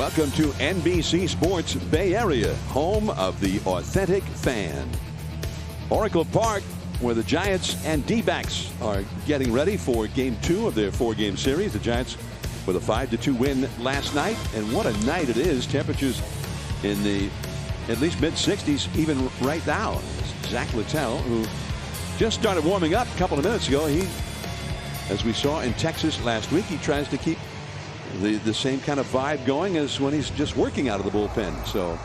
Welcome to NBC Sports Bay Area, home of the authentic fan. Oracle Park, where the Giants and D-backs are getting ready for Game 2 of their 4-game series. The Giants with a 5-2 win last night, and what a night it is. Temperatures in the at least mid-60s even right now. Zach Littell, who just started warming up a couple of minutes ago, as we saw in Texas last week, he tries to keep the same kind of vibe going as when he's just working out of the bullpen. So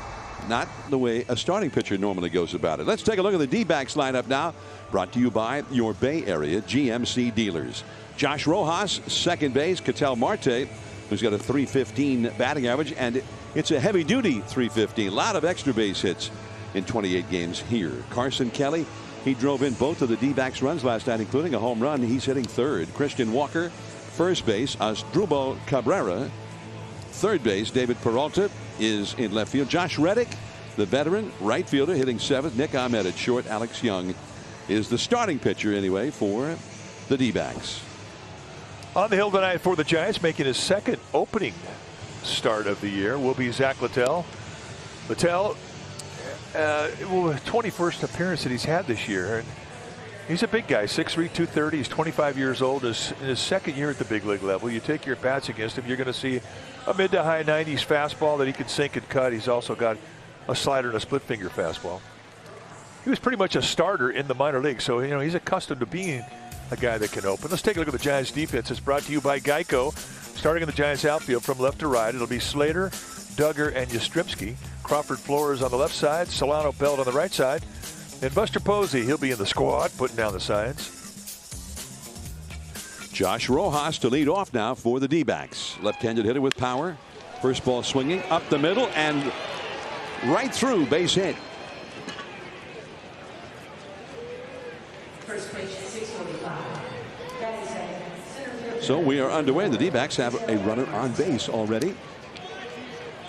not the way a starting pitcher normally goes about it. Let's take a look at the D-backs lineup now, brought to you by your Bay Area GMC dealers. Josh Rojas, second base. Ketel Marte, who's got a .315 batting average, and it's a heavy duty .315. A lot of extra base hits in 28 games here. Carson Kelly, he drove in both of the D-backs runs last night, including a home run. He's hitting third. Christian Walker, first base. Asdrubal Cabrera, third base. David Peralta is in left field. Josh Reddick, the veteran right fielder, hitting seventh. Nick Ahmed at short. Alex Young is the starting pitcher anyway for the D-backs. On the hill tonight for the Giants, making his second opening start of the year, will be Zach Littell. Littell, 21st appearance that he's had this year. And he's a big guy, 6'3", 230. He's 25 years old. In his second year at the big league level, you take your bats against him, you're going to see a mid to high 90s fastball that he can sink and cut. He's also got a slider and a split finger fastball. He was pretty much a starter in the minor leagues, so he's accustomed to being a guy that can open. Let's take a look at the Giants defense. It's brought to you by Geico. Starting in the Giants outfield from left to right, it'll be Slater, Duggar, and Yastrzemski. Crawford Flores on the left side, Solano Belt on the right side, and Buster Posey, he'll be in the squad, putting down the signs. Josh Rojas to lead off now for the D-backs. Left-handed hitter with power. First ball swinging up the middle and right through, base hit. So we are underway. The D-backs have a runner on base already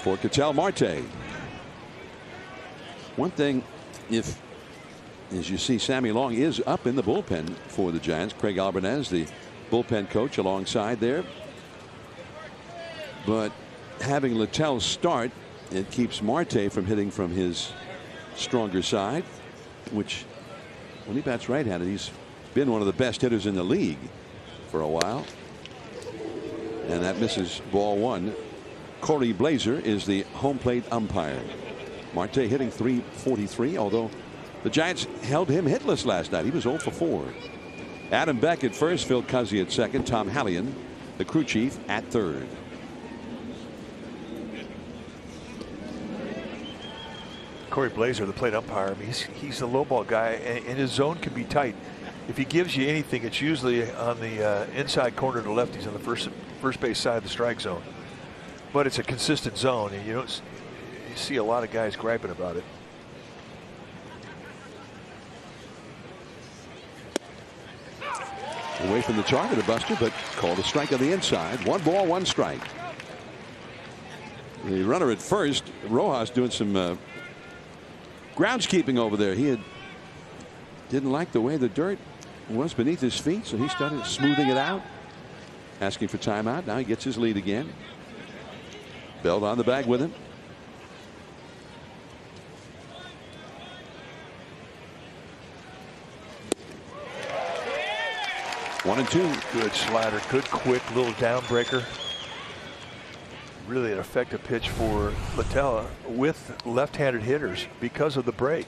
for Ketel Marte. One thing, as you see, Sammy Long is up in the bullpen for the Giants. Craig Albanez, the bullpen coach, alongside there. But having Littell start, it keeps Marte from hitting from his stronger side, which when he bats right-handed, he's been one of the best hitters in the league for a while. And that misses ball one. Corey Blazer is the home plate umpire. Marte hitting .343, although the Giants held him hitless last night. He was 0 for 4. Adam Beck at first, Phil Cuzzi at second, Tom Hallion, the crew chief, at third. Corey Blazer, the plate umpire, I mean, he's a low ball guy, and his zone can be tight. If he gives you anything, it's usually on the inside corner to lefties on the first base side of the strike zone. But it's a consistent zone, and you see a lot of guys griping about it. Away from the target of Buster, but called a strike on the inside. 1 ball, 1 strike. The runner at first, Rojas, doing some groundskeeping over there. He didn't like the way the dirt was beneath his feet, so he started smoothing it out, asking for timeout. Now he gets his lead again. Belt on the bag with him. One and two. Good slider, good quick little down breaker. Really an effective pitch for Littell with left-handed hitters because of the break.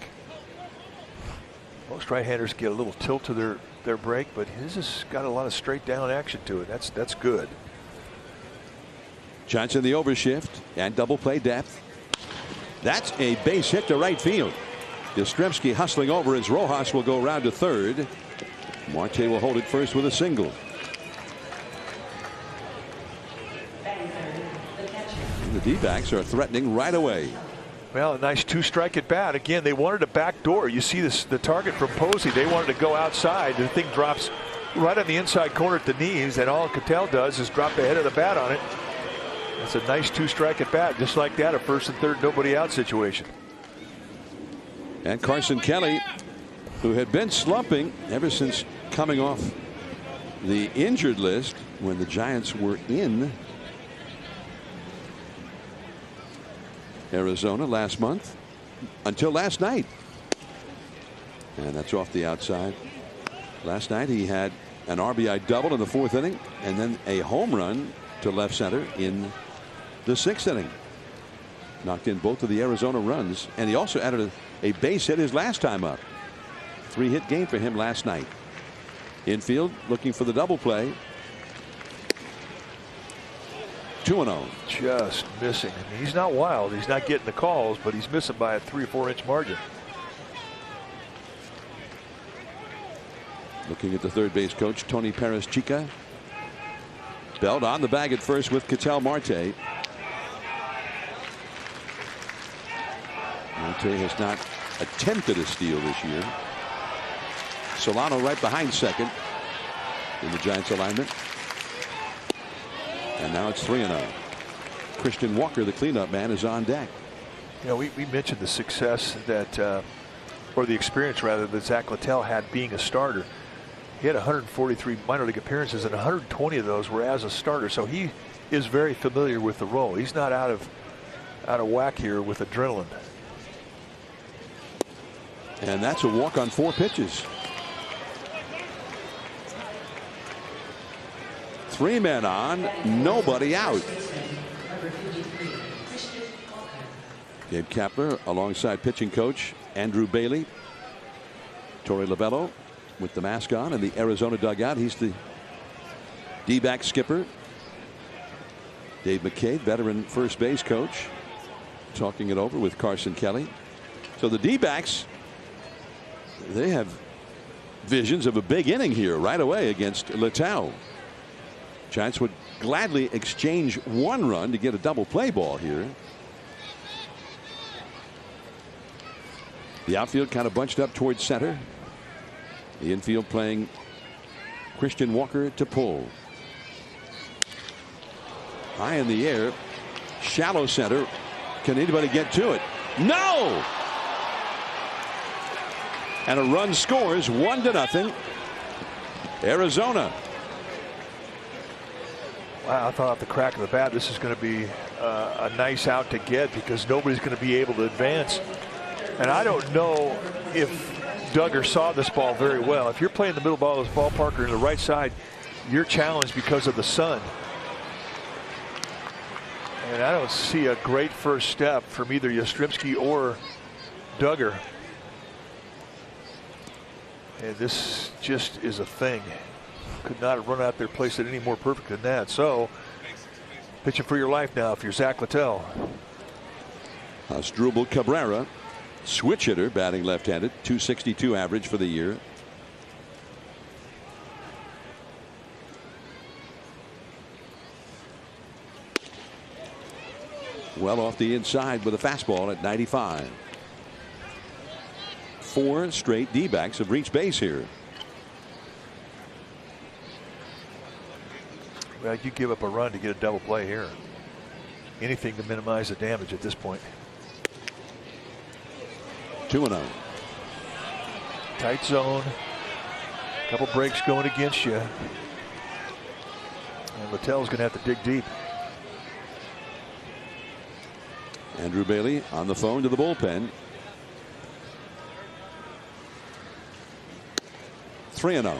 Most right-handers get a little tilt to their break, but his has got a lot of straight down action to it. That's good. Johnson the overshift and double play depth. That's a base hit to right field. Yastrzemski hustling over as Rojas will go around to third. Marte will hold it first with a single. And the D-backs are threatening right away. Well, a nice 2-strike at bat. Again, they wanted a backdoor. You see the target from Posey. They wanted to go outside. The thing drops right on the inside corner at the knees, and all Ketel does is drop the head of the bat on it. That's a nice 2-strike at bat, just like that, a first and third nobody out situation. And Carson Kelly, who had been slumping ever since coming off the injured list when the Giants were in Arizona last month until last night. And that's off the outside. Last night he had an RBI double in the 4th inning and then a home run to left center in the 6th inning. Knocked in both of the Arizona runs, and he also added a base hit his last time up. 3-hit game for him last night. Infield looking for the double play. 2-0. Just missing. I mean, he's not wild. He's not getting the calls, but he's missing by a 3 or 4 inch margin. Looking at the third base coach, Tony Perez-Chica. Belt on the bag at first with Ketel Marte. Marte has not attempted a steal this year. Solano right behind second in the Giants alignment. And now it's 3-0. Christian Walker, the cleanup man, is on deck. You know, we mentioned the success that, or the experience rather, that Zach Littell had being a starter. He had 143 minor league appearances, and 120 of those were as a starter. So he is very familiar with the role. He's not out of whack here with adrenaline. And that's a walk on 4 pitches. 3 men on, nobody out. Gabe Kapler alongside pitching coach Andrew Bailey. Torey Lovullo with the mask on in the Arizona dugout. He's the D-back skipper. Dave McCabe, veteran first base coach, talking it over with Carson Kelly. So the D-backs, they have visions of a big inning here right away against Littell. Giants would gladly exchange 1 run to get a double play ball here. The outfield kind of bunched up towards center. The infield playing Christian Walker to pull. High in the air, shallow center. Can anybody get to it? No! And a run scores, 1-0. Arizona. Wow, I thought off the crack of the bat this is going to be a nice out to get, because nobody's going to be able to advance. And I don't know if Duggar saw this ball very well. If you're playing the middle ball of this ballpark or in the right side, you're challenged because of the sun. And I don't see a great first step from either Yastrzemski or Duggar. And this just is a thing. Could not have run out there, placed it any more perfect than that. So pitching for your life now if you're Zach Littell. Asdrubal Cabrera, switch hitter, batting left-handed, .262 average for the year. Well off the inside with a fastball at 95. 4 straight D-backs have reached base here. Well, you give up a run to get a double play here. Anything to minimize the damage at this point. 2-0. Tight zone. Couple breaks going against you. And Littell's going to have to dig deep. Andrew Bailey on the phone to the bullpen. 3-0.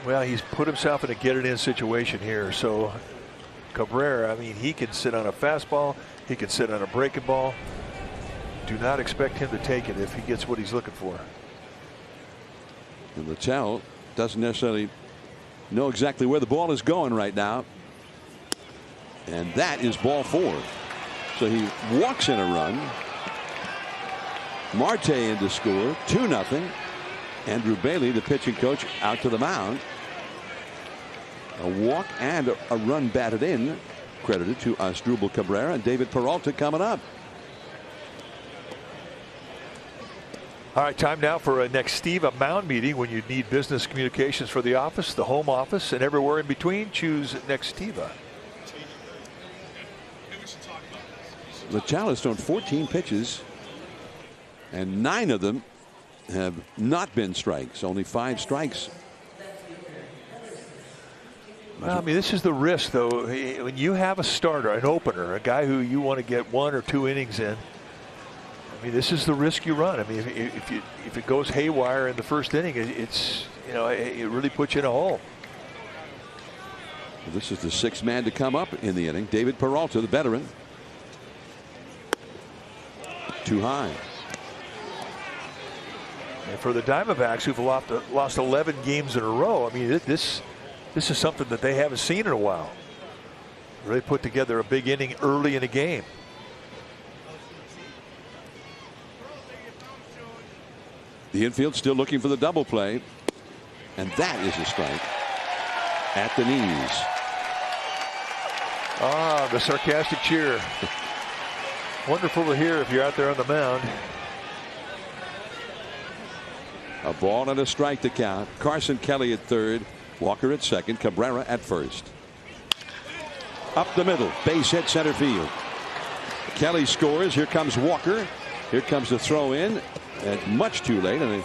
Well, he's put himself in a get-it-in situation here. So Cabrera, I mean, he can sit on a fastball. He can sit on a breaking ball. Do not expect him to take it if he gets what he's looking for. And Littell doesn't necessarily know exactly where the ball is going right now. And that is ball 4. So he walks in a run. Marte in to score, 2-0. Andrew Bailey, the pitching coach, out to the mound. A walk and a run batted in, credited to Asdrubal Cabrera, and David Peralta coming up. All right, time now for a Nextiva Mound meeting. When you need business communications for the office, the home office, and everywhere in between, choose Nextiva. Littell has thrown 14 pitches, and 9 of them have not been strikes. Only 5 strikes Well, I mean, this is the risk, though. When you have a starter, an opener, a guy who you want to get 1 or 2 innings in, I mean, this is the risk you run. I mean, if it goes haywire in the first inning, it's, you know, it really puts you in a hole. Well, this is the 6th man to come up in the inning. David Peralta, the veteran. Too high. And for the Diamondbacks, who've lost 11 games in a row, I mean, this is something that they haven't seen in a while. Really put together a big inning early in a game. The infield still looking for the double play. And that is a strike at the knees. Ah, the sarcastic cheer. Wonderful to hear if you're out there on the mound. A ball and a strike to count. Carson Kelly at third. Walker at second. Cabrera at first. Up the middle. Base hit center field. Kelly scores. Here comes Walker. Here comes the throw in. And much too late. And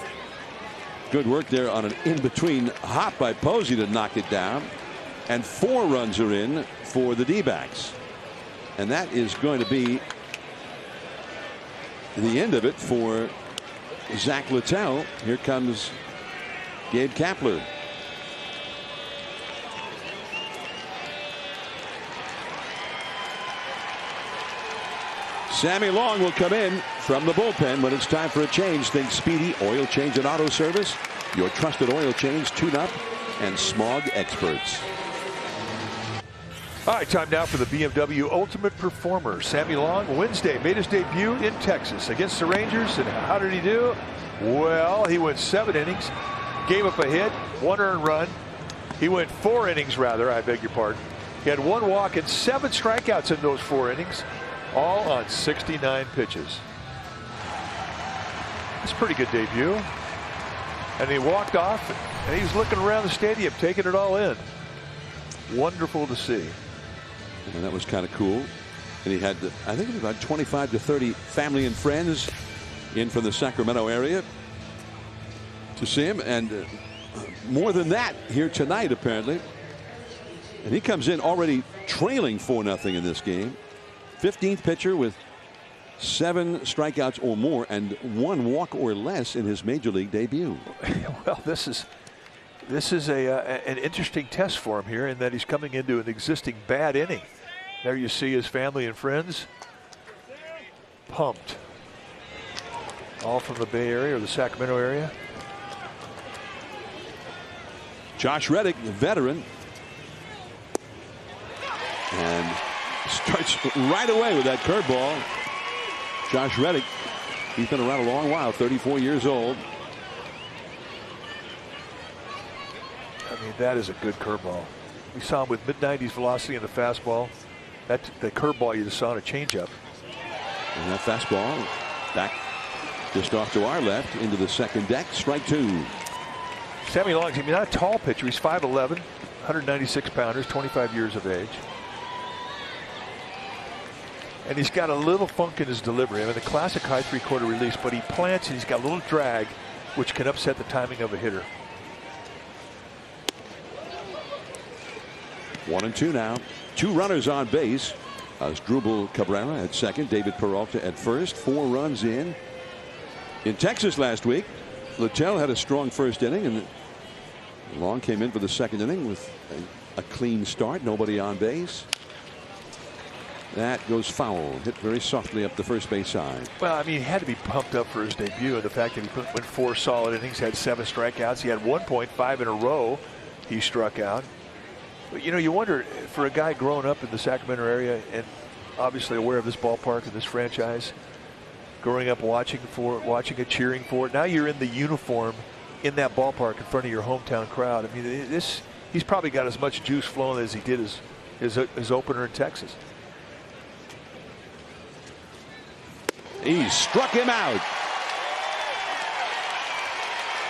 good work there on an in-between hop by Posey to knock it down. And 4 runs are in for the D-backs. And that is going to be the end of it for Zach Littell. Here comes Gabe Kapler. Sammy Long will come in from the bullpen when it's time for a change. Think Speedy Oil Change and Auto Service. Your trusted oil change, tune-up, and smog experts. All right, time now for the BMW Ultimate Performer. Sammy Long, Wednesday, made his debut in Texas against the Rangers. And how did he do? Well, he went 7 innings, gave up a hit, 1 earned run. He went 4 innings, rather, I beg your pardon. He had 1 walk and 7 strikeouts in those 4 innings, all on 69 pitches. It's a pretty good debut. And he walked off, and he was looking around the stadium, taking it all in. Wonderful to see. And that was kind of cool. And he had, I think, about 25 to 30 family and friends in from the Sacramento area to see him. And more than that here tonight, apparently. And he comes in already trailing 4-0 in this game. 15th pitcher with 7 strikeouts or more and 1 walk or less in his major league debut. Well, this is an interesting test for him here in that he's coming into an existing bad inning. There you see his family and friends pumped. All from the Bay Area or the Sacramento area. Josh Reddick, the veteran. And starts right away with that curveball. Josh Reddick, he's been around a long while, 34 years old. I mean, that is a good curveball. We saw him with mid-90s velocity in the fastball. That's the curveball you just saw in a changeup. And that fastball back just off to our left into the second deck. Strike 2. Sammy Long, I mean, not a tall pitcher. He's 5'11", 196 pounders, 25 years of age. And he's got a little funk in his delivery. I mean, the classic high 3/4 release, but he plants and he's got a little drag, which can upset the timing of a hitter. 1-2 now. 2 runners on base. Asdrubal Cabrera at second. David Peralta at first. 4 runs in. In Texas last week, Littell had a strong first inning, and Long came in for the second inning with a clean start. Nobody on base. That goes foul. Hit very softly up the first base side. Well, I mean, he had to be pumped up for his debut, and the fact that he went 4 solid innings, had 7 strikeouts. He had 1.5 in a row he struck out. But, you know, you wonder, for a guy growing up in the Sacramento area and obviously aware of this ballpark and this franchise, growing up watching it, cheering for it. Now you're in the uniform in that ballpark in front of your hometown crowd. I mean, he's probably got as much juice flowing as he did his opener in Texas. He struck him out.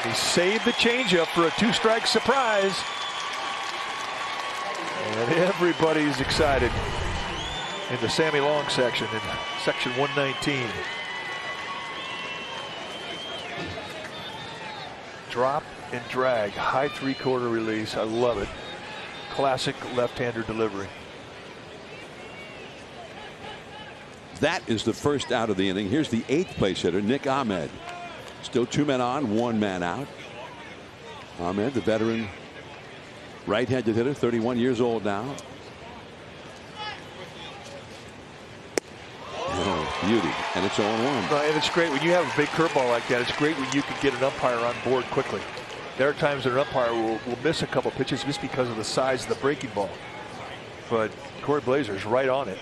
He saved the changeup for a 2-strike surprise. And everybody's excited in the Sammy Long section in section 119. Drop and drag, high 3/4 release. I love it. classic left-hander delivery. That is the first out of the inning. Here's the 8th place hitter, Nick Ahmed. Still 2 men on, 1 man out. Ahmed, the veteran right-handed hitter, 31 years old now. Oh, beauty, and it's 0-1. And it's great when you have a big curveball like that. It's great when you can get an umpire on board quickly. There are times that an umpire will miss a couple pitches just because of the size of the breaking ball. But Corey Blazer's right on it.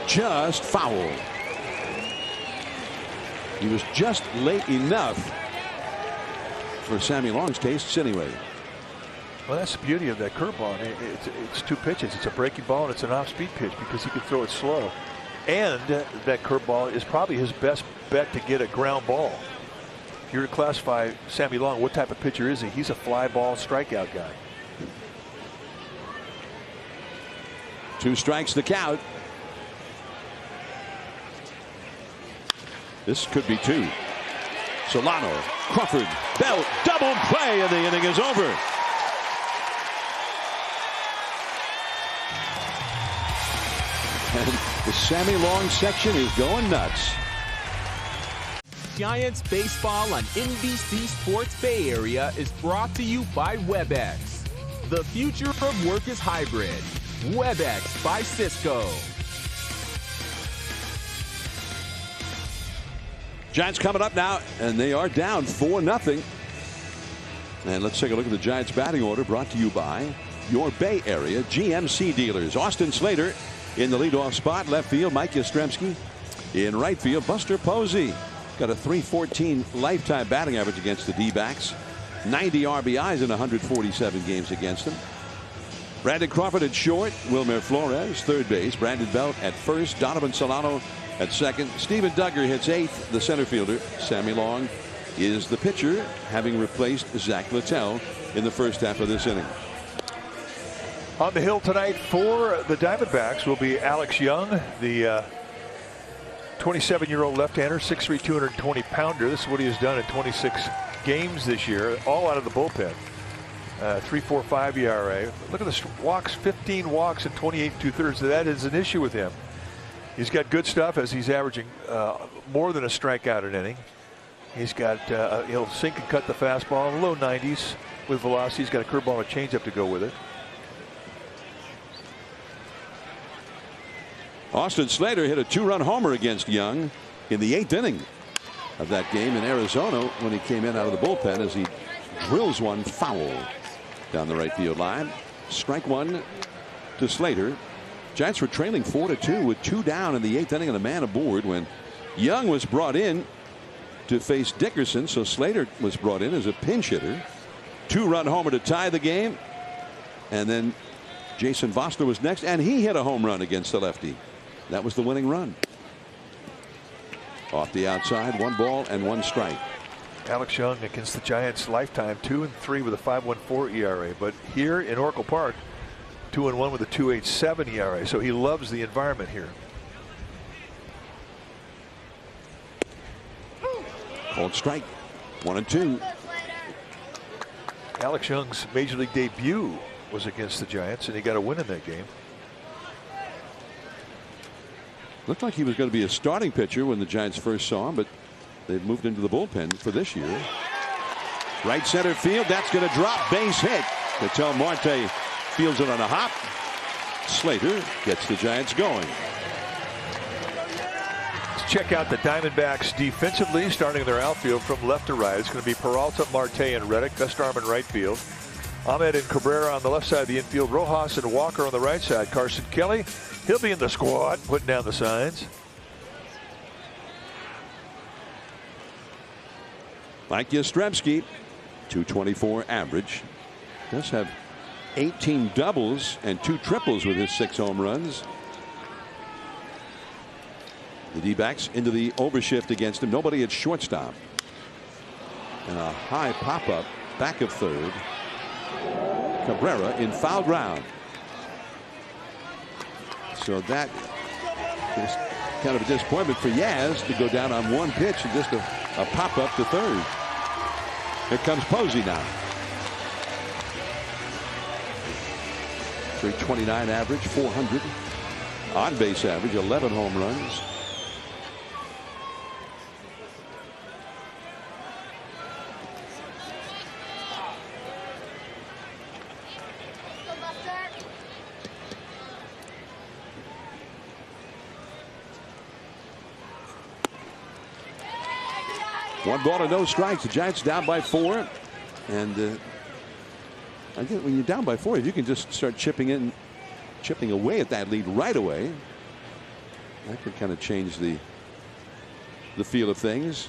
Just foul. He was just late enough for Sammy Long's tastes anyway. Well, that's the beauty of that curveball. It's 2 pitches. It's a breaking ball and it's an off-speed pitch because he can throw it slow. And that curveball is probably his best bet to get a ground ball. If you were to classify Sammy Long, what type of pitcher is he? He's a fly ball strikeout guy. 2 strikes the count. This could be 2. Solano, Crawford, Belt, double play, and the inning is over. And the Sammy Long section is going nuts. Giants baseball on NBC Sports Bay Area is brought to you by WebEx. The future of work is hybrid. WebEx by Cisco. Giants coming up now, and they are down 4-0. And let's take a look at the Giants batting order, brought to you by your Bay Area GMC dealers. Austin Slater in the leadoff spot. Left field, Mike Yastrzemski. In right field, Buster Posey. Got a .314 lifetime batting average against the D-backs. 90 RBIs in 147 games against them. Brandon Crawford at short. Wilmer Flores, third base. Brandon Belt at first. Donovan Solano at second. Steven Duggar hits 8th. The center fielder, Sammy Long, is the pitcher, having replaced Zach Littell in the first half of this inning. On the hill tonight for the Diamondbacks will be Alex Young, the 27-year-old left-hander, 6'3", 220-pounder. This is what he has done in 26 games this year, all out of the bullpen. 3.45 ERA. Look at the walks, 15 walks and 28 2/3. That is an issue with him. He's got good stuff as he's averaging more than a strikeout an inning. He's got he'll sink and cut the fastball, low 90s with velocity. He's got a curveball and a changeup to go with it. Austin Slater hit a 2-run homer against Young in the 8th inning of that game in Arizona when he came in out of the bullpen as he drills one foul down the right field line. Strike 1 to Slater. Giants were trailing 4-2 with 2 down in the 8th inning and a man aboard when Young was brought in to face Dickerson. So Slater was brought in as a pinch hitter. 2-run homer to tie the game. And then Jason Vosler was next, and he hit a home run against the lefty. That was the winning run. Off the outside, 1 ball and 1 strike. Alex Young against the Giants lifetime 2-3 with a 5.14 ERA. But here in Oracle Park, 2-1 with a 2.87 ERA. So he loves the environment here. Cold strike. 1-2. Alex Young's major league debut was against the Giants, and he got a win in that game. Looked like he was going to be a starting pitcher when the Giants first saw him, but they've moved into the bullpen for this year. Right center field. That's going to drop. Base hit. Ketel Marte fields it on a hop. Slater gets the Giants going. Let's check out the Diamondbacks defensively, starting their outfield from left to right. It's going to be Peralta, Marte, and Reddick. Best arm in right field. Ahmed and Cabrera on the left side of the infield. Rojas and Walker on the right side. Carson Kelly, he'll be in the squad, putting down the signs. Mike Yastrzemski, 224 average. Does have 18 doubles and 2 triples with his 6 home runs. The D-backs into the overshift against him. Nobody at shortstop. And a high pop-up back of third. Cabrera in foul ground. So that is kind of a disappointment for Yaz to go down on one pitch and just a pop up to third. Here comes Posey now. 329 average, 400 on base average, 11 home runs. One ball and no strikes. The Giants down by 4. And I think when you're down by 4, if you can just start chipping away at that lead right away, that could kind of change the feel of things.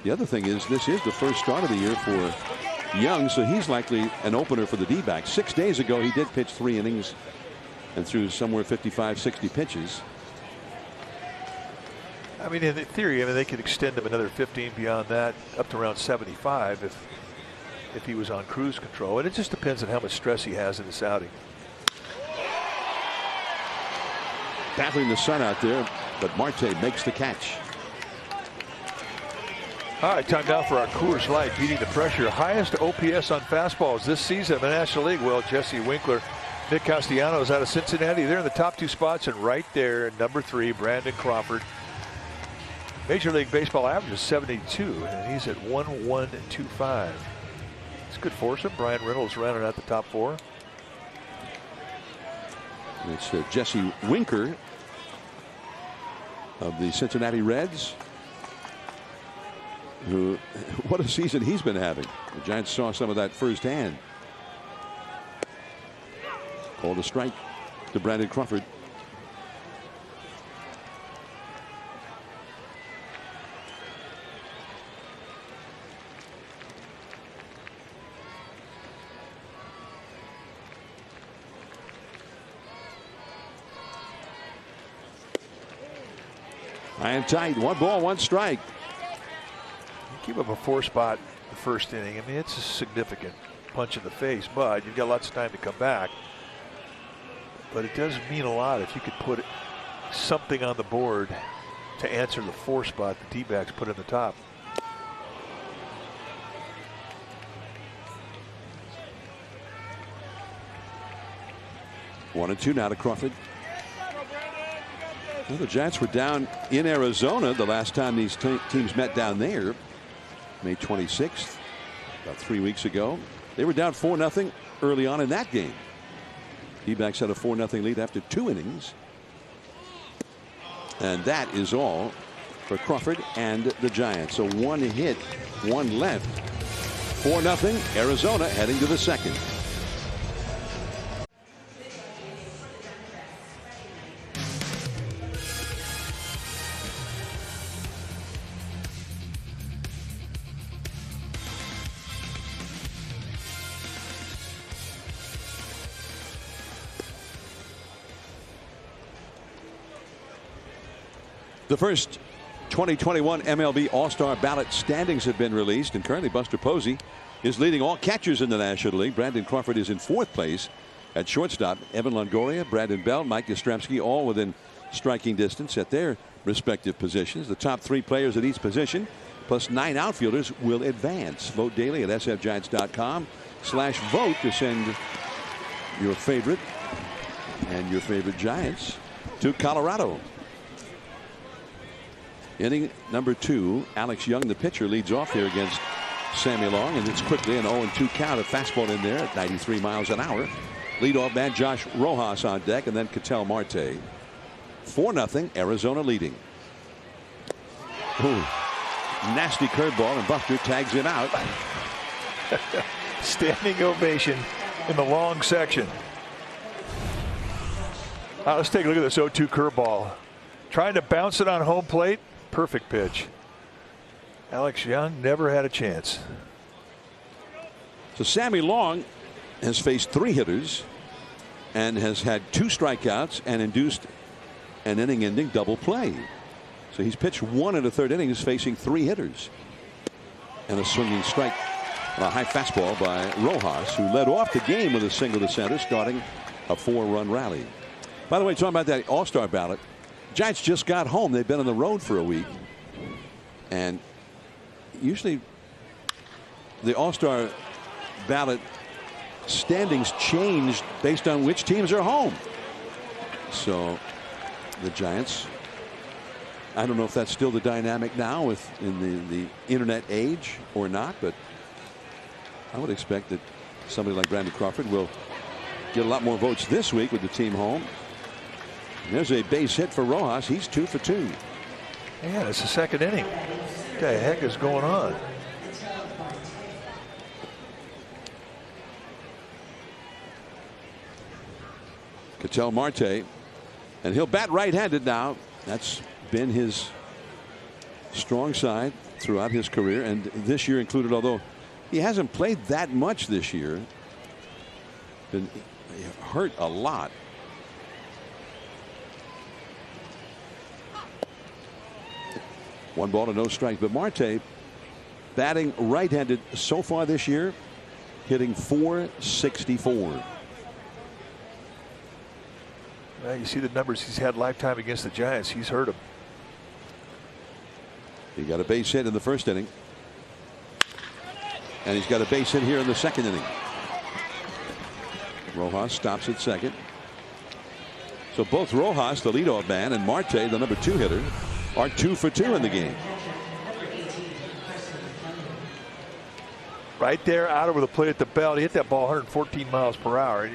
The other thing is, this is the first start of the year for Young, so he's likely an opener for the D-backs. 6 days ago, he did pitch 3 innings and threw somewhere 55, 60 pitches. I mean, in theory, they could extend him another 15 beyond that, up to around 75 if he was on cruise control. And it just depends on how much stress he has in this outing. Battling the sun out there, but Marte makes the catch. All right, time now for our Coors Light, beating the pressure. Highest OPS on fastballs this season in the National League. Well, Jesse Winkler, Nick Castellanos out of Cincinnati. They're in the top 2 spots, and right there, number 3, Brandon Crawford. Major League Baseball average is 72, and he's at 1.125. It's good for him. Brian Reynolds rounding out the top 4. It's Jesse Winker of the Cincinnati Reds, who, what a season he's been having. The Giants saw some of that firsthand. Called a strike to Brandon Crawford. High and tight. 1 ball, 1 strike. Keep up a 4 spot the first inning. I mean, it's a significant punch in the face, but you've got lots of time to come back. But it does mean a lot if you could put something on the board to answer the 4 spot the D-backs put in the top. One and 2 now to Crawford. Well, the Giants were down in Arizona the last time these teams met down there, May 26th, about 3 weeks ago. They were down 4-0 early on in that game. D-backs had a 4-0 lead after 2 innings. And that is all for Crawford and the Giants. So 1 hit, 1 left. 4-0 Arizona heading to the 2nd. The first 2021 MLB All-Star ballot standings have been released, and currently Buster Posey is leading all catchers in the National League. Brandon Crawford is in 4th place at shortstop. Evan Longoria, Brandon Bell, Mike Yastrzemski, all within striking distance at their respective positions. The top 3 players at each position, plus 9 outfielders, will advance. Vote daily at sfgiants.com/vote to send your favorite and your favorite Giants to Colorado. Inning number 2, Alex Young, the pitcher, leads off here against Sammy Long, and it's quickly an 0-2 count. A fastball in there at 93 miles an hour. Leadoff man Josh Rojas on deck, and then Ketel Marte. 4-0 Arizona leading. Ooh, nasty curveball, and Buster tags him out. Standing ovation in the long section. Let's take a look at this 0-2 curveball. Trying to bounce it on home plate. Perfect pitch. Alex Young never had a chance. So Sammy Long has faced 3 hitters and has had 2 strikeouts and induced an inning-ending double play. So he's pitched 1 1/3 innings facing 3 hitters. And a swinging strike on a high fastball by Rojas, who led off the game with a single to center, starting a 4-run rally. By the way, talking about that All-Star ballot, Giants just got home. They've been on the road for a week. And usually the All-Star ballot standings changed based on which teams are home. So the Giants, I don't know if that's still the dynamic now in the internet age or not, but I would expect that somebody like Brandon Crawford will get a lot more votes this week with the team home. And there's a base hit for Rojas. He's 2 for 2. Man, it's the second inning. What the heck is going on? Ketel Marte, and he'll bat right-handed now. That's been his strong side throughout his career, and this year included, although he hasn't played that much this year. Been hurt a lot. One ball to no strike, but Marte batting right-handed so far this year, hitting .464. Well, you see the numbers he's had lifetime against the Giants. He's hurt him. He got a base hit in the first inning, and he's got a base hit here in the second inning. Rojas stops at second. So both Rojas, the leadoff man, and Marte, the number 2 hitter, are 2 for 2 in the game. Right there, out over the plate at the belt. He hit that ball 114 miles per hour.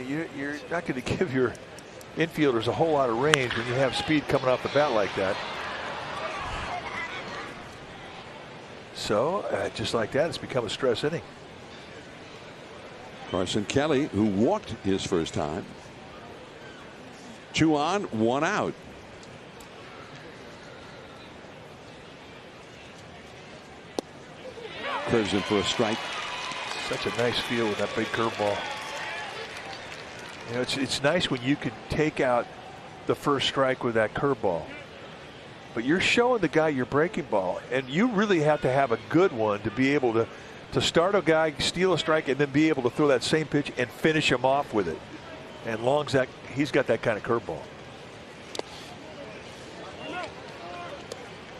You're not going to give your infielders a whole lot of range when you have speed coming off the bat like that. So just like that, it's become a stress inning. Carson Kelly, who walked his first time. 2 on, 1 out. Curves him for a strike. Such a nice feel with that big curveball. You know, it's nice when you can take out the first strike with that curveball. But you're showing the guy your breaking ball, and you really have to have a good one to be able to start a guy, steal a strike, and then be able to throw that same pitch and finish him off with it. And Long's that he's got that kind of curveball.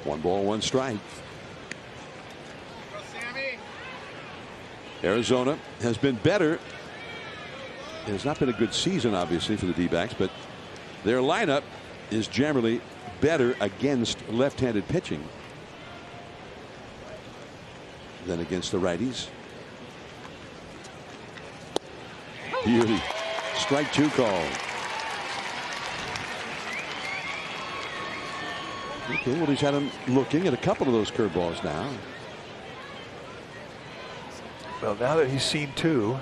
1 ball, 1 strike. Arizona has been better. It has not been a good season, obviously, for the D-backs, but their lineup is generally better against left-handed pitching than against the righties. Beauty. Strike 2 call. Okay, well, he's had him looking at a couple of those curveballs now. Well, now that he's seen 2,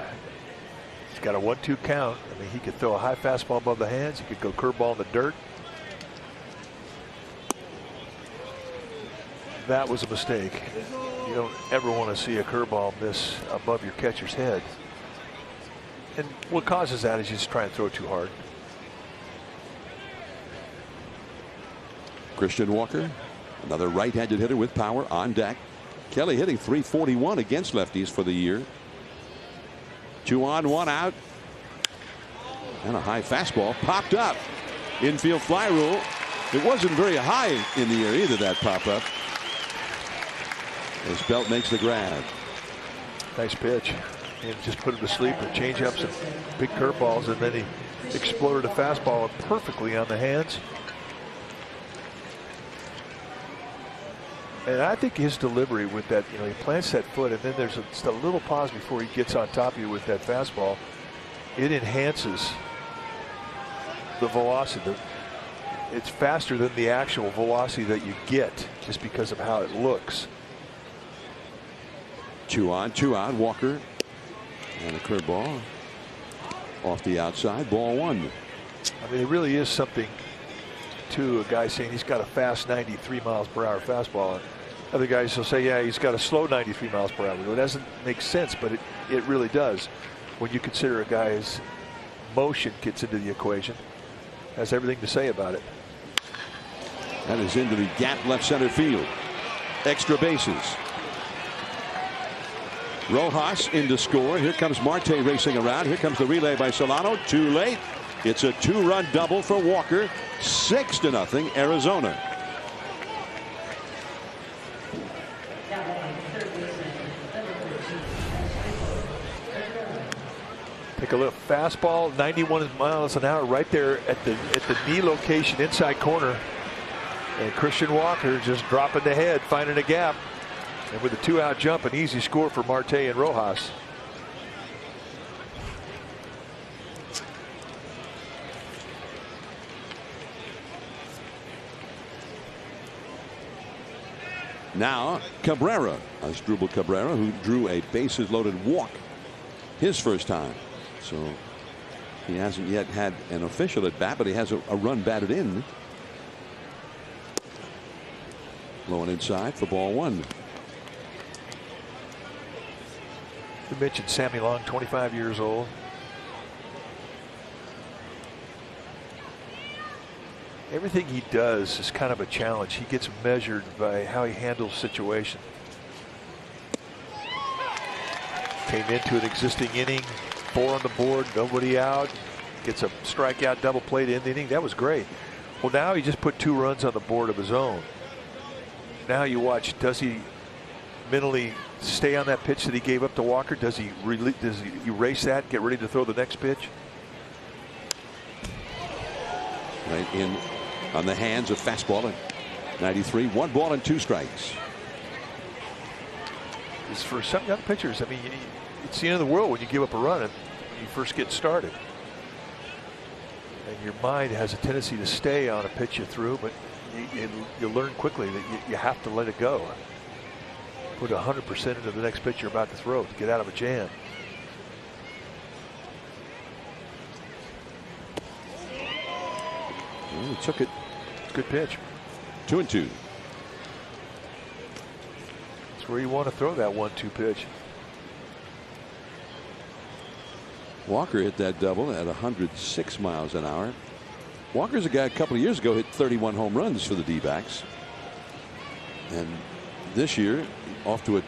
he's got a 1-2 count. I mean, he could throw a high fastball above the hands. He could go curveball in the dirt. That was a mistake. You don't ever want to see a curveball miss above your catcher's head. And what causes that is you just try and throw too hard. Christian Walker, another right-handed hitter with power on deck. Kelly hitting .341 against lefties for the year. 2 on, 1 out. And a high fastball popped up. Infield fly rule. It wasn't very high in the air either, that pop up. As Belt makes the grab. Nice pitch. And just put him to sleep with changeups and big curveballs, and then he exploded a fastball perfectly on the hands. And I think his delivery with that, you know, he plants that foot, and then there's just a little pause before he gets on top of you with that fastball. It enhances the velocity. It's faster than the actual velocity that you get just because of how it looks. 2 on, 2 out. Walker and a curveball off the outside. Ball 1. I mean, it really is something to a guy saying he's got a fast 93 miles per hour fastball. Other guys will say, yeah, he's got a slow 93 miles per hour. It doesn't make sense, but it really does when you consider a guy's motion gets into the equation. Has everything to say about it. That is into the gap left center field. Extra bases. Rojas in to score. Here comes Marte racing around. Here comes the relay by Solano. Too late. It's a 2-run double for Walker. 6-0 Arizona. Take a look. Fastball, 91 miles an hour, right there at the knee location, inside corner. And Christian Walker just dropping the head, finding a gap. And with a 2-out jump, an easy score for Marte and Rojas. Now Cabrera, Asdrubal Cabrera, who drew a bases loaded walk his first time. So he hasn't yet had an official at bat, but he has a run batted in. Low and inside for ball 1. We mentioned Sammy Long, 25 years old. Everything he does is kind of a challenge. He gets measured by how he handles situation. Came into an existing inning, 4 on the board, nobody out, gets a strikeout double play to end the inning. That was great. Well, now he just put 2 runs on the board of his own. Now you watch, does he mentally stay on that pitch that he gave up to Walker? Does he erase that, get ready to throw the next pitch? Right in on the hands of fastball at 93. 1 ball and 2 strikes. It's for some young pitchers, I mean, it's the end of the world when you give up a run when you first get started. And your mind has a tendency to stay on a pitch you threw, but you learn quickly that you have to let it go. Put 100% into the next pitch you're about to throw to get out of a jam. Well, he took it. It's a good pitch. 2-2. It's where you want to throw that 1-2 pitch. Walker hit that double at 106 miles an hour. Walker's a guy a couple of years ago hit 31 home runs for the D-backs. And this year, off to a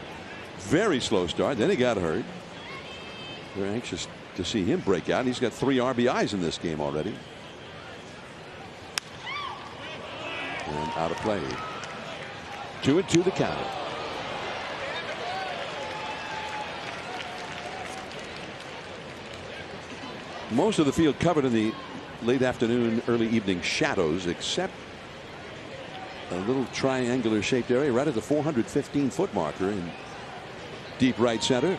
very slow start. Then he got hurt. We're anxious to see him break out. He's got 3 RBIs in this game already. And out of play. 2-2 the count. Most of the field covered in the late afternoon, early evening shadows, except a little triangular shaped area right at the 415-foot marker in deep right center.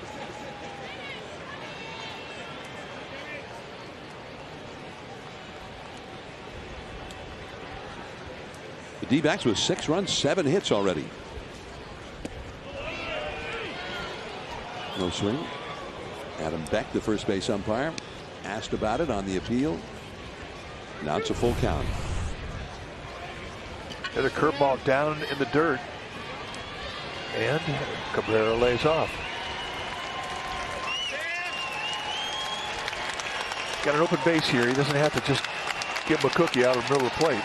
The D-backs with 6 runs, 7 hits already. No swing. Adam Beck, the first base umpire, asked about it on the appeal. Now it's a full count. Hit a curveball down in the dirt, and Cabrera lays off. Got an open base here. He doesn't have to just give him a cookie out of the middle of the plate.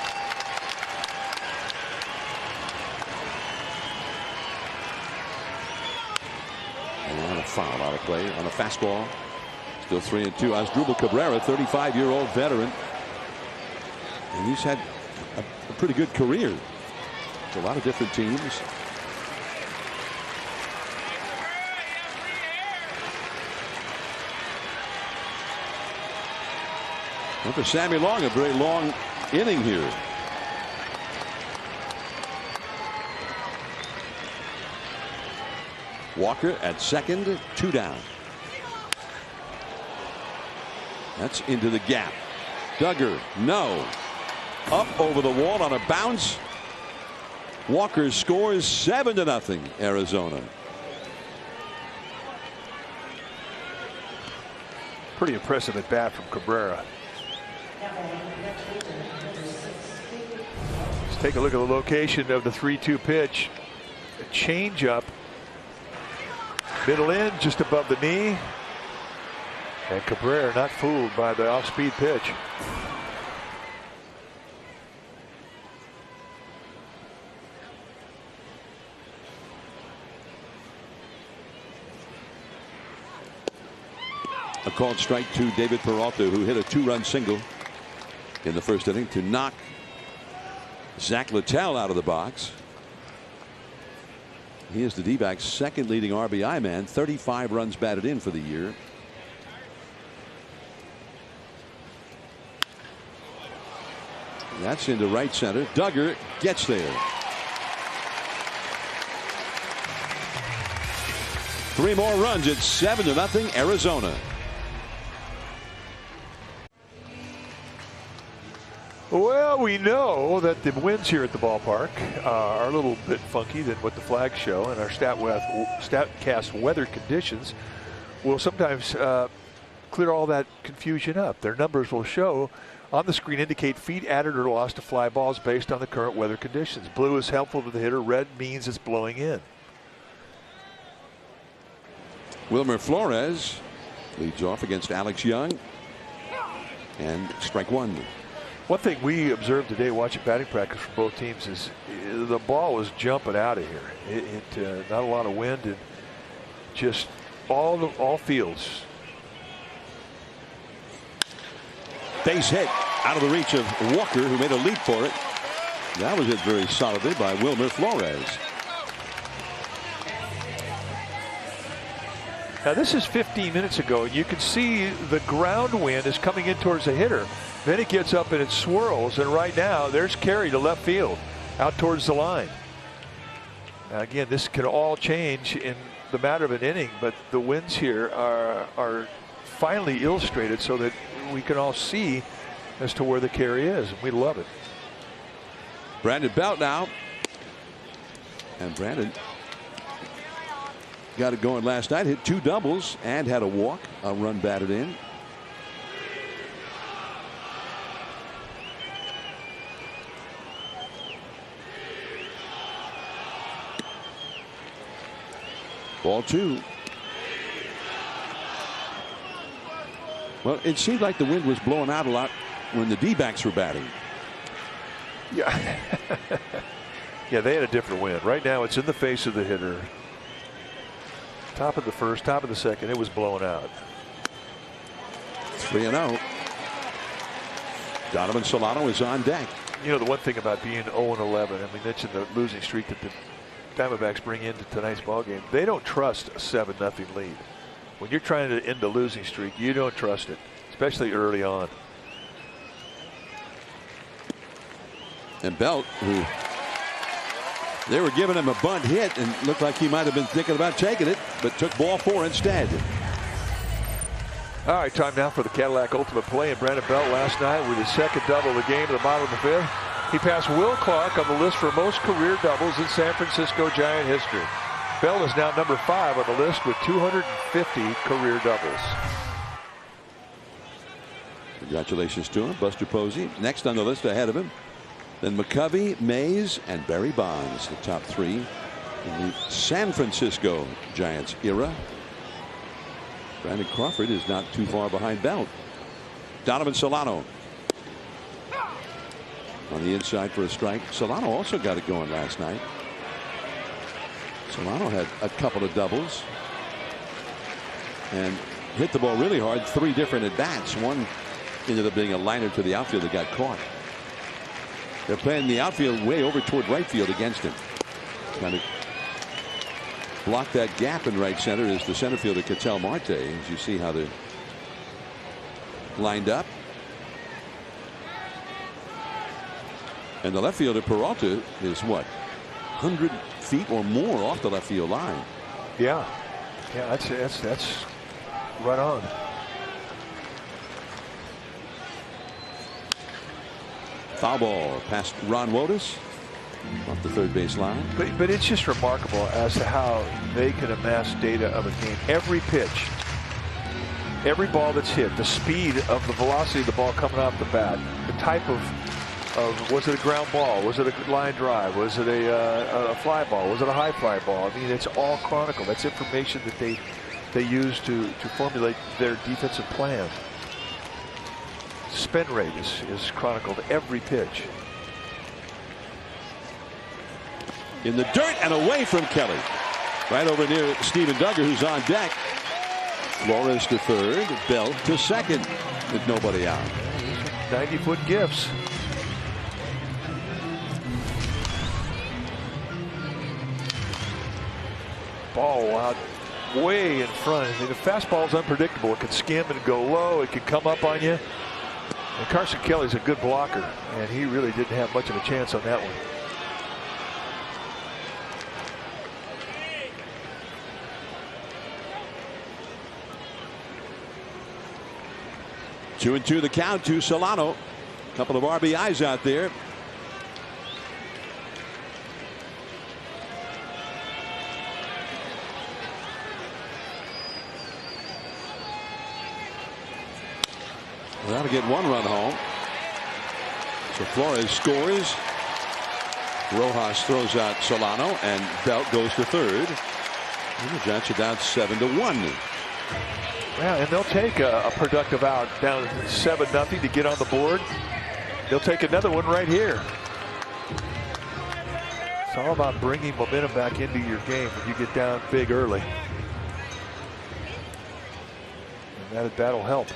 And a foul out of play on a fastball. Still 3-2. Asdrubal Cabrera, 35-year-old veteran. And he's had a pretty good career. A lot of different teams. And for Sammy Long, a very long inning here. Walker at second, 2 down. That's into the gap. Duggar, no. Up over the wall on a bounce. Walker scores 7-0 Arizona. Pretty impressive at bat from Cabrera. Let's take a look at the location of the 3-2 pitch. A changeup. Middle in, just above the knee. And Cabrera not fooled by the off-speed pitch. A called strike to David Peralta, who hit a 2-run single in the first inning to knock Zach Littell out of the box. He is the D-backs' second leading RBI man, 35 runs batted in for the year. That's into right center. Duggar gets there. 3 more runs. It's 7-0 Arizona. Well, we know that the winds here at the ballpark are a little bit funky than what the flags show, and our StatCast weather conditions will sometimes clear all that confusion up. Their numbers will show on the screen indicate feet added or lost to fly balls based on the current weather conditions. Blue is helpful to the hitter. Red means it's blowing in. Wilmer Flores leads off against Alex Young, and strike one. One thing we observed today watching batting practice for both teams is the ball was jumping out of here. Not a lot of wind, and just all fields. Base hit out of the reach of Walker, who made a leap for it. That was hit very solidly by Wilmer Flores. Now this is 15 minutes ago. You can see the ground wind is coming in towards the hitter. Then it gets up and it swirls, and right now there's Carey to left field out towards the line. Now again, this can all change in the matter of an inning, but the winds here are finally illustrated so that we can all see as to where the carry is, and we love it. Brandon Belt now, and Brandon got it going last night, hit 2 doubles and had a walk, a run batted in. Ball 2. Well, it seemed like the wind was blowing out a lot when the D-backs were batting. Yeah. Yeah, they had a different wind. Right now it's in the face of the hitter. Top of the first, top of the second, it was blowing out. 3-0. Donovan Solano is on deck. You know, the one thing about being 0-11, and we mentioned the losing streak that the Diamondbacks bring into tonight's ballgame. They don't trust a 7-0 lead. When you're trying to end a losing streak, you don't trust it, especially early on. And Belt, who they were giving him a bunt hit and looked like he might have been thinking about taking it, but took ball 4 instead. All right, time now for the Cadillac Ultimate Play. And Brandon Belt last night with his second double of the game at the bottom of the 5th. He passed Will Clark on the list for most career doubles in San Francisco Giant history. Bell is now number 5 on the list with 250 career doubles. Congratulations to him. Buster Posey next on the list ahead of him. Then McCovey, Mays, and Barry Bonds, the top 3 in the San Francisco Giants era. Brandon Crawford is not too far behind Belt. Donovan Solano on the inside for a strike. Solano also got it going last night. Solano had a couple of doubles and hit the ball really hard. 3 different at bats. One ended up being a liner to the outfield that got caught. They're playing the outfield way over toward right field against him. Trying to block that gap in right center is the center fielder Ketel Marte. As you see how they're lined up. And the left fielder Peralta is what, 100 feet or more off the left field line. Yeah, that's right on. Foul ball past Ron Wotus off the third base line. But it's just remarkable as to how they can amass data of a game. Every pitch, every ball that's hit, the speed of the velocity of the ball coming off the bat, the type of was it a ground ball? Was it a line drive? Was it a fly ball? Was it a high fly ball? I mean, it's all chronicled. That's information that they use to formulate their defensive plan. Spin rate is chronicled every pitch. In the dirt and away from Kelly. Right over near Steven Duggar, who's on deck. Flores to third, Belt to second with nobody out. 90-foot gifts. Ball out way in front. I mean, the fastball is unpredictable. It can skim and go low. It can come up on you. And Carson Kelly's a good blocker, and he really didn't have much of a chance on that one. Two and two the count to Solano. A couple of RBIs out there. That'll get one run home. So Flores scores. Rojas throws out Solano, and Belt goes to third. And the Giants are down 7-1. Yeah, and they'll take a productive out down 7-0 to get on the board. They'll take another one right here. It's all about bringing momentum back into your game when you get down big early. And that'll help.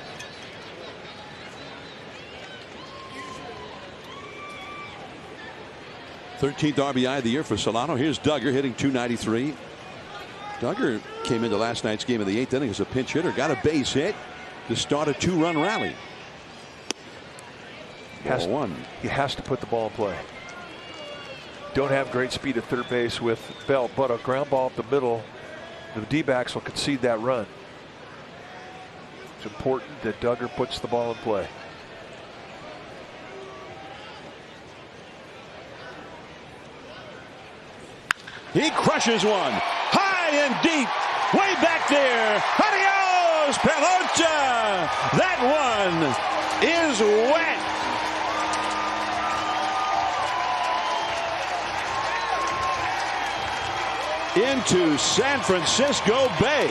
13th RBI of the year for Solano. Here's Duggar hitting .293. Duggar came into last night's game in the 8th inning as a pinch hitter, got a base hit to start a 2-run rally. He has to put the ball in play. Don't have great speed at third base with Belt, but a ground ball up the middle, the D-backs will concede that run. It's important that Duggar puts the ball in play. He crushes one high and deep, way back there. Adios, Pelota. That one is wet. Into San Francisco Bay.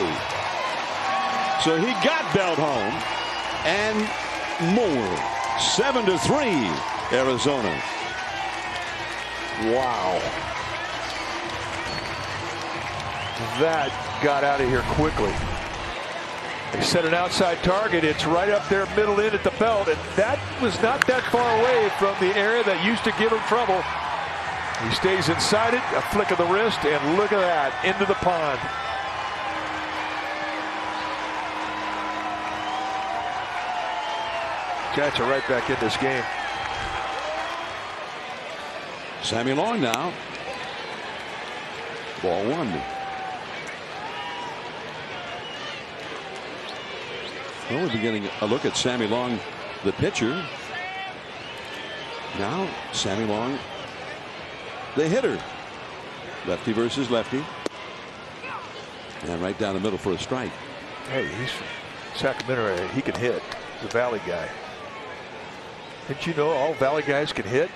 So he got Belt home and more. 7-3 Arizona. Wow. That got out of here quickly. They set an outside target. It's right up there, middle in at the belt, and that was not that far away from the area that used to give him trouble. He stays inside it, a flick of the wrist, and look at that, into the pond. Giants are right back in this game. Sammy Long now. Ball one. Well, we're beginning a look at Sammy Long, the pitcher. Now, Sammy Long, the hitter. Lefty versus lefty. And right down the middle for a strike. Hey, he's from Sacramento. He can hit. He's a Valley guy. Didn't you know all Valley guys can hit?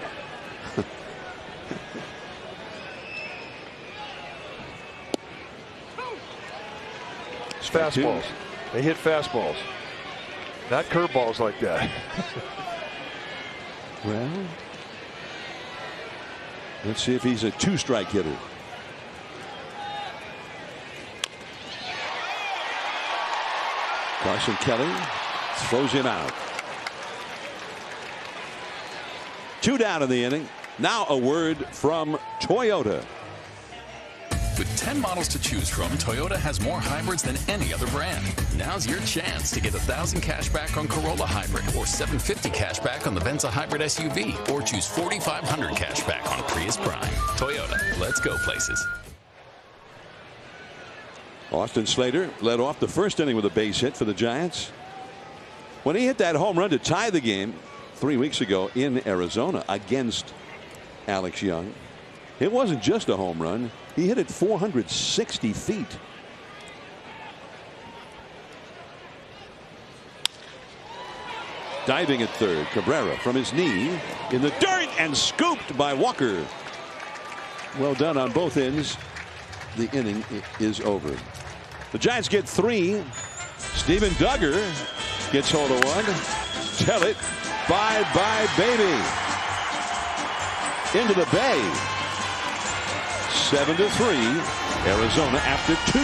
It's fastballs. They hit fastballs. Not curveballs like that. Well, let's see if he's a two-strike hitter. Carson Kelly throws him out. 2 down in the inning. Now a word from Toyota. With 10 models to choose from, Toyota has more hybrids than any other brand. Now's your chance to get $1,000 cash back on Corolla Hybrid, or $750 cash back on the Venza Hybrid SUV, or choose $4,500 cash back on Prius Prime. Toyota, let's go places. Austin Slater led off the first inning with a base hit for the Giants. When he hit that home run to tie the game 3 weeks ago in Arizona against Alex Young, it wasn't just a home run. He hit it 460 feet. Diving at third, Cabrera from his knee in the dirt and scooped by Walker. Well done on both ends. The inning is over. The Giants get 3. Steven Duggar gets hold of one. Tell it, bye-bye, baby. Into the bay. 7-3 Arizona after 2.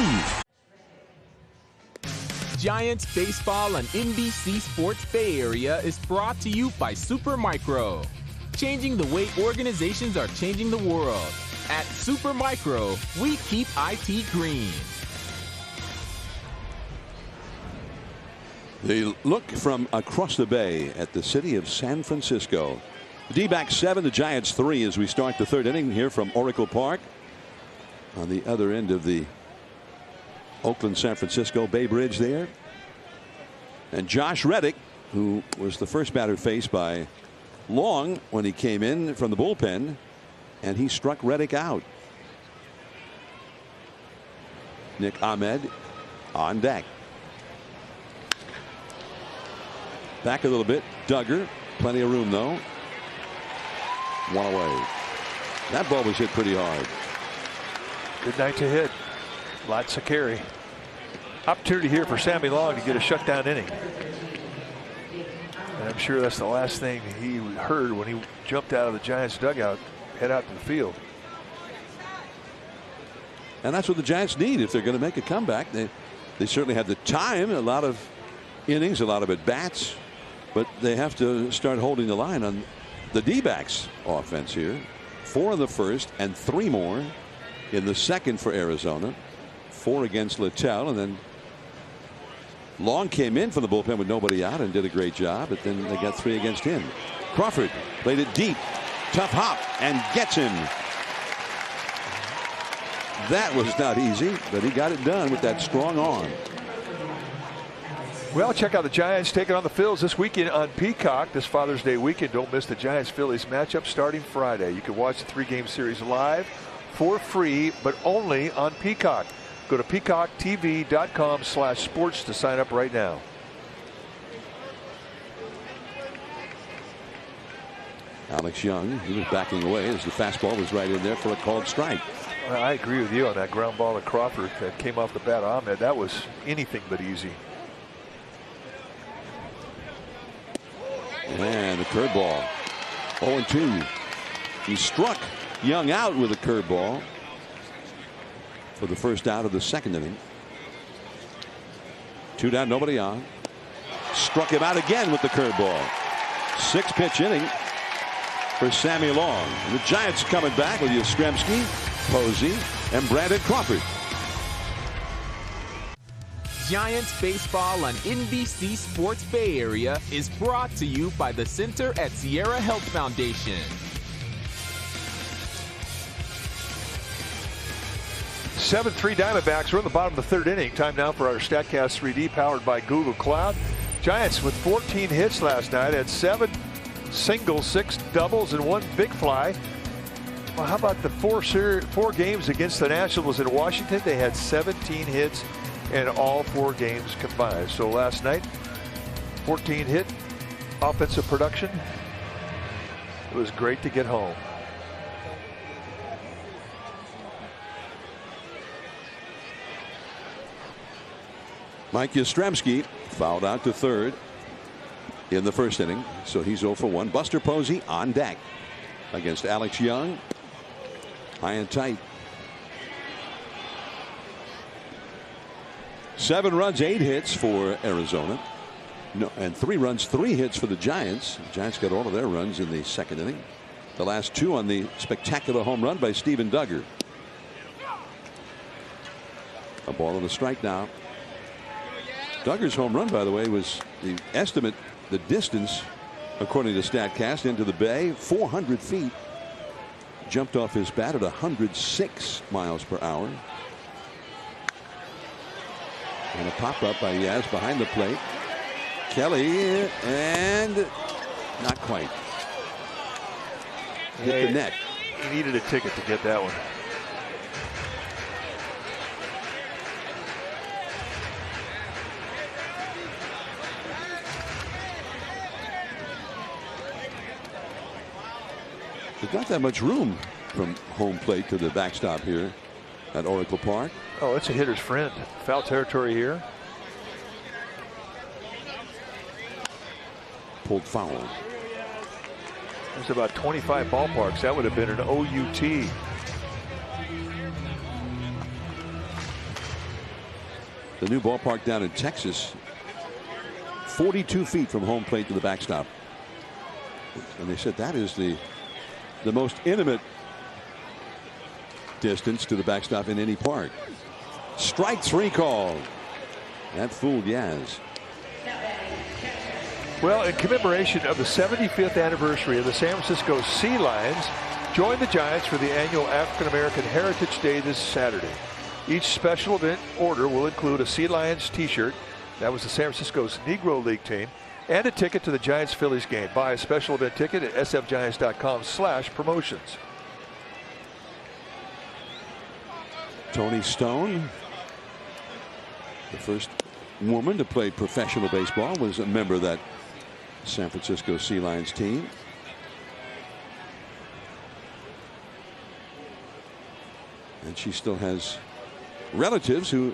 Giants baseball on NBC Sports Bay Area is brought to you by Supermicro. Changing the way organizations are changing the world. At Supermicro, we keep IT green. They look from across the bay at the city of San Francisco. The D-backs 7, the Giants 3 as we start the third inning here from Oracle Park. On the other end of the Oakland-San Francisco Bay Bridge there. And Josh Reddick, who was the first batter faced by Long when he came in from the bullpen, and he struck Reddick out. Nick Ahmed on deck. Back a little bit. Duggar. Plenty of room though. One away. That ball was hit pretty hard. Good night to hit. Lots of carry. Opportunity here for Sammy Long to get a shutdown inning. And I'm sure that's the last thing he heard when he jumped out of the Giants dugout, head out to the field. And that's what the Giants need if they're going to make a comeback. They certainly have the time, a lot of innings, a lot of at-bats, but they have to start holding the line on the D-backs offense here. 4 in the first and 3 more in the second for Arizona. 4 against Littell, and then Long came in from the bullpen with nobody out and did a great job, but then they got 3 against him. Crawford played it deep. Tough hop and gets him. That was not easy, but he got it done with that strong arm. Well, check out the Giants taking on the Phils this weekend on Peacock. This Father's Day weekend. Don't miss the Giants-Phillies matchup starting Friday. You can watch the 3-game series live for free, but only on Peacock. Go to peacocktv.com/sports to sign up right now. Alex Young, he was backing away as the fastball was right in there for a called strike. Well, I agree with you on that ground ball to Crawford that came off the bat of Ahmed. That was anything but easy. And the curveball. 0-2. He struck Young out with a curveball for the first out of the second inning. 2 down, nobody on. Struck him out again with the curveball. 6-pitch inning for Sammy Long. The Giants coming back with Yastrzemski, Posey, and Brandon Crawford. Giants baseball on NBC Sports Bay Area is brought to you by the Center at Sierra Health Foundation. 7-3 Diamondbacks. We're in the bottom of the third inning. Time now for our StatCast 3D powered by Google Cloud. Giants with 14 hits last night, had 7 singles, 6 doubles, and 1 big fly. Well, how about the 4 games against the Nationals in Washington? They had 17 hits in all 4 games combined. So last night, 14 hit offensive production. It was great to get home. Mike Yastrzemski fouled out to third in the first inning, so he's 0 for 1. Buster Posey on deck against Alex Young. High and tight. 7 runs, 8 hits for Arizona. No, and 3 runs, 3 hits for the Giants. The Giants got all of their runs in the second inning. The last 2 on the spectacular home run by Steven Duggar. A ball and a strike now. Duggar's home run, by the way, was the estimate, the distance, according to StatCast, into the bay, 400 feet. Jumped off his bat at 106 miles per hour. And a pop-up by Yaz behind the plate. Kelly, and not quite. Hit the net. He needed a ticket to get that one. There's not that much room from home plate to the backstop here at Oracle Park. Oh, it's a hitter's friend. Foul territory here. Pulled foul. There's about 25 ballparks. That would have been an OUT. the new ballpark down in Texas, 42 feet from home plate to the backstop. And they said that is the most intimate distance to the backstop in any park. Strike 3 call. That fooled Yaz. Well, in commemoration of the 75th anniversary of the San Francisco Sea Lions, join the Giants for the annual African American Heritage Day this Saturday. Each special event order will include a Sea Lions t-shirt, that was the San Francisco's Negro League team, and a ticket to the Giants-Phillies game. Buy a special event ticket at sfgiants.com/promotions. Tony Stone, the first woman to play professional baseball, was a member of that San Francisco Sea Lions team. And she still has relatives who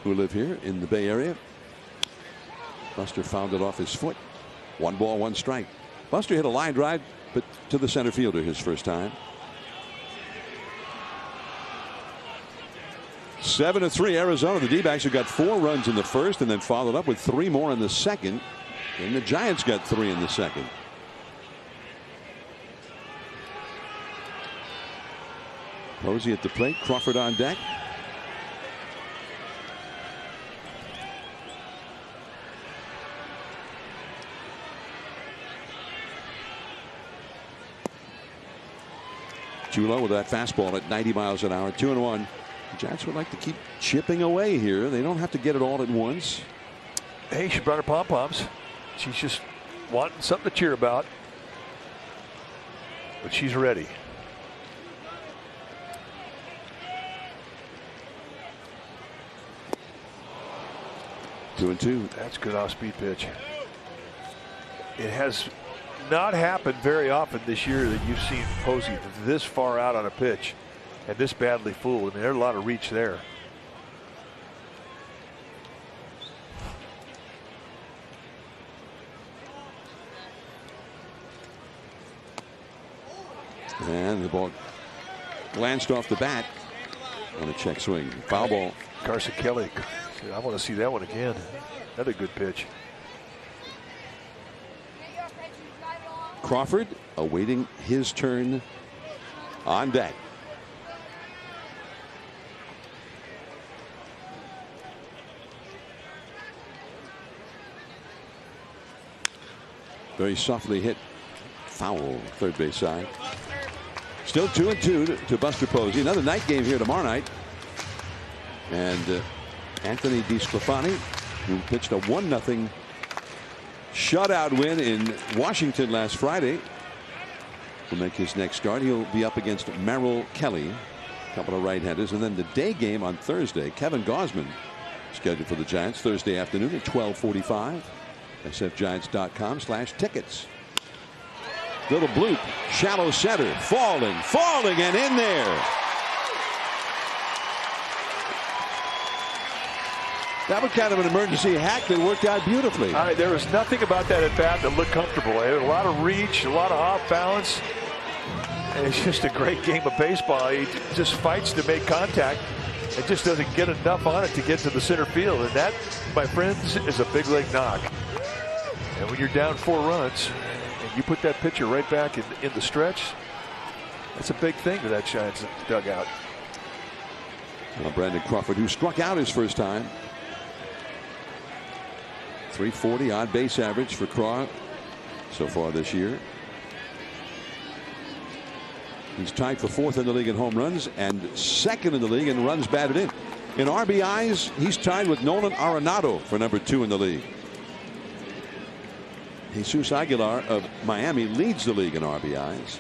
live here in the Bay Area. Buster fouled it off his foot. 1 ball, 1 strike. Buster hit a line drive, but to the center fielder his first time. 7-3 Arizona. The D-backs have got 4 runs in the first and then followed up with 3 more in the second. And the Giants got 3 in the second. Posey at the plate. Crawford on deck. Julo with that fastball at 90 miles an hour. 2-1. The Giants would like to keep chipping away here. They don't have to get it all at once. Hey, she brought her pom-poms. She's just wanting something to cheer about. But she's ready. 2-2. That's a good off-speed pitch. It has not happened very often this year that you've seen Posey this far out on a pitch and this badly fooled. I mean, there's a lot of reach there. And the ball glanced off the bat on a check swing. Foul ball. Carson Kelly. I want to see that one again. Another good pitch. Crawford awaiting his turn on deck. Very softly hit. Foul, third base side. Still 2-2 to Buster Posey. Another night game here tomorrow night. And Anthony DeSclafani, who pitched a 1-0 shutout win in Washington last Friday, will make his next start. He'll be up against Merrill Kelly, a couple of right-handers. And then the day game on Thursday, Kevin Gausman scheduled for the Giants Thursday afternoon at 12:45. sfgiants.com/tickets. Little bloop, shallow center, falling, and in there. That was kind of an emergency hack that worked out beautifully. There was nothing about that at bat that looked comfortable. It had a lot of reach, a lot of off balance. And it's just a great game of baseball. He just fights to make contact. It just doesn't get enough on it to get to the center field. And that, my friends, is a big league knock. And when you're down 4 runs and you put that pitcher right back in the stretch, that's a big thing to that Giants dugout. Well, Brandon Crawford, who struck out his first time. 340 on base average for Craw so far this year. He's tied for 4th in the league in home runs and 2nd in the league in runs batted in. In RBIs, he's tied with Nolan Arenado for number 2 in the league. Jesus Aguilar of Miami leads the league in RBIs.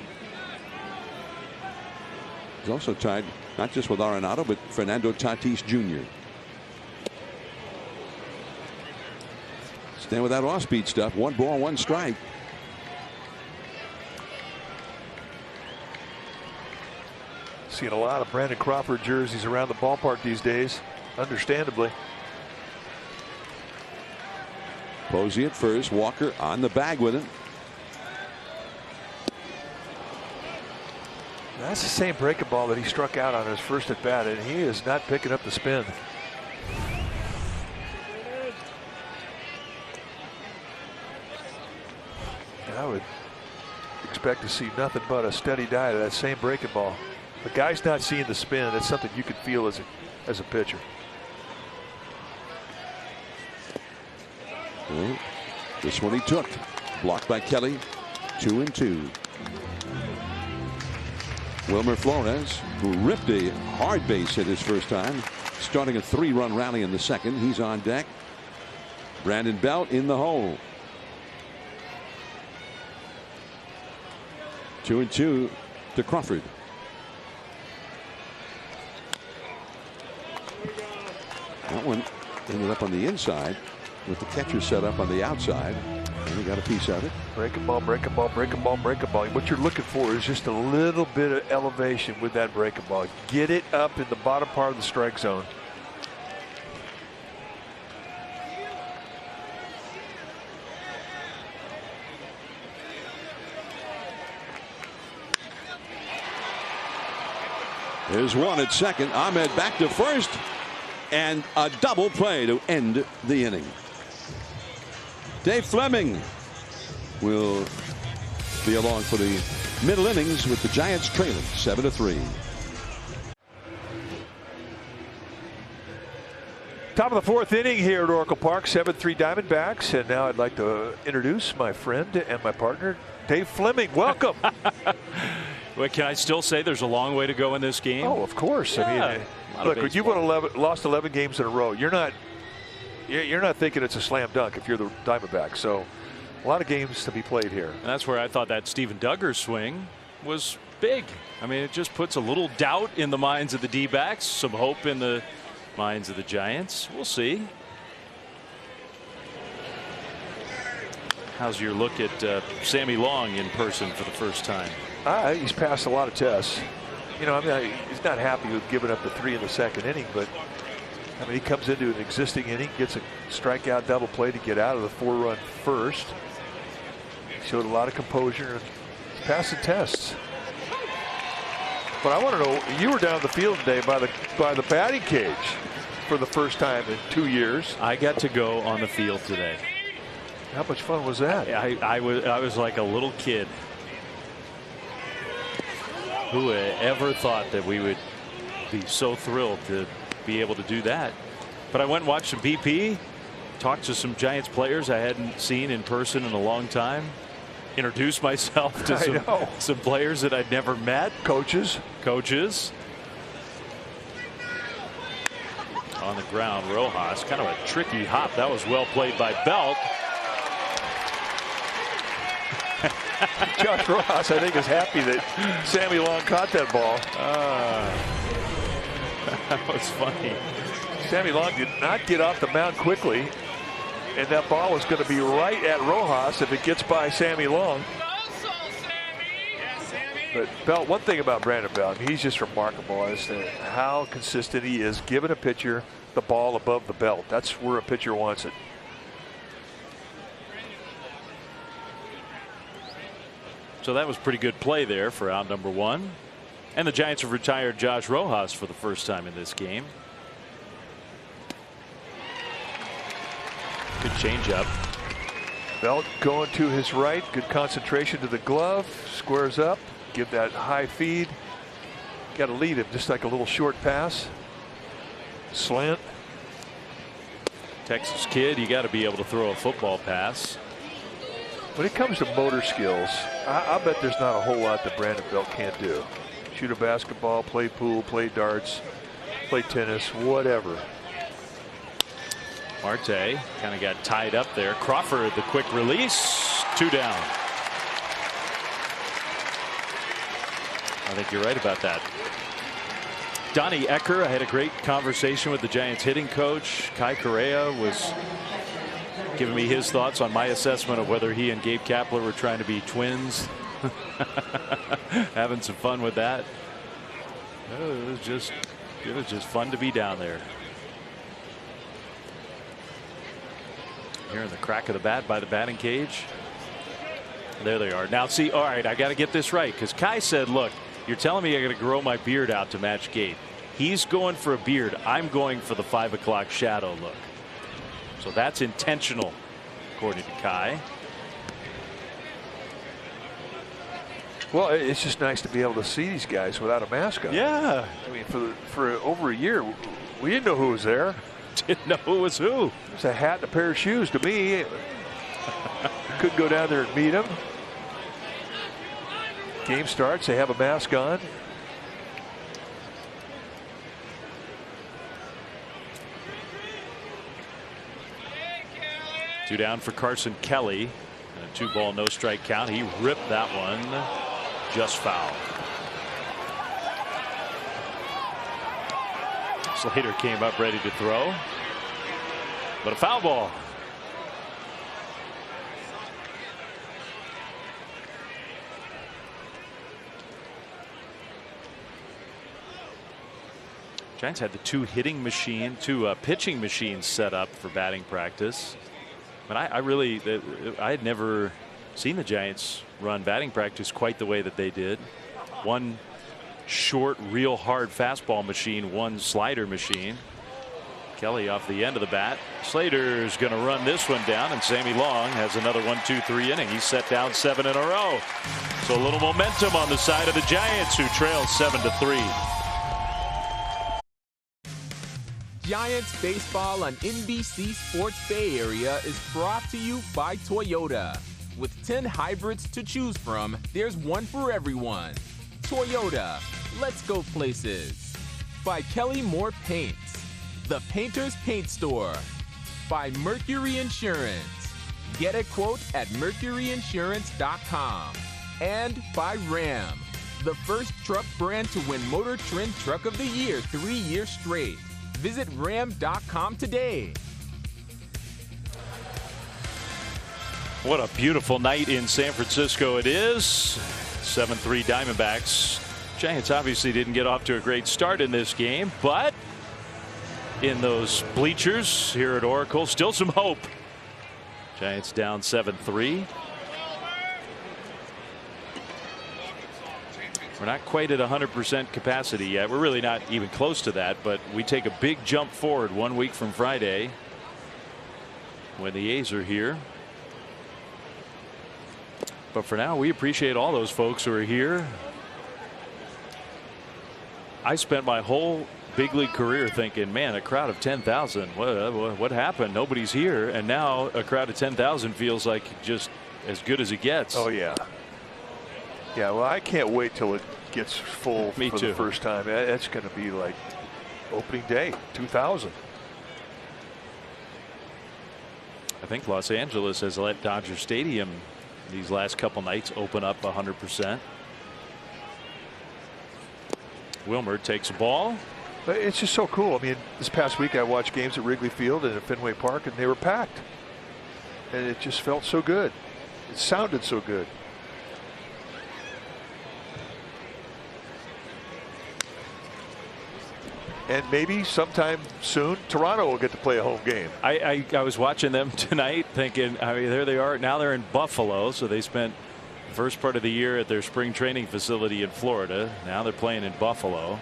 He's also tied not just with Arenado, but Fernando Tatis Jr. Staying with that off-speed stuff. 1 ball, 1 strike. Seeing a lot of Brandon Crawford jerseys around the ballpark these days, understandably. Posey at first, Walker on the bag with him. That's the same breaking ball that he struck out on his first at bat, and he is not picking up the spin. And I would expect to see nothing but a steady diet of that same breaking ball. The guy's not seeing the spin. That's something you can feel as a pitcher. Well, this one he took. Blocked by Kelly. 2-2. Wilmer Flores, who ripped a hard base hit his first time, starting a 3-run rally in the second. He's on deck. Brandon Belt in the hole. 2-2 to Crawford. That one ended up on the inside with the catcher set up on the outside. And he got a piece of it. Breaking ball, breaking ball, breaking ball, breaking ball. What you're looking for is just a little bit of elevation with that breaking ball. Get it up in the bottom part of the strike zone. Here's one at second. Ahmed back to first. And a double play to end the inning. Dave Fleming will be along for the middle innings with the Giants trailing 7-3. Top of the fourth inning here at Oracle Park, 7-3 Diamondbacks. And now I'd like to introduce my friend and my partner, Dave Fleming. Welcome. Well, can I still say there's a long way to go in this game? Oh, of course. Yeah, I mean, look, when you've lost 11 games in a row, you're not thinking it's a slam dunk if you're the Diamondbacks. So a lot of games to be played here. And that's where I thought that Steven Duggar swing was big. I mean, it just puts a little doubt in the minds of the D-backs, some hope in the minds of the Giants. We'll see. How's your look at Sammy Long in person for the first time? He's passed a lot of tests. You know, I mean, he's not happy with giving up the 3 in the second inning, but I mean, he comes into an existing inning, gets a strikeout double play to get out of the 4-run first. Showed a lot of composure and passing tests. But I want to know, you were down the field today by the batting cage for the first time in 2 years. I got to go on the field today. How much fun was that? I was like a little kid. Who ever thought that we would be so thrilled to be able to do that? But I went and watched some BP, talked to some Giants players I hadn't seen in person in a long time, introduced myself to some players that I'd never met. Coaches. On the ground, Rojas, kind of a tricky hop. That was well played by Belt. Josh Rojas, I think, is happy that Sammy Long caught that ball. That was funny. Sammy Long did not get off the mound quickly, and that ball was going to be right at Rojas if it gets by Sammy Long. But Belt, one thing about Brandon Belt, he's just remarkable as to how consistent he is giving a pitcher the ball above the belt. That's where a pitcher wants it. So that was pretty good play there for out number 1. And the Giants have retired Josh Rojas for the first time in this game. Good changeup. Belt going to his right. Good concentration to the glove. Squares up. Give that high feed. Got to lead him just like a little short pass. Slant. Texas kid, you got to be able to throw a football pass. When it comes to motor skills, I bet there's not a whole lot that Brandon Belt can't do. Shoot a basketball, play pool, play darts, play tennis, whatever. Marte kind of got tied up there. Crawford, the quick release, 2 down. I think you're right about that. Donnie Ecker, I had a great conversation with the Giants hitting coach. Kai Correa was giving me his thoughts on my assessment of whether he and Gabe Kapler were trying to be twins. Having some fun with that. It was just fun to be down there. Hearing the crack of the bat by the batting cage. There they are. Now see, all right, I got to get this right, because Kai said, look, you're telling me I got to grow my beard out to match Gabe. He's going for a beard. I'm going for the 5 o'clock shadow look. So that's intentional, according to Kai. Well, it's just nice to be able to see these guys without a mask on. Yeah. I mean, for over a year, we didn't know who was there. Didn't know who was who. It was a hat and a pair of shoes to me. Couldn't go down there and meet them. Game starts, they have a mask on. Two down for Carson Kelly. And a 2-ball, no strike count. He ripped that one just foul. Slater came up ready to throw, but a foul ball. Giants had the two pitching machines set up for batting practice. But I had never seen the Giants run batting practice quite the way that they did. One short, real hard fastball machine, one slider machine. Kelly off the end of the bat. Slater's going to run this one down, and Sammy Long has another 1-2-3 inning. He's set down 7 in a row. So a little momentum on the side of the Giants, who trail 7-3. Giants baseball on NBC Sports Bay Area is brought to you by Toyota. With 10 hybrids to choose from, there's one for everyone. Toyota, let's go places. By Kelly Moore Paints, the Painter's Paint Store. By Mercury Insurance. Get a quote at mercuryinsurance.com. And by Ram, the first truck brand to win Motor Trend Truck of the Year 3 years straight. Visit ram.com today. What a beautiful night in San Francisco it is. 7-3 Diamondbacks. Giants obviously didn't get off to a great start in this game, but in those bleachers here at Oracle, still some hope. Giants down 7-3. We're not quite at 100% capacity yet. We're really not even close to that, but we take a big jump forward 1 week from Friday when the A's are here. But for now, we appreciate all those folks who are here. I spent my whole big league career thinking, man, a crowd of 10,000, what happened? Nobody's here. And now a crowd of 10,000 feels like just as good as it gets. Oh, yeah. Yeah, well, I can't wait till it gets full for the first time. That's going to be like opening day, 2,000. I think Los Angeles has let Dodger Stadium these last couple nights open up 100%. Wilmer takes a ball. But it's just so cool. I mean, this past week I watched games at Wrigley Field and at Fenway Park, and they were packed. And it just felt so good. It sounded so good. And maybe sometime soon Toronto will get to play a home game. I was watching them tonight thinking, I mean, there they are. Now they're in Buffalo. So they spent the first part of the year at their spring training facility in Florida. Now they're playing in Buffalo.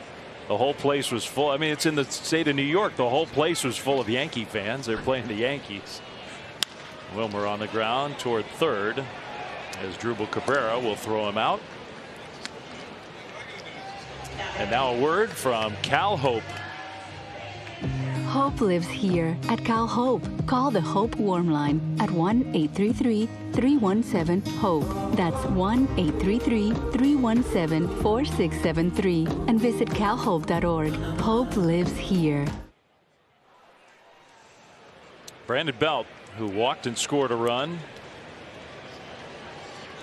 The whole place was full. I mean, it's in the state of New York. The whole place was full of Yankee fans. They're playing the Yankees. Wilmer on the ground toward third as Drupal Cabrera will throw him out. And now a word from Cal Hope. Hope lives here at Cal Hope. Call the Hope Warm Line at 1-833-317-HOPE. That's 1-833-317-4673. And visit calhope.org. Hope lives here. Brandon Belt, who walked and scored a run.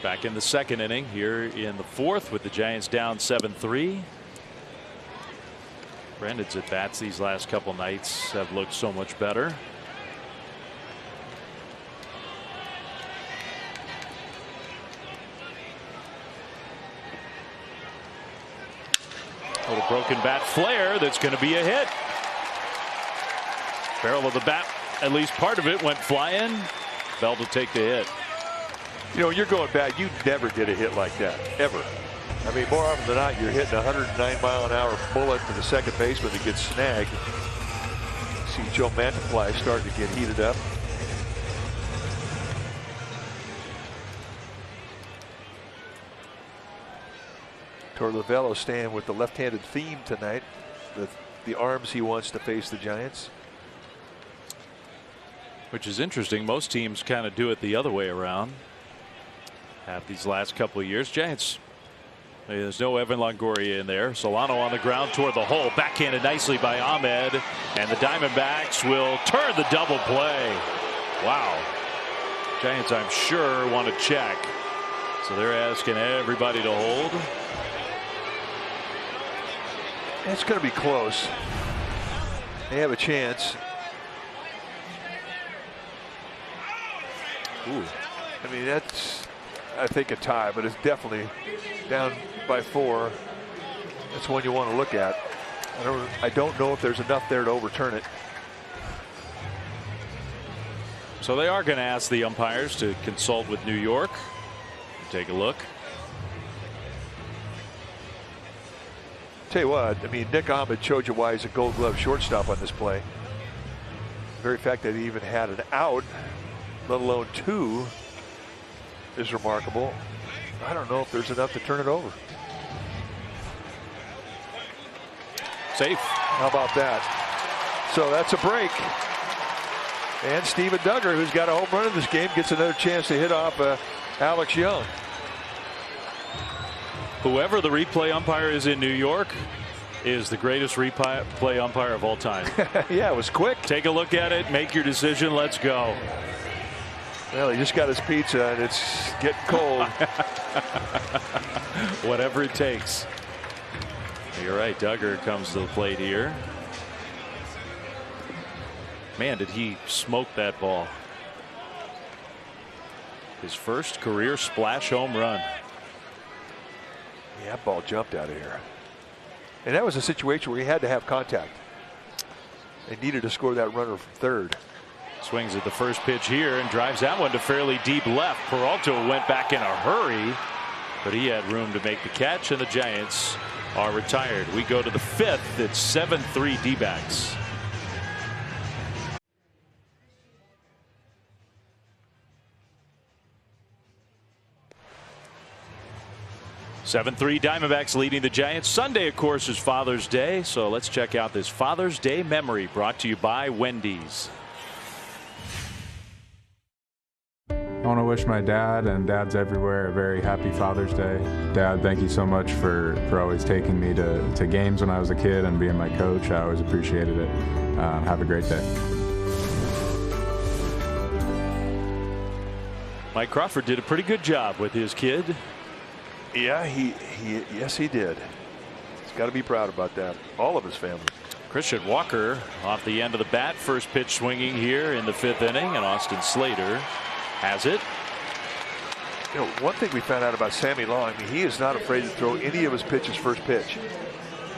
Back in the second inning here in the fourth with the Giants down 7-3. Brandon's at bats these last couple nights have looked so much better. A little broken bat flare that's going to be a hit. Barrel of the bat, at least part of it went flying. Belt will take the hit. You know, when you're going bad, you never get a hit like that, ever. I mean, more often than not, you're hitting a 109-mile-an-hour bullet to the second baseman that gets snagged. See Joe Mantiply starting to get heated up. Torlavello staying with the left-handed theme tonight. The arms he wants to face the Giants. Which is interesting. Most teams kind of do it the other way around. Have these last couple of years. Giants, there's no Evan Longoria in there. Solano on the ground toward the hole. Backhanded nicely by Ahmed. And the Diamondbacks will turn the double play. Wow. Giants, I'm sure, want to check. So they're asking everybody to hold. It's going to be close. They have a chance. Ooh. I mean, that's, I think, a tie, but it's definitely down by 4. That's one you want to look at. I don't know if there's enough there to overturn it. So they are going to ask the umpires to consult with New York. Take a look. Tell you what, I mean, Nick Ahmed showed you why he's a Gold Glove shortstop on this play. The very fact that he even had an out, let alone 2, is remarkable. I don't know if there's enough to turn it over. Safe. How about that? So that's a break. And Steven Duggar, who's got a home run in this game, gets another chance to hit off Alex Young. Whoever the replay umpire is in New York is the greatest replay umpire of all time. Yeah, it was quick. Take a look at it. Make your decision. Let's go. Well, he just got his pizza and it's getting cold. Whatever it takes. You're right. Duggar comes to the plate here. Man, did he smoke that ball. His first career splash home run. Yeah, that ball jumped out of here. And that was a situation where he had to have contact. They needed to score that runner from third. Swings at the first pitch here and drives that one to fairly deep left. Peralta went back in a hurry, but he had room to make the catch, and the Giants are retired. We go to the 5th. It's 7-3 D-backs. (7-3) Diamondbacks leading the Giants. Sunday, of course, is Father's Day, so let's check out this Father's Day memory brought to you by Wendy's. I want to wish my dad and dads everywhere a very happy Father's Day. Dad, thank you so much for always taking me to games when I was a kid and being my coach. I always appreciated it. Have a great day. Mike Crawford did a pretty good job with his kid. Yeah, yes, he did. He's got to be proud about that. All of his family. Christian Walker off the end of the bat. First pitch swinging here in the 5th inning, and Austin Slater has it. You know, one thing we found out about Sammy Long, I mean, he is not afraid to throw any of his pitches first pitch.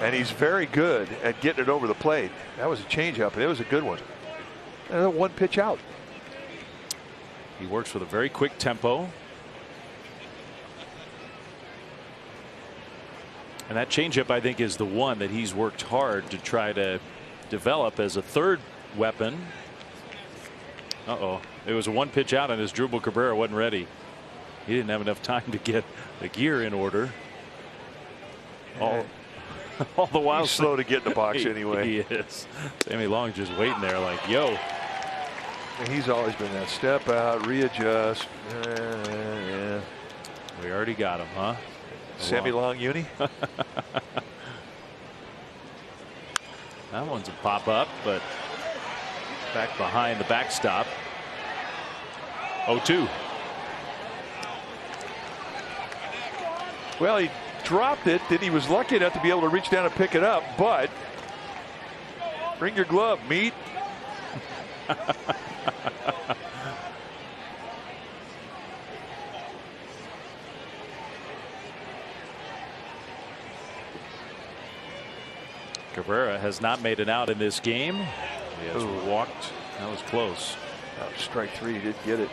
And he's very good at getting it over the plate. That was a changeup, and it was a good one. And 1 pitch out. He works with a very quick tempo. And that changeup, I think, is the one that he's worked hard to try to develop as a third weapon. Uh-oh. It was a 1 pitch out, and Asdrubal Cabrera wasn't ready. He didn't have enough time to get the gear in order. All the while. He's slow to get in the box anyway. He is. Sammy Long just waiting there like, yo. And he's always been that step out, readjust. Yeah. We already got him, huh? Sammy Long uni. That one's a pop up, but back behind the backstop. 0-2. Well, he dropped it. Then he was lucky enough to be able to reach down and pick it up. But bring your glove, meat. Cabrera has not made an out in this game. He has walked. That was close. Oh, strike 3. He did get it.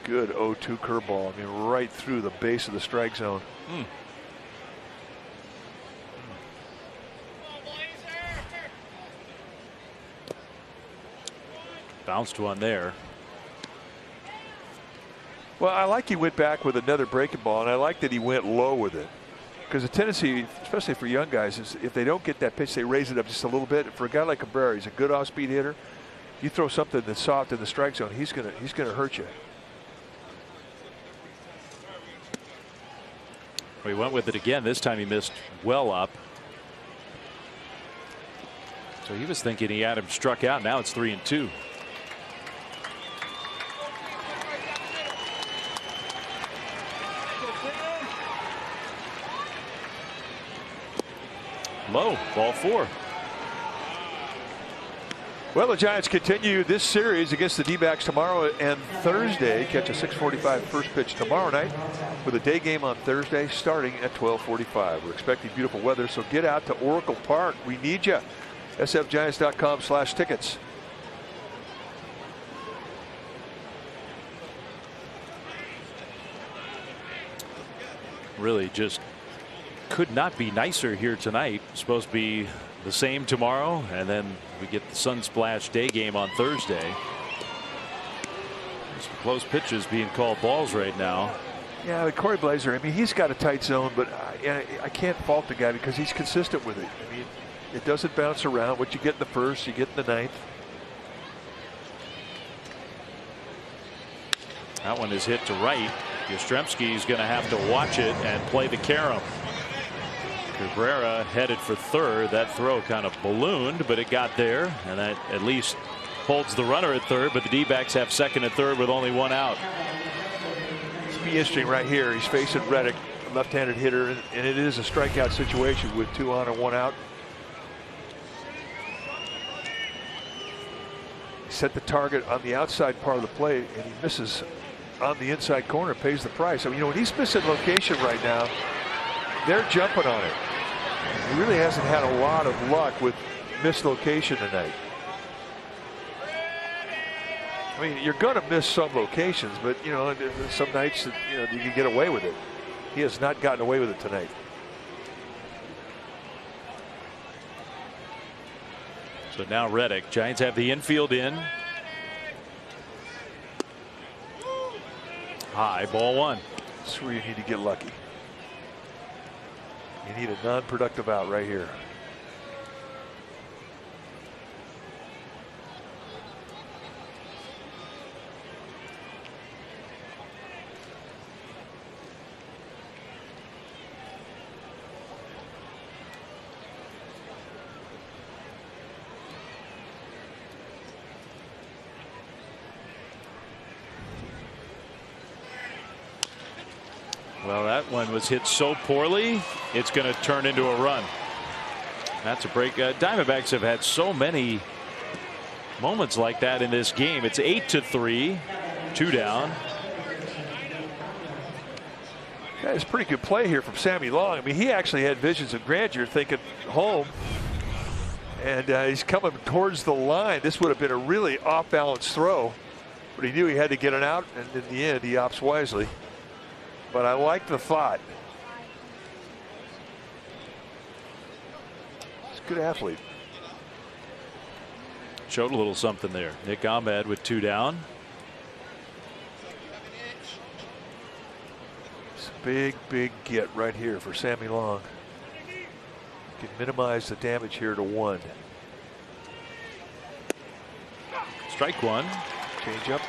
Good 0-2 curveball. I mean, right through the base of the strike zone. Bounced one there. Well, I like he went back with another breaking ball, and I like that he went low with it. Because the tendency, especially for young guys, is if they don't get that pitch, they raise it up just a little bit. For a guy like Cabrera, he's a good off-speed hitter. You throw something that's soft in the strike zone, he's gonna hurt you. Well, he went with it again. This time he missed well up. So he was thinking he had him struck out. Now it's 3-2. Low, ball 4. Well, the Giants continue this series against the D-backs tomorrow and Thursday. Catch a 6:45 first pitch tomorrow night with a day game on Thursday starting at 12:45. We're expecting beautiful weather, so get out to Oracle Park. We need you. sfgiants.com/tickets. Really just could not be nicer here tonight. Supposed to be the same tomorrow, and then we get the Sunsplash day game on Thursday. Some close pitches being called balls right now. Yeah, but Corey Blazer, I mean, he's got a tight zone, but I can't fault the guy because he's consistent with it. I mean, it doesn't bounce around. What you get in the first, you get in the ninth. That one is hit to right. Yastrzemski is going to have to watch it and play the carom. Cabrera headed for third. That throw kind of ballooned, but it got there, and that at least holds the runner at third. But the D-backs have second and third with only one out. It's be interesting right here. He's facing Reddick, a left-handed hitter, and it is a strikeout situation with 2 on and 1 out. He set the target on the outside part of the plate, and he misses on the inside corner, pays the price. I mean, you know, when he's missing location right now, they're jumping on it. He really hasn't had a lot of luck with missed location tonight. I mean, you're going to miss some locations, but you know, some nights you know you can get away with it. He has not gotten away with it tonight. So now Reddick. Giants have the infield in. High, ball 1. That's where you need to get lucky. You need a non-productive out right here. Well, that one was hit so poorly, it's going to turn into a run. That's a break. Diamondbacks have had so many moments like that in this game. It's 8-3, 2 down. Yeah, it's a pretty good play here from Sammy Long. I mean, he actually had visions of grandeur, thinking home, and he's coming towards the line. This would have been a really off-balance throw, but he knew he had to get it out, and in the end, he opts wisely. But I like the thought. He's a good athlete. Showed a little something there. Nick Ahmed with 2 down. It's a big get right here for Sammy Long. Can minimize the damage here to 1. Strike 1. Change up.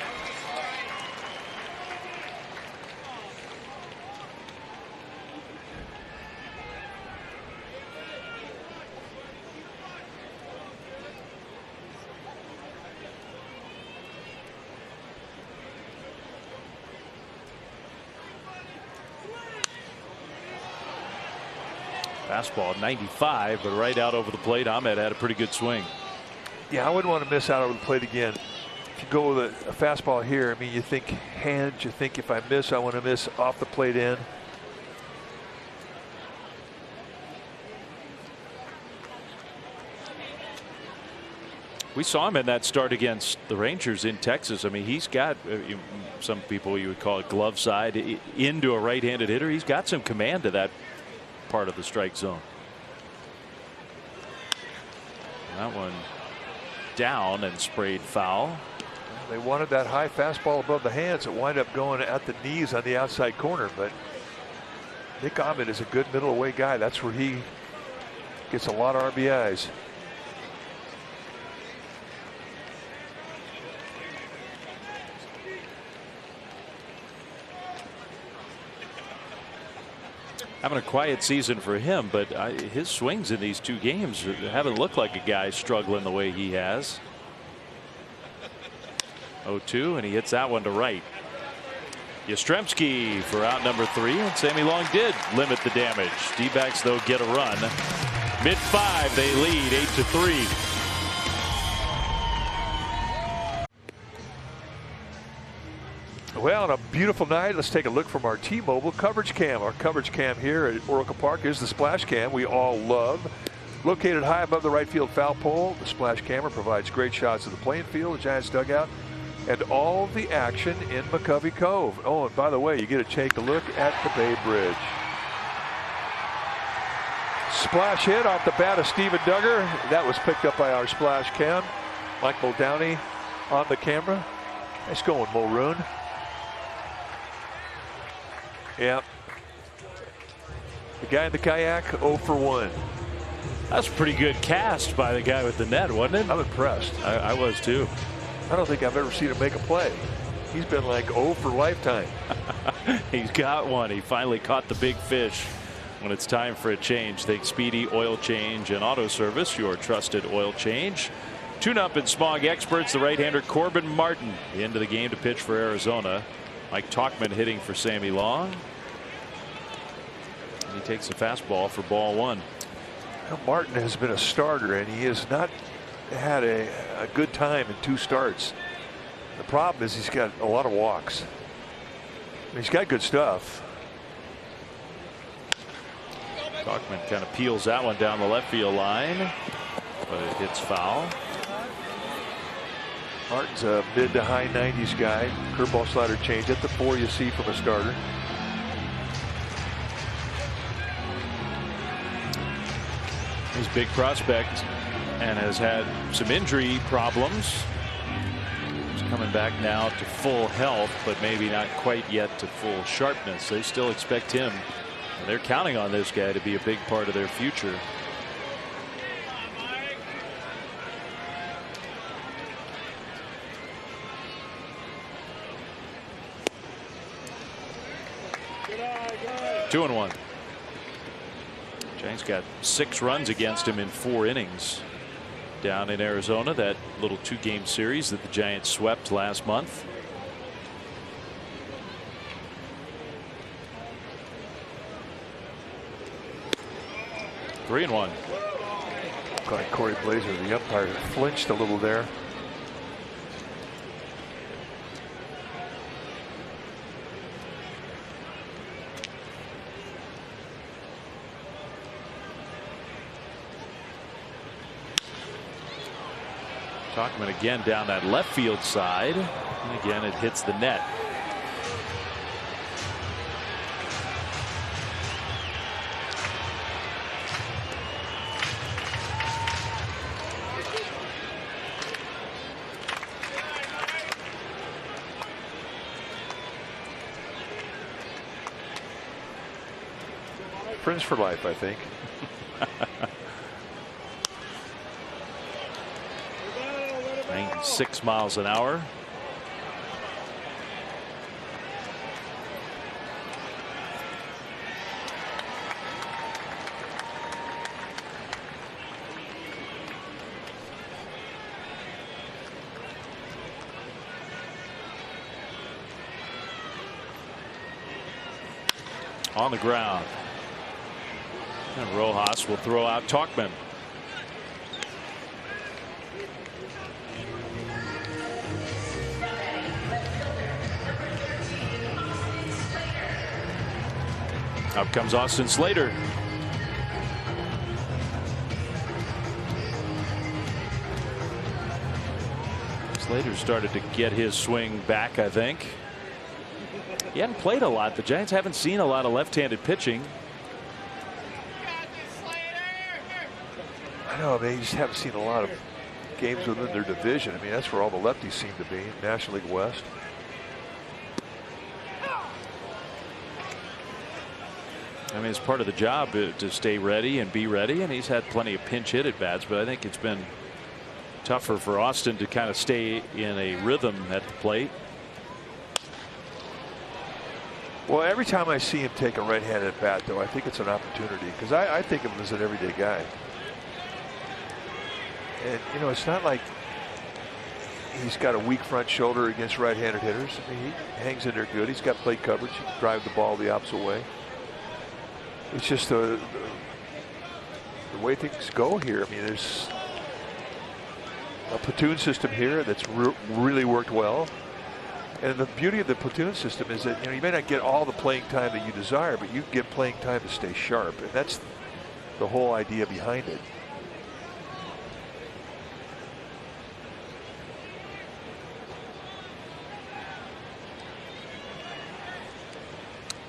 Fastball 95, but right out over the plate. Ahmed had a pretty good swing. Yeah, I wouldn't want to miss out over the plate again. If you go with a fastball here, I mean, you think hands, you think if I miss, I want to miss off the plate in. We saw him in that start against the Rangers in Texas. I mean, he's got some people you would call it glove side into a right-handed hitter. He's got some command to that part of the strike zone. That one down and sprayed foul. They wanted that high fastball above the hands. It wound up going at the knees on the outside corner, but Nick Ahmed is a good middle away guy. That's where he gets a lot of RBIs. Having a quiet season for him, but his swings in these 2 games haven't looked like a guy struggling the way he has. 0-2, and he hits that one to right. Yastrzemski for out number 3, and Sammy Long did limit the damage. D-backs though get a run. Mid-5, they lead 8-3. Well, on a beautiful night, let's take a look from our T-Mobile coverage cam. Our coverage cam here at Oracle Park is the splash cam we all love. Located high above the right field foul pole, the splash camera provides great shots of the playing field, the Giants dugout, and all of the action in McCovey Cove. Oh, and by the way, you get to take a look at the Bay Bridge. Splash hit off the bat of Steven Duggar. That was picked up by our splash cam. Mike Muldowney on the camera. Nice going, Mulroon. Yeah. The guy in the kayak, 0 for 1. That's a pretty good cast by the guy with the net, wasn't it? I'm impressed. I was too. I don't think I've ever seen him make a play. He's been like 0 for lifetime. He's got one. He finally caught the big fish. When it's time for a change, think Speedy Oil Change and Auto Service, your trusted oil change. Tune-up and smog experts, the right-hander Corbin Martin into the game to pitch for Arizona. Mike Tauchman hitting for Sammy Long. And he takes the fastball for ball 1. Well, Martin has been a starter, and he has not had a good time in 2 starts. The problem is he's got a lot of walks. He's got good stuff. Tauchman kind of peels that one down the left field line, but it hits foul. Martin's a mid to high 90s guy. Curveball, slider, change at the 4 you see from a starter. He's a big prospect and has had some injury problems. He's coming back now to full health, but maybe not quite yet to full sharpness. They still expect him, and they're counting on this guy to be a big part of their future. Two and 1. Giants got 6 runs against him in 4 innings down in Arizona, that little 2-game series that the Giants swept last month. Three and 1. Corey Blazer, the umpire, flinched a little there. Tauchman again down that left field side, and again it hits the net. Friends for life, I think. 96 miles an hour. On the ground. And Rojas will throw out Tauchman. Up comes Austin Slater. Slater started to get his swing back, I think. He hadn't played a lot. The Giants haven't seen a lot of left-handed pitching. I know, they just haven't seen a lot of games within their division. I mean, that's where all the lefties seem to be, National League West. I mean, it's part of the job to stay ready and be ready, and he's had plenty of pinch hit at bats, but I think it's been tougher for Austin to kind of stay in a rhythm at the plate. Well, every time I see him take a right-handed at bat, though, I think it's an opportunity, because I think of him as an everyday guy. And, you know, it's not like he's got a weak front shoulder against right-handed hitters. I mean, he hangs in there good. He's got plate coverage. He can drive the ball the opposite way. It's just the way things go here. I mean, there's a platoon system here that's really worked well. And the beauty of the platoon system is that, you know, you may not get all the playing time that you desire, but you get playing time to stay sharp. And that's the whole idea behind it.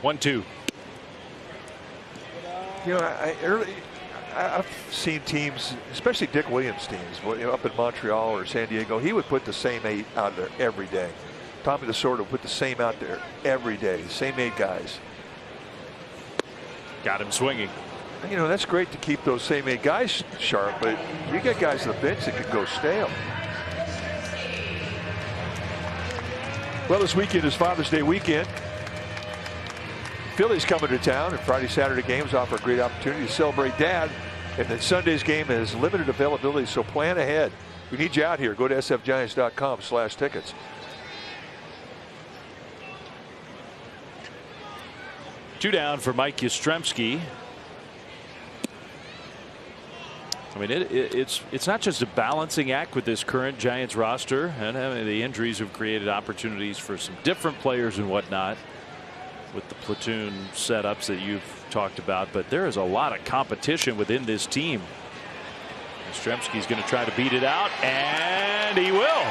One-two. You know, I've seen teams, especially Dick Williams' teams, you know, up in Montreal or San Diego. He would put the same 8 out there every day. Tommy Lasorda would put the same out there every day. Same 8 guys. Got him swinging. You know, that's great to keep those same 8 guys sharp, but you got guys on the bench that could go stale. Well, this weekend is Father's Day weekend. Phillies coming to town, and Friday, Saturday games offer a great opportunity to celebrate Dad. And then Sunday's game has limited availability, so plan ahead. We need you out here. Go to sfgiants.com/tickets. Two down for Mike Yastrzemski. I mean, it's not just a balancing act with this current Giants roster, and I mean, the injuries have created opportunities for some different players and whatnot with the platoon setups that you've talked about, but there is a lot of competition within this team. Yastrzemski's going to try to beat it out, and he will.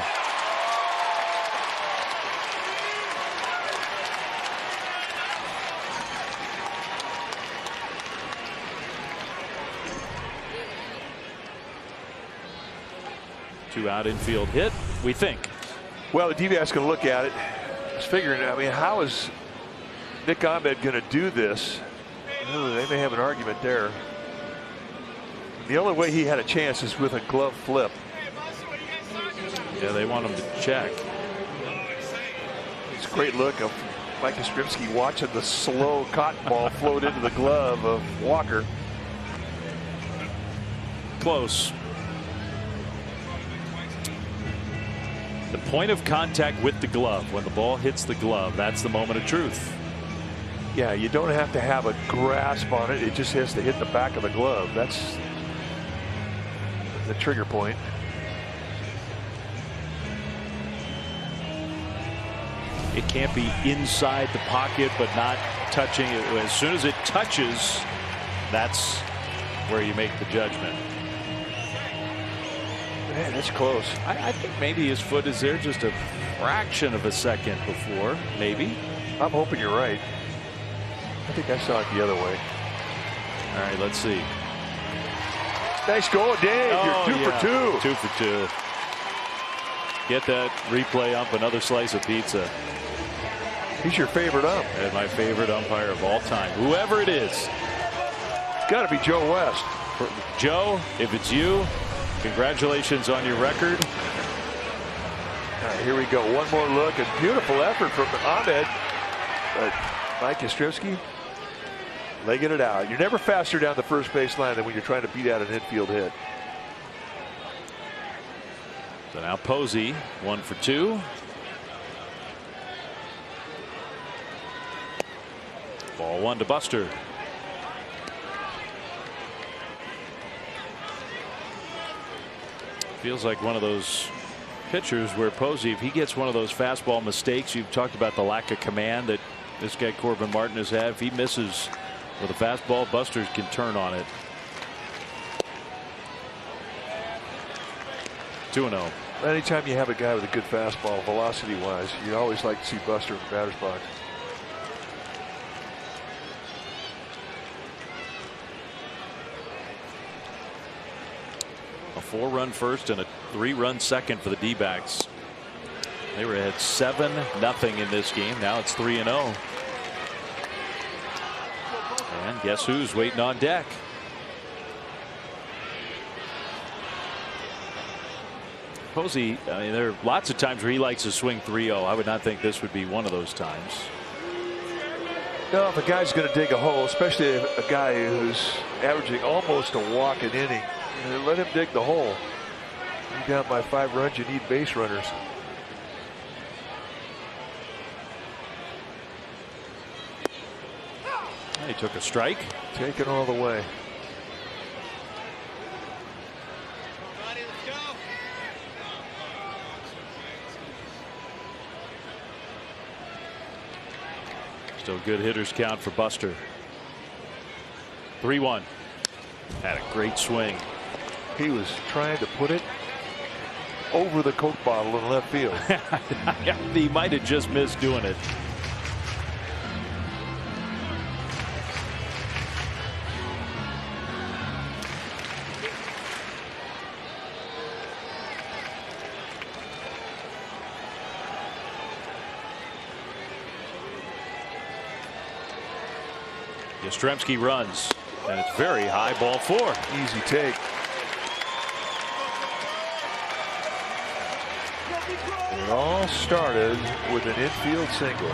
Two out infield hit, we think. Well, the DVS going to look at it. I was figuring, I mean, how is Nick Ahmed going to do this? Oh, they may have an argument there. The only way he had a chance is with a glove flip. Yeah, they want him to check. It's a great look of Mike Yastrzemski watching the slow cotton ball float into the glove of Walker. Close. The point of contact with the glove, when the ball hits the glove, that's the moment of truth. Yeah, you don't have to have a grasp on it. It just has to hit the back of the glove. That's the trigger point. It can't be inside the pocket but not touching it. As soon as it touches, that's where you make the judgment. Man, that's close. I think maybe his foot is there just a fraction of a second before. Maybe. I'm hoping you're right. I think I saw it the other way. All right, let's see. Nice goal, Dave. Oh, You're 2 for 2. 2 for 2. Get that replay ump, another slice of pizza. He's your favorite ump. And my favorite umpire of all time, whoever it is. It's got to be Joe West. Joe, if it's you, congratulations on your record. All right, here we go. One more look, and beautiful effort from Ahmed. But Mike Yastrzemski legging it out. You're never faster down the first base line than when you're trying to beat out an infield hit. So now Posey, 1 for 2. Ball 1 to Buster. Feels like one of those pitchers where Posey, if he gets one of those fastball mistakes, you've talked about the lack of command that this guy Corbin Martin has had. If he misses with a fastball, Buster can turn on it. 2-0. Anytime you have a guy with a good fastball, velocity wise, you always like to see Buster in the batter's box. A 4-run first and a 3-run second for the D-backs. They were ahead 7-0 in this game. Now it's 3-0. And guess who's waiting on deck? Posey, I mean, there are lots of times where he likes to swing 3-0. I would not think this would be one of those times. No, if a guy's going to dig a hole, especially a guy who's averaging almost a walk an inning, let him dig the hole. You're down by 5 runs, you need base runners. He took a strike. Taken all the way. Still good hitters count for Buster. 3-1. Had a great swing. He was trying to put it over the Coke bottle in left field. He might have just missed doing it. Yastrzemski runs, and it's very high, ball 4. Easy take. It all started with an infield single.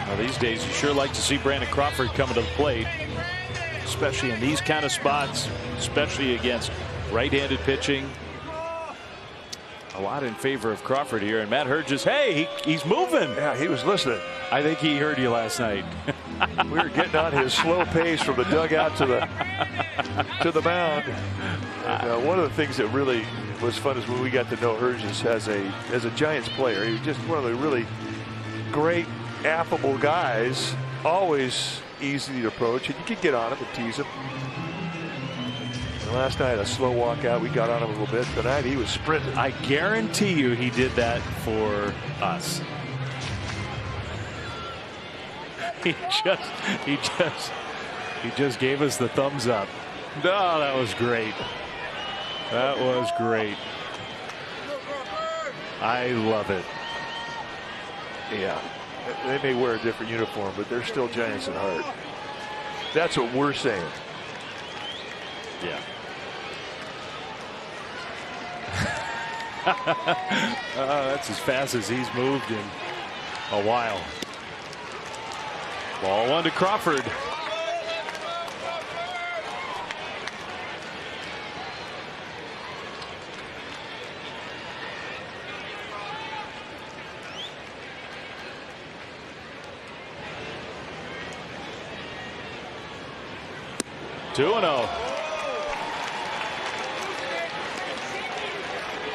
Now, these days, you sure like to see Brandon Crawford coming to the plate, especially in these kind of spots, especially against right-handed pitching. A lot in favor of Crawford here, and Matt Hurd just, hey, he's moving. Yeah, he was listening. I think he heard you last night. We were getting on his slow pace from the dugout to the mound. And, one of the things that really was fun is when we got to know Hurgis as a Giants player. He was just one of the really great, affable guys. Always easy to approach, and you could get on him and tease him. Last night, a slow walkout. We got on him a little bit. Tonight, he was sprinting. I guarantee you he did that for us. He just gave us the thumbs up. No, that was great. That was great. I love it. Yeah. They may wear a different uniform, but they're still Giants at heart. That's what we're saying. Yeah. That's as fast as he's moved in a while. Ball 1 to Crawford. Two 2-0.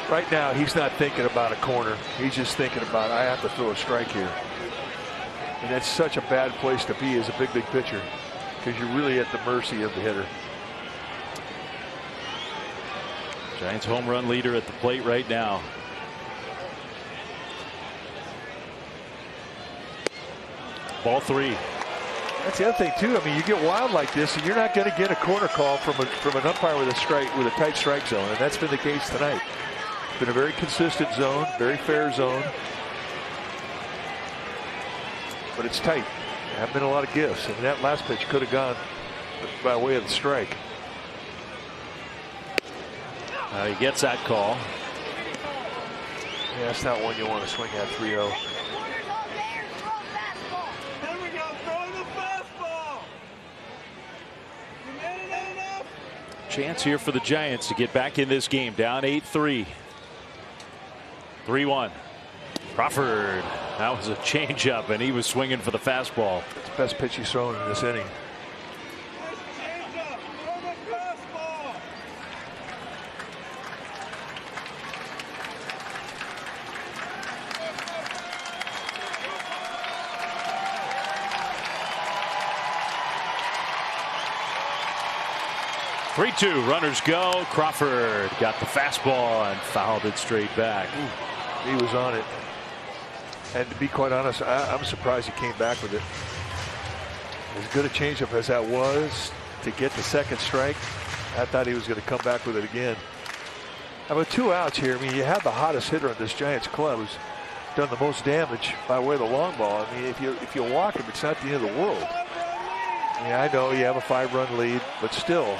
Right now, he's not thinking about a corner. He's just thinking about, I have to throw a strike here. And that's such a bad place to be as a big pitcher, because you're really at the mercy of the hitter. Giants home run leader at the plate right now. Ball 3. That's the other thing too. I mean, you get wild like this, and you're not going to get a corner call from an umpire with a tight strike zone, and that's been the case tonight. It's been a very consistent zone, very fair zone, but it's tight. There haven't been a lot of gifts, and that last pitch could have gone by way of the strike. He gets that call. Yeah, that's not one you want to swing at 3-0. Chance here for the Giants to get back in this game, down 8-3. 3-1. Crawford. That was a changeup, and he was swinging for the fastball. It's the best pitch he's thrown in this inning. Three-two, runners go. Crawford got the fastball and fouled it straight back. He was on it. And to be quite honest, I'm surprised he came back with it. As good a changeup as that was to get the second strike, I thought he was going to come back with it again. How about 2 outs here? I mean, you have the hottest hitter on this Giants club who's done the most damage by way of the long ball. I mean, if you walk him, it's not the end of the world. Yeah, I know you have a 5-run lead, but still,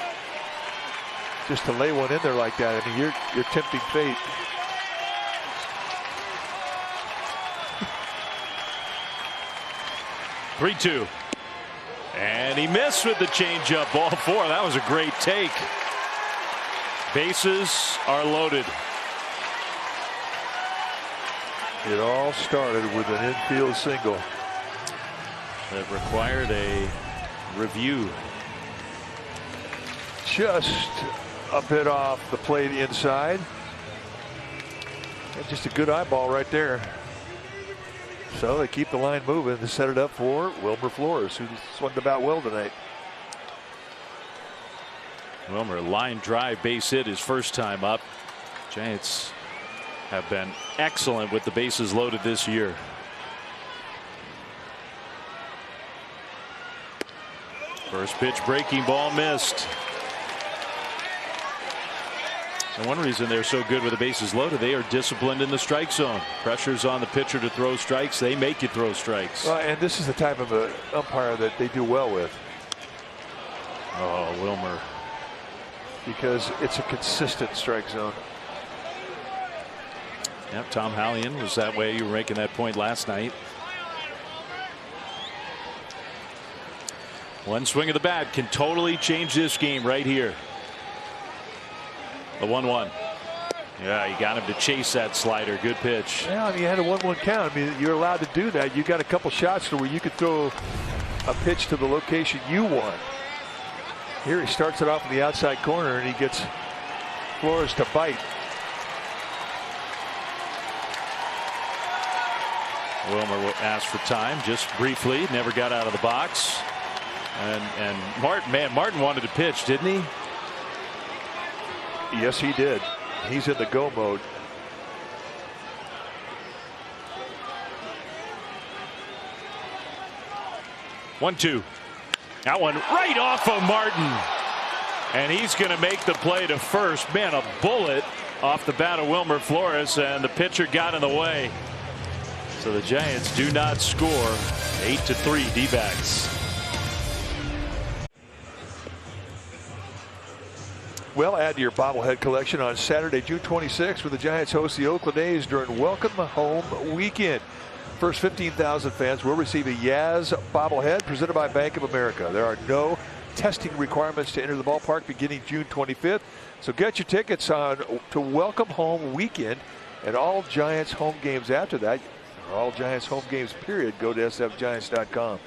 just to lay one in there like that, I mean, you're tempting fate. "3-2." And he missed with the changeup, ball 4. That was a great take. Bases are loaded. It all started with an infield single that required a review. Just a bit off the plate inside. And just a good eyeball right there. So they keep the line moving to set it up for Wilmer Flores, who swung the bat well tonight. Wilmer, line drive base hit his first time up. Giants have been excellent with the bases loaded this year. First pitch breaking ball missed. And one reason they're so good with the bases loaded, they are disciplined in the strike zone. Pressure's on the pitcher to throw strikes. They make you throw strikes. Well, and this is the type of a umpire that they do well with. Oh, Wilmer. Because it's a consistent strike zone. Yep, Tom Hallion was that way. You were making that point last night. One swing of the bat can totally change this game right here. The 1-1. Yeah, you got him to chase that slider. Good pitch. Yeah, you had a 1-1 count. I mean, you're allowed to do that. You got a couple shots to where you could throw a pitch to the location you want. Here he starts it off in the outside corner and he gets Flores to bite. Wilmer will ask for time just briefly. Never got out of the box. And Martin wanted to pitch, didn't he? Yes, he did. He's in the go mode. One-two. That one right off of Martin. And he's going to make the play to first. Man, a bullet off the bat of Wilmer Flores, and the pitcher got in the way. So the Giants do not score. 8-3 D-backs. Well, add to your bobblehead collection on Saturday, June 26th, where the Giants host the Oakland A's during Welcome Home Weekend. First 15,000 fans will receive a Yaz bobblehead presented by Bank of America. There are no testing requirements to enter the ballpark beginning June 25th. So get your tickets on to Welcome Home Weekend and all Giants home games after that. All Giants home games, period. Go to sfgiants.com.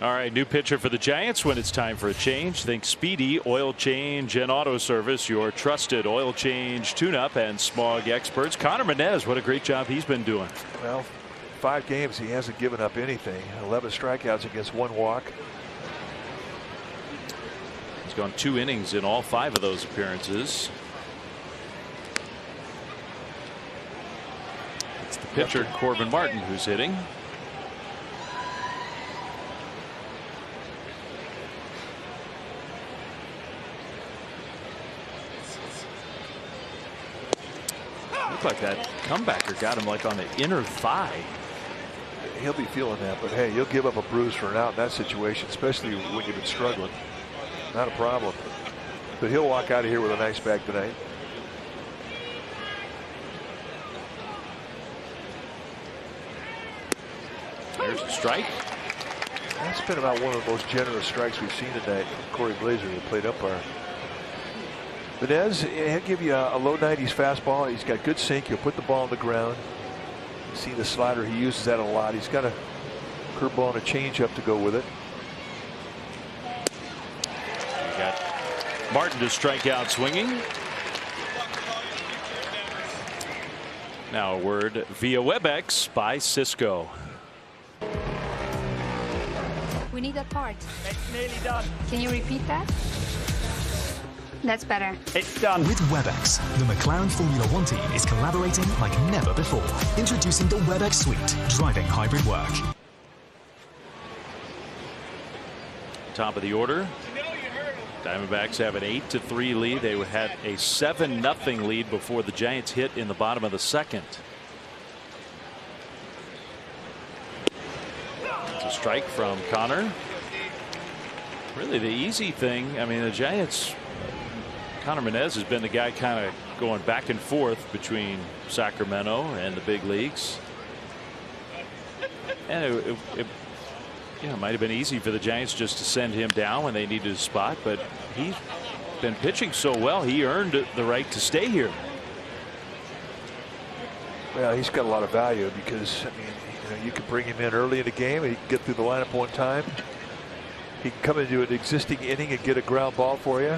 All right, new pitcher for the Giants when it's time for a change. Think Speedy Oil Change and Auto Service, your trusted oil change, tune-up, and smog experts. Connor Menez, what a great job he's been doing. Well, 5 games, he hasn't given up anything. 11 strikeouts against 1 walk. He's gone 2 innings in all 5 of those appearances. It's the pitcher, Corbin Martin, who's hitting. Like that comebacker got him like on the inner thigh. He'll be feeling that, but hey, you'll give up a bruise for an out in that situation, especially when you've been struggling. Not a problem. But he'll walk out of here with a nice bag tonight. There's a strike. That's been about one of the most generous strikes we've seen tonight. Corey Blazer, who played umpire. Menez, he'll give you a low 90s fastball. He's got good sink. He'll put the ball on the ground. You see the slider. He uses that a lot. He's got a curveball and a changeup to go with it. You got Martin to strike out swinging. Now a word via WebEx by Cisco. We need that part. It's nearly done. Can you repeat that? that's better. It's done. With WebEx, the McLaren Formula One team is collaborating like never before. Introducing the WebEx Suite, driving hybrid work. Top of the order. Diamondbacks have an 8-3 lead. They had a 7-0 lead before the Giants hit in the bottom of the second. It's a strike from Connor. Really the easy thing. I mean, the Giants, Connor Menez has been the guy kind of going back and forth between Sacramento and the big leagues. And it might have been easy for the Giants just to send him down when they needed a spot, but he's been pitching so well, he earned the right to stay here. Well, he's got a lot of value because, I mean, you can bring him in early in the game and he can get through the lineup one time. He can come into an existing inning and get a ground ball for you.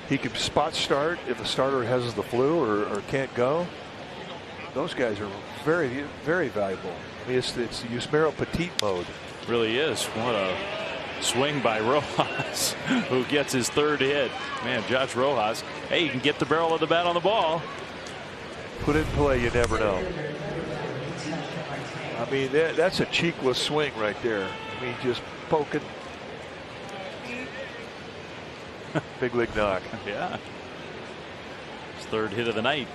He can spot start if a starter has the flu or can't go. Those guys are very, very valuable. I mean, it's the Yusmeiro Petit mode. Really is. What a swing by Rojas, who gets his third hit. Man, Josh Rojas, hey, you can get the barrel of the bat on the ball. Put it in play, you never know. I mean, that's a cheekless swing right there. I mean, just poking. Big league knock. Yeah. His third hit of the night.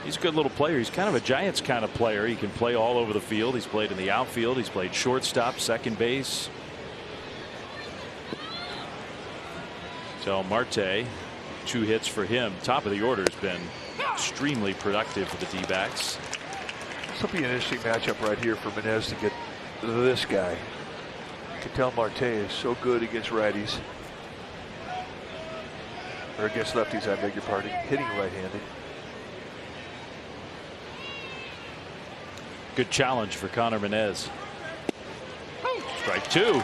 He's a good little player. He's kind of a Giants kind of player. He can play all over the field. He's played in the outfield. He's played shortstop, second base. So Marte, 2 hits for him. Top of the order has been extremely productive for the D-backs. This will be an interesting matchup right here for Menez to get this guy. You can tell Marte is so good against righties. Or against lefties, I beg your pardon. Hitting right-handed. Good challenge for Connor Menez. Strike 2.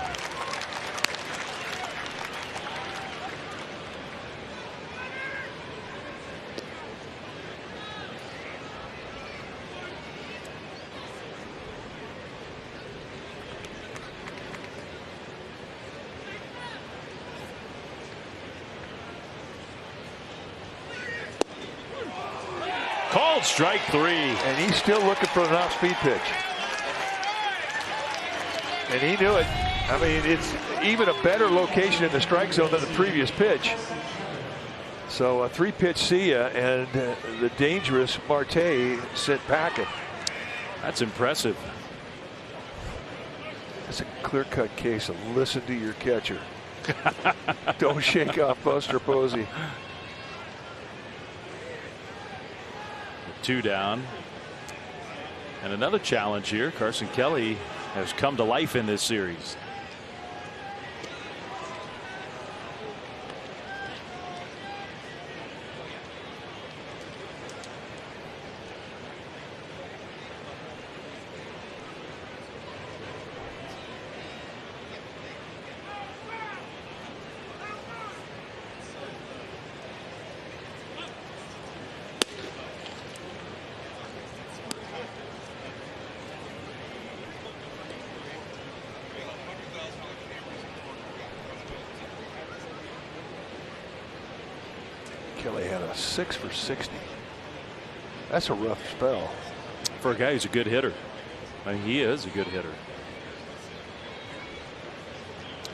Called strike 3. And he's still looking for an off-speed pitch. And he knew it. I mean, it's even a better location in the strike zone than the previous pitch. So a 3-pitch see ya, and the dangerous Marte sent packing. That's impressive. That's a clear-cut case of listen to your catcher. Don't shake off Buster Posey. 2 down. And another challenge here. Carson Kelly has come to life in this series. Kelly had a 6 for 60. That's a rough spell for a guy who's a good hitter. I mean, he is a good hitter.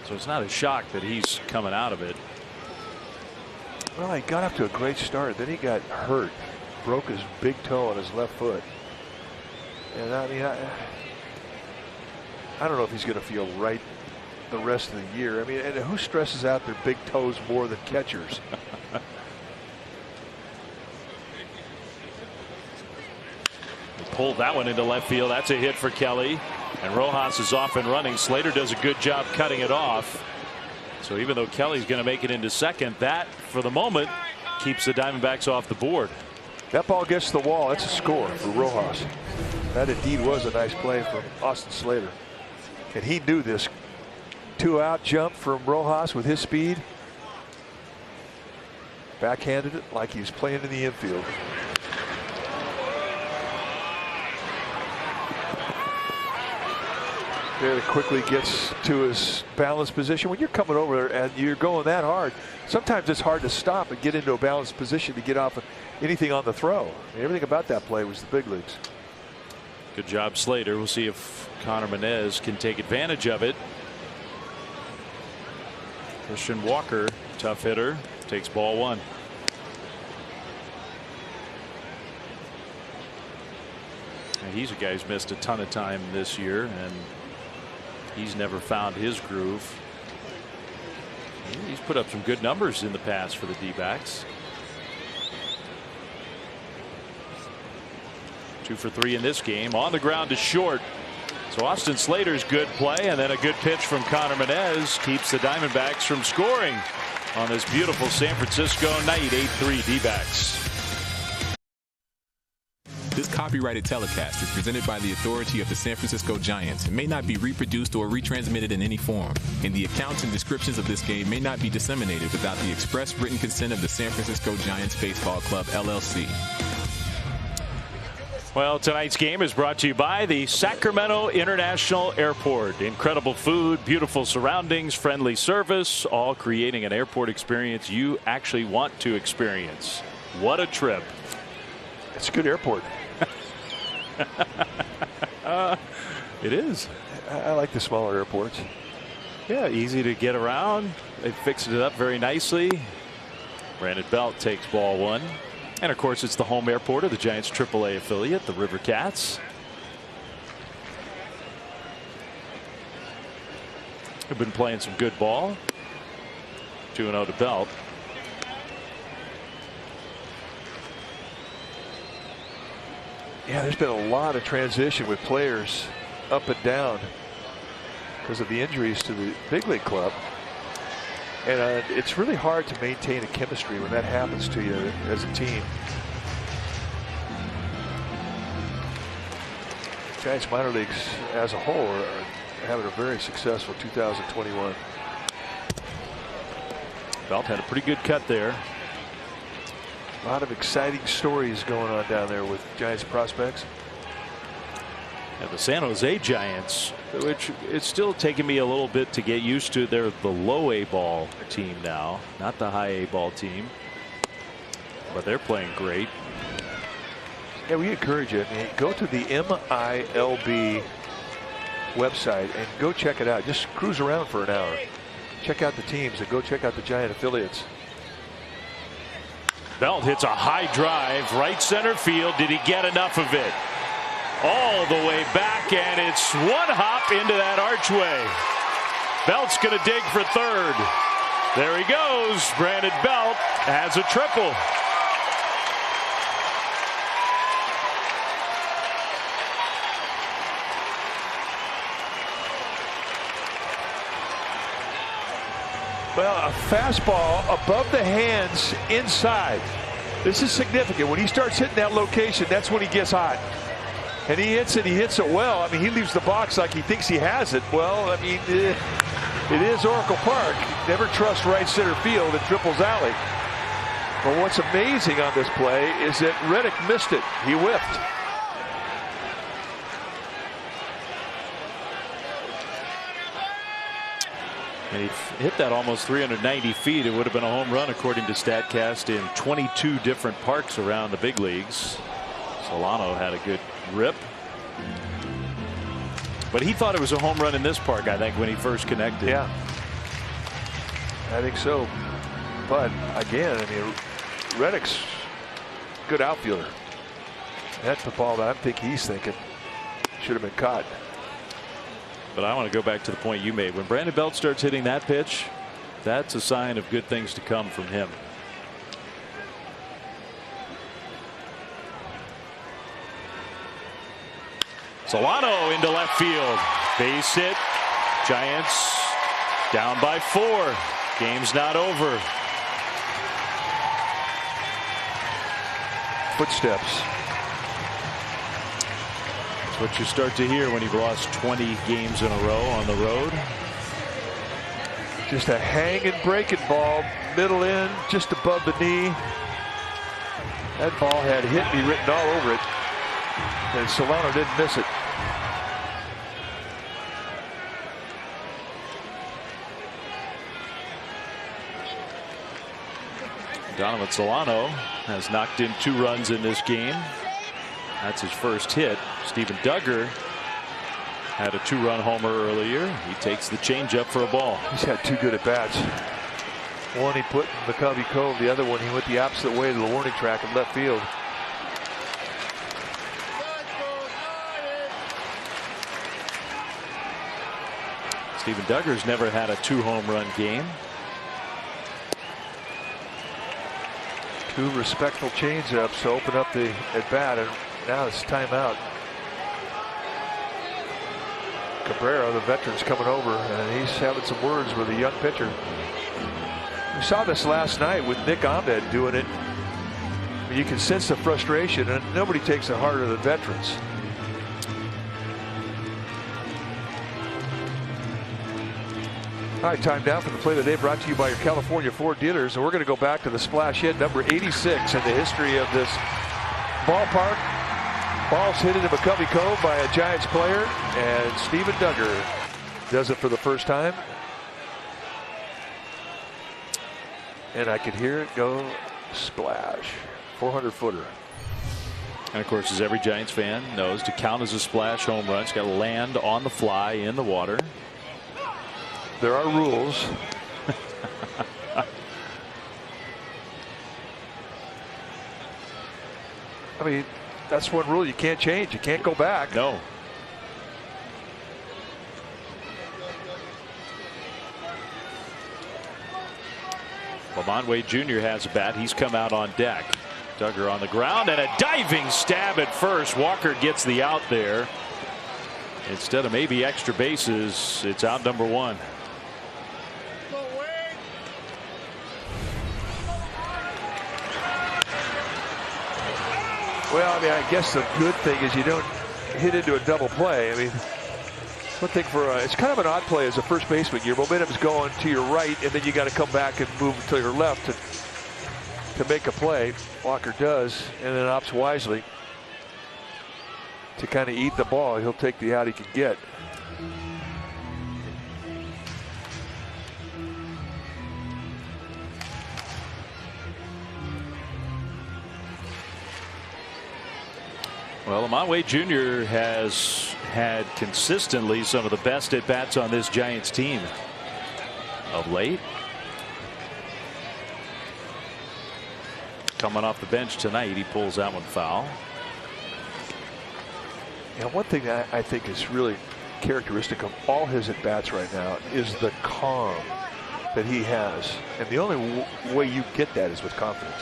So it's not a shock that he's coming out of it. Well, he got off to a great start. Then he got hurt, broke his big toe on his left foot. And I mean, I don't know if he's going to feel right the rest of the year. I mean, and who stresses out their big toes more than catchers? Pulled that one into left field. That's a hit for Kelly. And Rojas is off and running. Slater does a good job cutting it off. So even though Kelly's going to make it into second, that for the moment keeps the Diamondbacks off the board. That ball gets to the wall. That's a score for Rojas. That indeed was a nice play from Austin Slater. And he knew this 2-out jump from Rojas with his speed. Backhanded it like he was playing in the infield. Very quickly gets to his balanced position. When you're coming over and you're going that hard, sometimes it's hard to stop and get into a balanced position to get off of anything on the throw. I mean, everything about that play was the big leagues. Good job, Slater. We'll see if Connor Menez can take advantage of it. Christian Walker, tough hitter, takes ball one. And he's a guy who's missed a ton of time this year, and he's never found his groove. He's put up some good numbers in the past for the D-backs. 2 for 3 in this game. On the ground to short. So Austin Slater's good play, and then a good pitch from Connor Menez keeps the Diamondbacks from scoring on this beautiful San Francisco night. 8-3 D-backs. This copyrighted telecast is presented by the authority of the San Francisco Giants and may not be reproduced or retransmitted in any form. And the accounts and descriptions of this game may not be disseminated without the express written consent of the San Francisco Giants Baseball Club, LLC. Well, tonight's game is brought to you by the Sacramento International Airport. Incredible food, beautiful surroundings, friendly service, all creating an airport experience you actually want to experience. What a trip. It's a good airport. It is. I like the smaller airports. Yeah, easy to get around. They fixed it up very nicely. Brandon Belt takes ball one. And of course, it's the home airport of the Giants AAA affiliate, the River Cats. They've been playing some good ball. 2-0 to Belt. Yeah, there's been a lot of transition with players up and down because of the injuries to the big league club. And it's really hard to maintain a chemistry when that happens to you as a team. Giants minor leagues as a whole are having a very successful 2021. Belt had a pretty good cut there. A lot of exciting stories going on down there with Giants prospects. And the San Jose Giants, which it's still taking me a little bit to get used to. They're the low A ball team now, not the high A ball team. But they're playing great. Yeah, we encourage you. I mean, go to the MILB website and go check it out. Just cruise around for an hour. Check out the teams and go check out the Giant affiliates. Belt hits a high drive, right center field. Did he get enough of it? All the way back, and it's one hop into that archway. Belt's going to dig for third. There he goes. Brandon Belt has a triple. Well, a fastball above the hands inside. This is significant. When he starts hitting that location, that's when he gets hot. And he hits it well. I mean, he leaves the box like he thinks he has it. Well, I mean, it is Oracle Park. Never trust right center field in Triples Alley. But what's amazing on this play is that Reddick missed it. He whiffed. And he hit that almost 390 feet. It would have been a home run according to StatCast in 22 different parks around the big leagues. Solano had a good rip. But he thought it was a home run in this park, I think, when he first connected. Yeah, I think so. But again, I mean, Reddick's a good outfielder. That's the ball that I think he's thinking should have been caught. But I want to go back to the point you made. When Brandon Belt starts hitting that pitch, that's a sign of good things to come from him. Solano into left field. Base hit. Giants down by 4. Game's not over. Footsteps. That's what you start to hear when you've lost 20 games in a row on the road. Just a hanging breaking ball, middle in, just above the knee. That ball had "hit me" written all over it, and Solano didn't miss it. Donovan Solano has knocked in 2 runs in this game. That's his first hit. Steven Duggar had a 2-run homer earlier. He takes the changeup for a ball. He's had 2 good at bats. One he put in McCovey Cove. The other one he went the opposite way to the warning track in left field. Steven Duggar's never had a 2-home run game. 2 respectful changeups to open up the at bat, and now it's timeout. Cabrera, the veteran's coming over, and he's having some words with a young pitcher. We saw this last night with Nick Ahmed doing it. You can sense the frustration, and nobody takes it harder than veterans. All right, time now for the play of the day, brought to you by your California Ford dealers. And we're going to go back to the splash hit number 86 in the history of this ballpark. Ball's hit into McCovey Cove by a Giants player, and Steven Duggar does it for the first time. And I could hear it go splash. 400-footer. And of course, as every Giants fan knows, to count as a splash home run, it's got to land on the fly in the water. There are rules. I mean, that's one rule you can't change. You can't go back. No. Lamont Wade Jr. has a bat. He's come out on deck. Duggar on the ground, and a diving stab at first. Walker gets the out there. Instead of maybe extra bases, it's out number 1. Well, I mean, I guess the good thing is you don't hit into a double play. I mean, one thing for it's kind of an odd play as a first baseman. Your momentum's going to your right, and then you got to come back and move to your left to make a play. Walker does, and then opts wisely to kind of eat the ball. He'll take the out he can get. Well, Lamont Wade Jr. has had consistently some of the best at bats on this Giants team of late. Coming off the bench tonight, he pulls that one foul. Yeah, one thing that I think is really characteristic of all his at bats right now is the calm that he has, and the only way you get that is with confidence.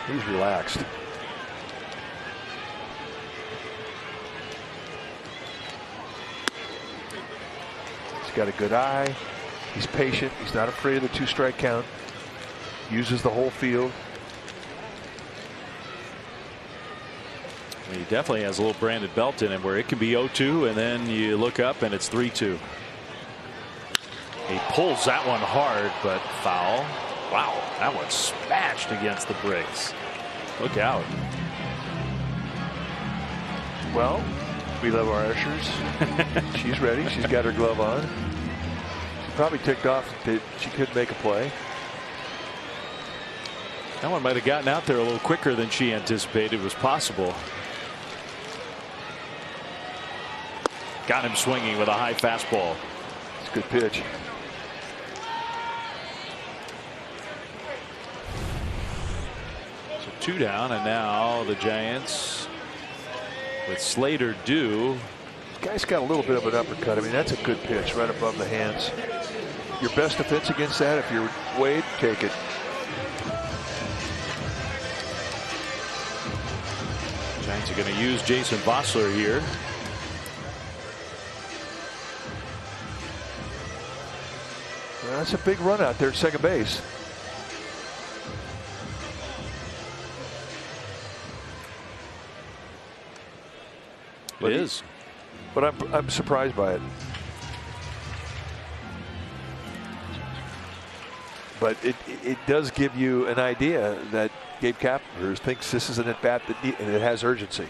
He's relaxed. Got a good eye. He's patient. He's not afraid of the 2-strike count. Uses the whole field. He definitely has a little Brandon Belt in him where it can be 0-2 and then you look up and it's 3-2. He pulls that one hard, but foul. Wow, that one smashed against the bricks. Look out. Well, we love our ushers. She's ready. She's got her glove on. She probably ticked off that she could make a play. That one might have gotten out there a little quicker than she anticipated was possible. Got him swinging with a high fastball. It's a good pitch. So 2 down, and now the Giants with Slater due. Guy's got a little bit of an uppercut. I mean, that's a good pitch right above the hands. Your best defense against that, if you're Wade, take it. Giants are going to use Jason Vossler here. Well, that's a big run out there at second base. It is. But I'm surprised by it. But it does give you an idea that Gabe Kapler thinks this is an at-bat that it has urgency.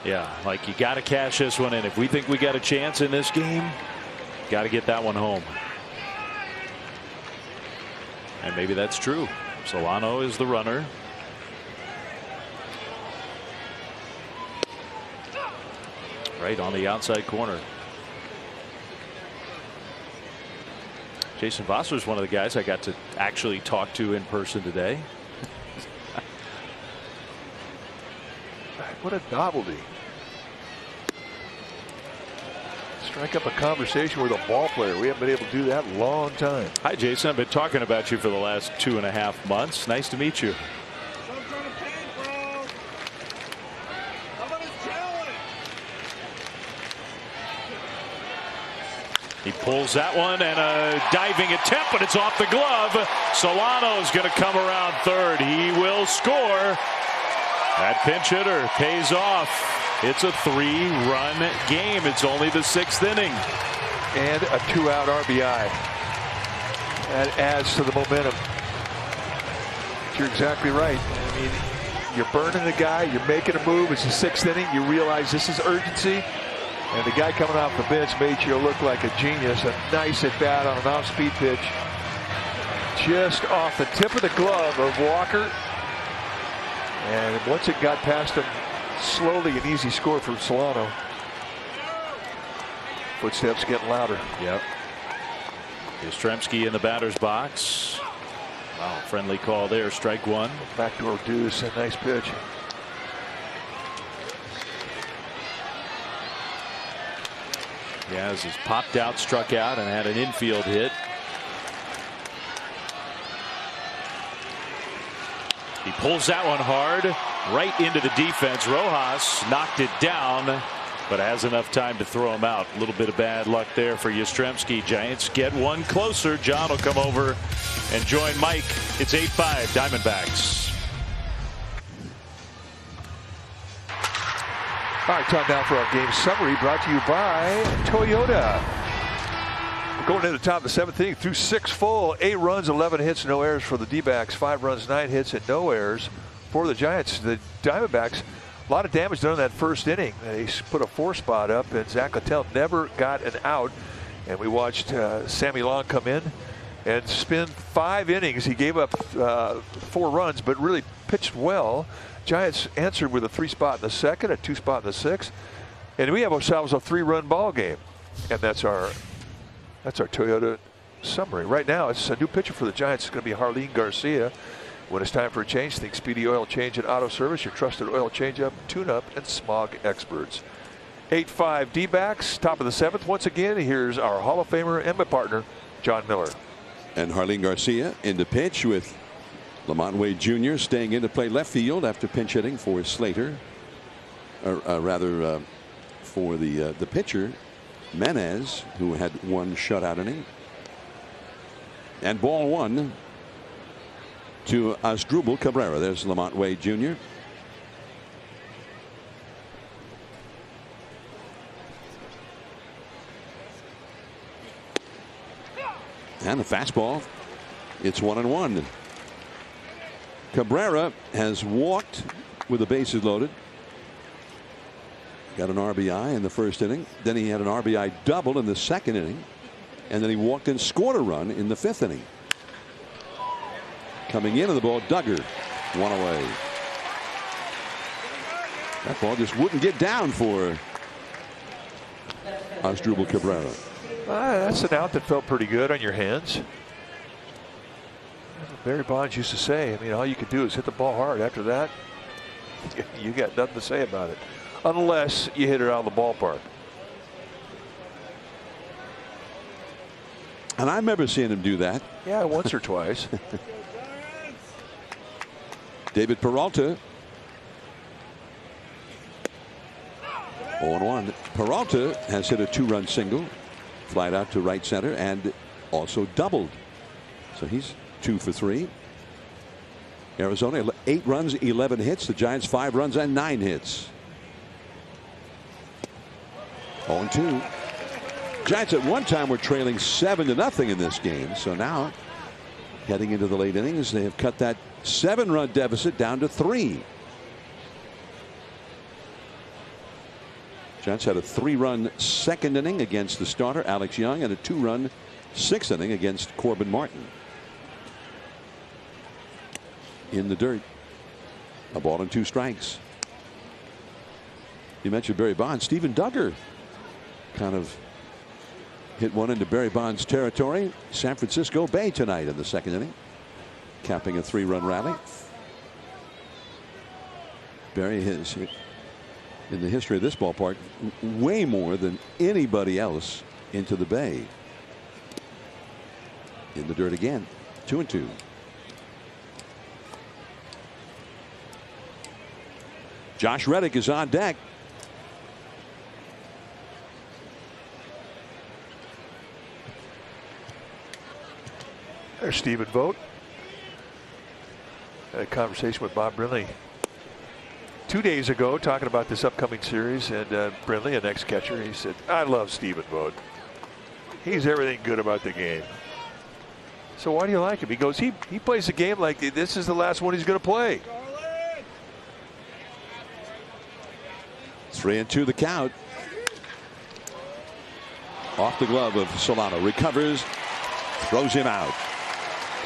Yeah, like you got to cash this one in. If we think we got a chance in this game, got to get that one home. And maybe that's true. Solano is the runner. Right on the outside corner. Jason Vosler is one of the guys I got to actually talk to in person today. What a novelty. Strike up a conversation with a ball player. We haven't been able to do that in a long time. Hi, Jason. I've been talking about you for the last 2.5 months. Nice to meet you. He pulls that one, and a diving attempt, but it's off the glove. Solano's going to come around third. He will score. That pinch hitter pays off. It's a 3-run game. It's only the 6th inning. And a 2-out RBI. That adds to the momentum. You're exactly right. I mean, you're burning the guy. You're making a move. It's the 6th inning. You realize this is urgency. And the guy coming off the bench made you look like a genius. A nice at bat on an off-speed pitch. Just off the tip of the glove of Walker. And once it got past him, slowly an easy score from Solano. Footsteps getting louder. Yep. Yastrzemski in the batter's box. Wow, friendly call there. Strike one. Backdoor deuce. A nice pitch. Yaz has popped out, struck out, and had an infield hit. He pulls that one hard right into the defense. Rojas knocked it down, but has enough time to throw him out. A little bit of bad luck there for Yastrzemski. Giants get one closer. John will come over and join Mike. It's 8-5 Diamondbacks. All right, time now for our game summary brought to you by Toyota. We're going into the top of the 7th inning through 6 full. 8 runs, 11 hits, no errors for the D-backs. 5 runs, 9 hits, and no errors for the Giants. The Diamondbacks, a lot of damage done in that first inning. They put a 4-spot up, and Zach Littell never got an out. And we watched Sammy Long come in and spend 5 innings. He gave up 4 runs, but really pitched well. Giants answered with a 3-spot in the 2nd, a 2-spot in the 6th, and we have ourselves a 3-run ball game. And that's our Toyota summary. Right now, it's a new pitcher for the Giants. It's going to be Harleen Garcia. When it's time for a change, think Speedy Oil Change and Auto Service, your trusted oil change-up, tune-up, and smog experts. 8-5 D-backs, top of the 7th. Once again, here's our Hall of Famer and my partner, John Miller. And Harleen Garcia in the pitch with Lamont Wade Jr. staying in to play left field after pinch hitting for Slater, or rather for the pitcher Menez, who had 1 shutout inning. And ball 1 to Asdrubal Cabrera. There's Lamont Wade Jr. And the fastball. It's 1-1. Cabrera has walked with the bases loaded. Got an RBI in the first inning. Then he had an RBI double in the 2nd inning. And then he walked and scored a run in the 5th inning. Coming into the ball, Duggar. 1 away. That ball just wouldn't get down for Asdrubal Cabrera. That's an out that felt pretty good on your hands. Barry Bonds used to say, I mean, all you can do is hit the ball hard. After that, you got nothing to say about it. Unless you hit it out of the ballpark. And I remember seeing him do that. Yeah, once or twice. David Peralta. 0-1. Peralta has hit a 2-run single. Flied out to right center and also doubled. So he's 2 for 3. Arizona 8 runs, 11 hits. The Giants 5 runs and 9 hits. 0-2. Giants at one time were trailing 7-0 in this game. So now heading into the late innings, they have cut that 7-run deficit down to 3. Giants had a 3-run 2nd inning against the starter Alex Young and a 2-run 6th inning against Corbin Martin. in the dirt. A ball and 2 strikes. You mentioned Barry Bonds. Steven Duggar kind of hit one into Barry Bonds territory. San Francisco Bay tonight in the 2nd inning, capping a 3-run rally. Barry has hit in the history of this ballpark way more than anybody else into the Bay. In the dirt again. 2-2. Josh Reddick is on deck. There's Stephen Vogt. Had a conversation with Bob Brinley 2 days ago talking about this upcoming series, and Brinley, an ex-catcher, he said, I love Stephen Vogt. He's everything good about the game. So why do you like him? He goes, he plays the game like this is the last one he's going to play. 3-2 the count. Off the glove of Solano. Recovers. Throws him out.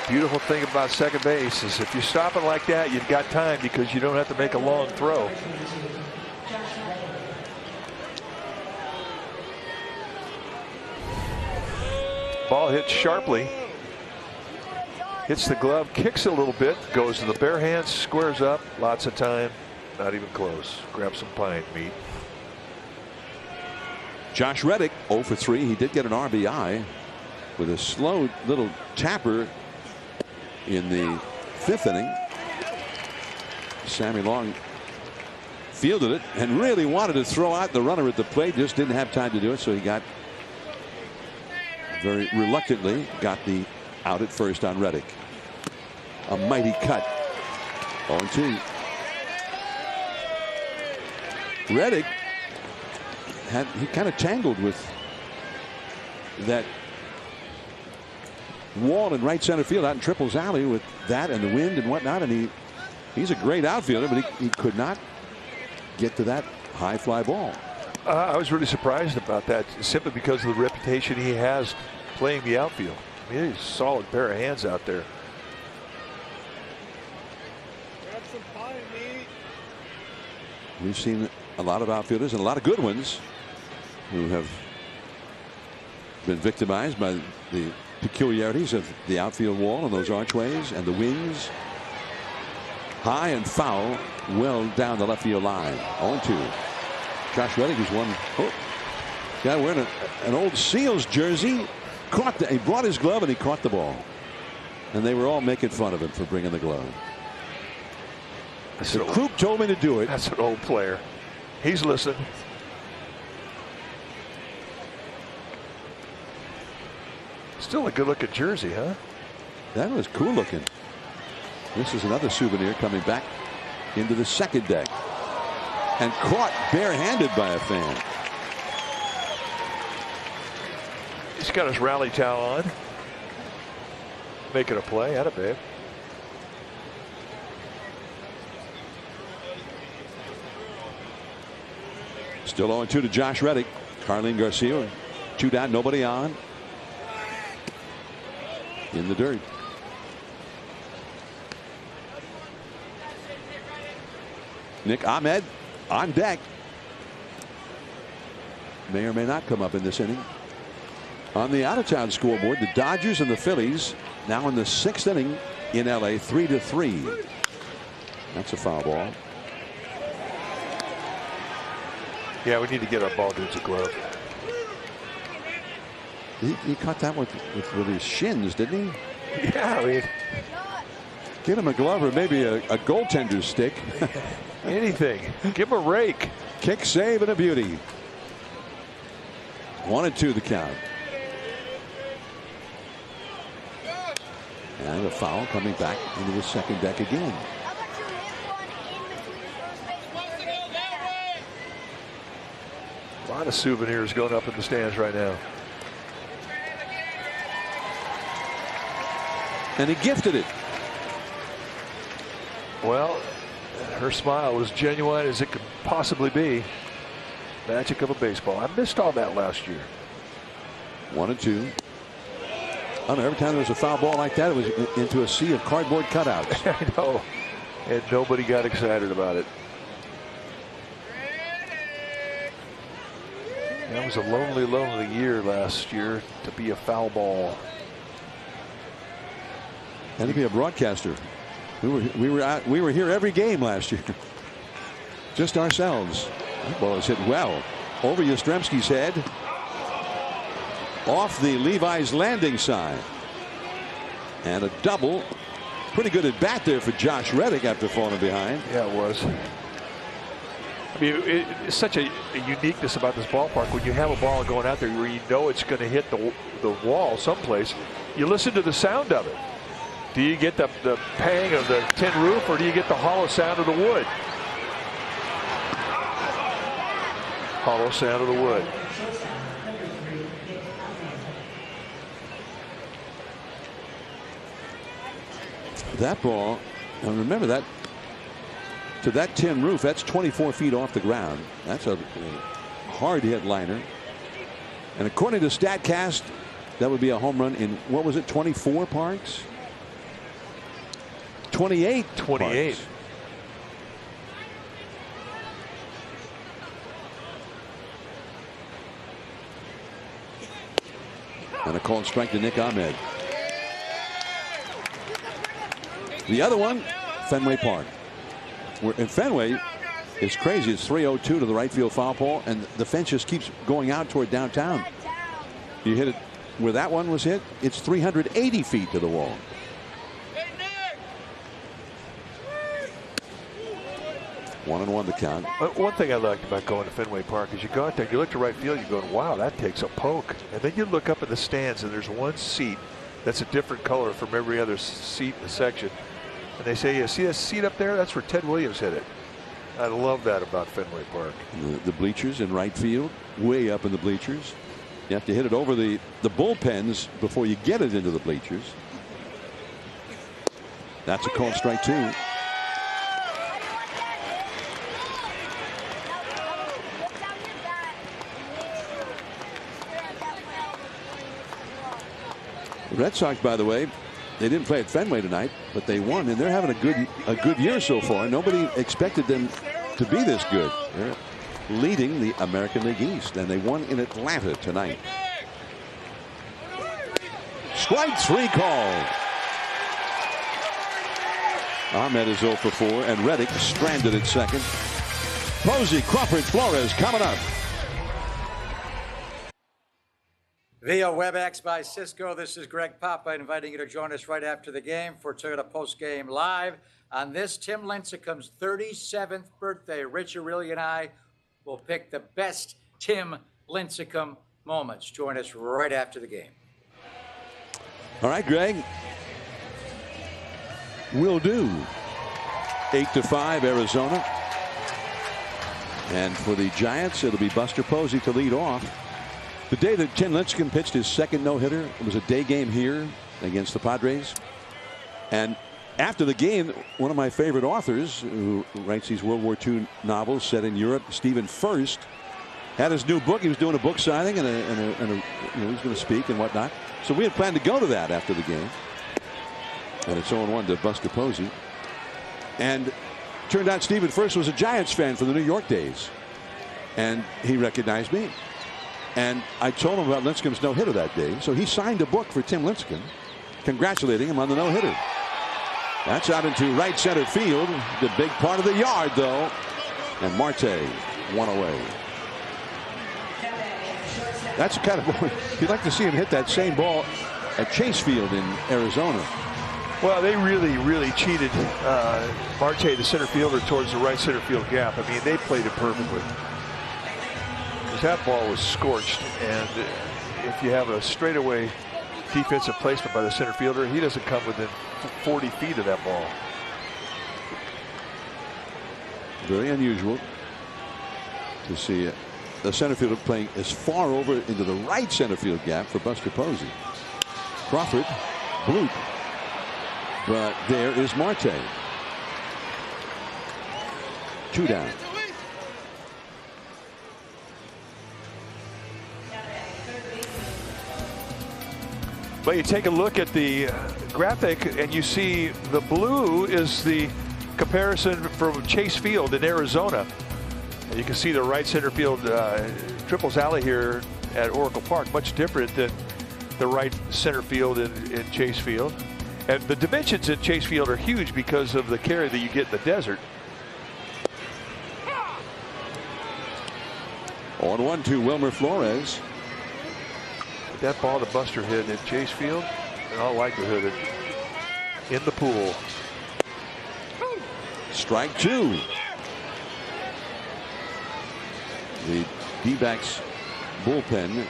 Beautiful thing about second base is if you stop it like that, you've got time because you don't have to make a long throw. Ball hits sharply. Hits the glove, kicks a little bit, goes to the bare hands, squares up, lots of time, not even close. Grab some pine meat. Josh Reddick 0 for 3. He did get an RBI with a slow little tapper in the 5th inning. Sammy Long fielded it and really wanted to throw out the runner at the plate, just didn't have time to do it, so he got very reluctantly got the out at first on Reddick. A mighty cut. 0-2. Reddick he kind of tangled with that wall in right center field out in Triples Alley with that and the wind and whatnot, and he's a great outfielder, but he could not get to that high fly ball. I was really surprised about that, simply because of the reputation he has playing the outfield. I mean, he's a solid pair of hands out there. We've seen a lot of outfielders and a lot of good ones who have been victimized by the peculiarities of the outfield wall and those archways and the wings. High and foul, well down the left field line. 0-2. Josh Reddick is one. Oh, guy wearing an old Seals jersey. He brought his glove and he caught the ball. And they were all making fun of him for bringing the glove. So Kruk told me to do it. That's an old player. He's listening. Still a good looking jersey, huh? That was cool looking. This is another souvenir coming back into the 2nd deck. And caught barehanded by a fan. He's got his rally towel on. Making a play. Atta babe. Still 0-2 to Josh Reddick. Carlin Garcia, 2 down, nobody on. In the dirt. Nick Ahmed on deck. May or may not come up in this inning. On the out-of-town scoreboard, the Dodgers and the Phillies now in the 6th inning in LA, 3-3. That's a foul ball. Yeah, we need to get our ball dudes a glove. He caught that with his shins, didn't he? Yeah, I mean, get him a glove or maybe a goaltender's stick. Anything. Give him a rake. Kick, save, and a beauty. 1-2 the count. And a foul coming back into the 2nd deck again. A lot of souvenirs going up in the stands right now. And he gifted it. Well, her smile was genuine as it could possibly be. Magic of a baseball. I missed all that last year. 1-2. I don't know, every time there was a foul ball like that, it was into a sea of cardboard cutouts. I know. and nobody got excited about it. That was a lonely, lonely year last year to be a foul ball. And to be a broadcaster. We were here every game last year. Just ourselves. That ball is hit well over Yastrzemski's head. Off the Levi's landing side. And a double. Pretty good at bat there for Josh Reddick after falling behind. Yeah, it was. I mean, it's such a uniqueness about this ballpark. When you have a ball going out there where you know it's going to hit the wall someplace, you listen to the sound of it. Do you get the pang of the tin roof, or do you get the hollow sound of the wood? Hollow sound of the wood. That ball, and remember that, to that tin roof, that's 24 feet off the ground. That's a hard hit liner. And according to StatCast, that would be a home run in, what was it, 24 parks? 28. 28. Parks. And a called strike to Nick Ahmed. The other one, Fenway Park. In Fenway, it's crazy. It's 302 to the right field foul pole, and the fence just keeps going out toward downtown. You hit it where that one was hit, it's 380 feet to the wall. One and one the count. One thing I liked about going to Fenway Park is you go out there, you look to right field, you're going, wow, that takes a poke. And then you look up in the stands, and there's one seat that's a different color from every other seat in the section. And they say, you see that seat up there? That's where Ted Williams hit it. I love that about Fenway Park. The bleachers in right field, way up in the bleachers. You have to hit it over the bullpens before you get it into the bleachers. That's a called strike two. The Red Sox, by the way, they didn't play at Fenway tonight, but they won, and they're having a good year so far. Nobody expected them to be this good. They're leading the American League East, and they won in Atlanta tonight. Strike three called. Ahmed is 0 for 4, and Reddick stranded at second. Posey, Crawford, Flores coming up. Via WebEx by Cisco, this is Greg Papa inviting you to join us right after the game for Toyota Post Game Live. On this Tim Lincecum's 37th birthday, Rich Aureli and I will pick the best Tim Lincecum moments. Join us right after the game. All right, Greg. Will do. 8-5 Arizona. And for the Giants, it'll be Buster Posey to lead off. The day that Tim Lincecum pitched his second no-hitter, it was a day game here against the Padres. And after the game, one of my favorite authors who writes these World War II novels set in Europe, Stephen Furst, had his new book. He was doing a book signing and he was going to speak and whatnot. So we had planned to go to that after the game. And it's 0-1 to Buster Posey. And turned out Stephen Furst was a Giants fan for the New York days. And he recognized me. And I told him about Lincecum's no-hitter that day. So he signed a book for Tim Lincecum, congratulating him on the no-hitter. That's out into right center field. The big part of the yard, though. And Marte, one away. That's the kind of ball you'd like to see him hit that same ball at Chase Field in Arizona. Well, they really cheated Marte, the center fielder, towards the right center field gap. I mean, they played it perfectly. That ball was scorched, and if you have a straightaway defensive placement by the center fielder, he doesn't come within 40 feet of that ball. Very unusual to see the center fielder playing as far over into the right center field gap for Buster Posey. Crawford, bloop, but there is Marte. 2 down. But you take a look at the graphic and you see the blue is the comparison from Chase Field in Arizona. You can see the right center field triples alley here at Oracle Park, much different than the right center field in Chase Field. And the dimensions in Chase Field are huge because of the carry that you get in the desert. 0-1 to Wilmer Flores. That ball to Buster hit in Chase Field, in all likelihood, in the pool. Strike two. The D-backs bullpen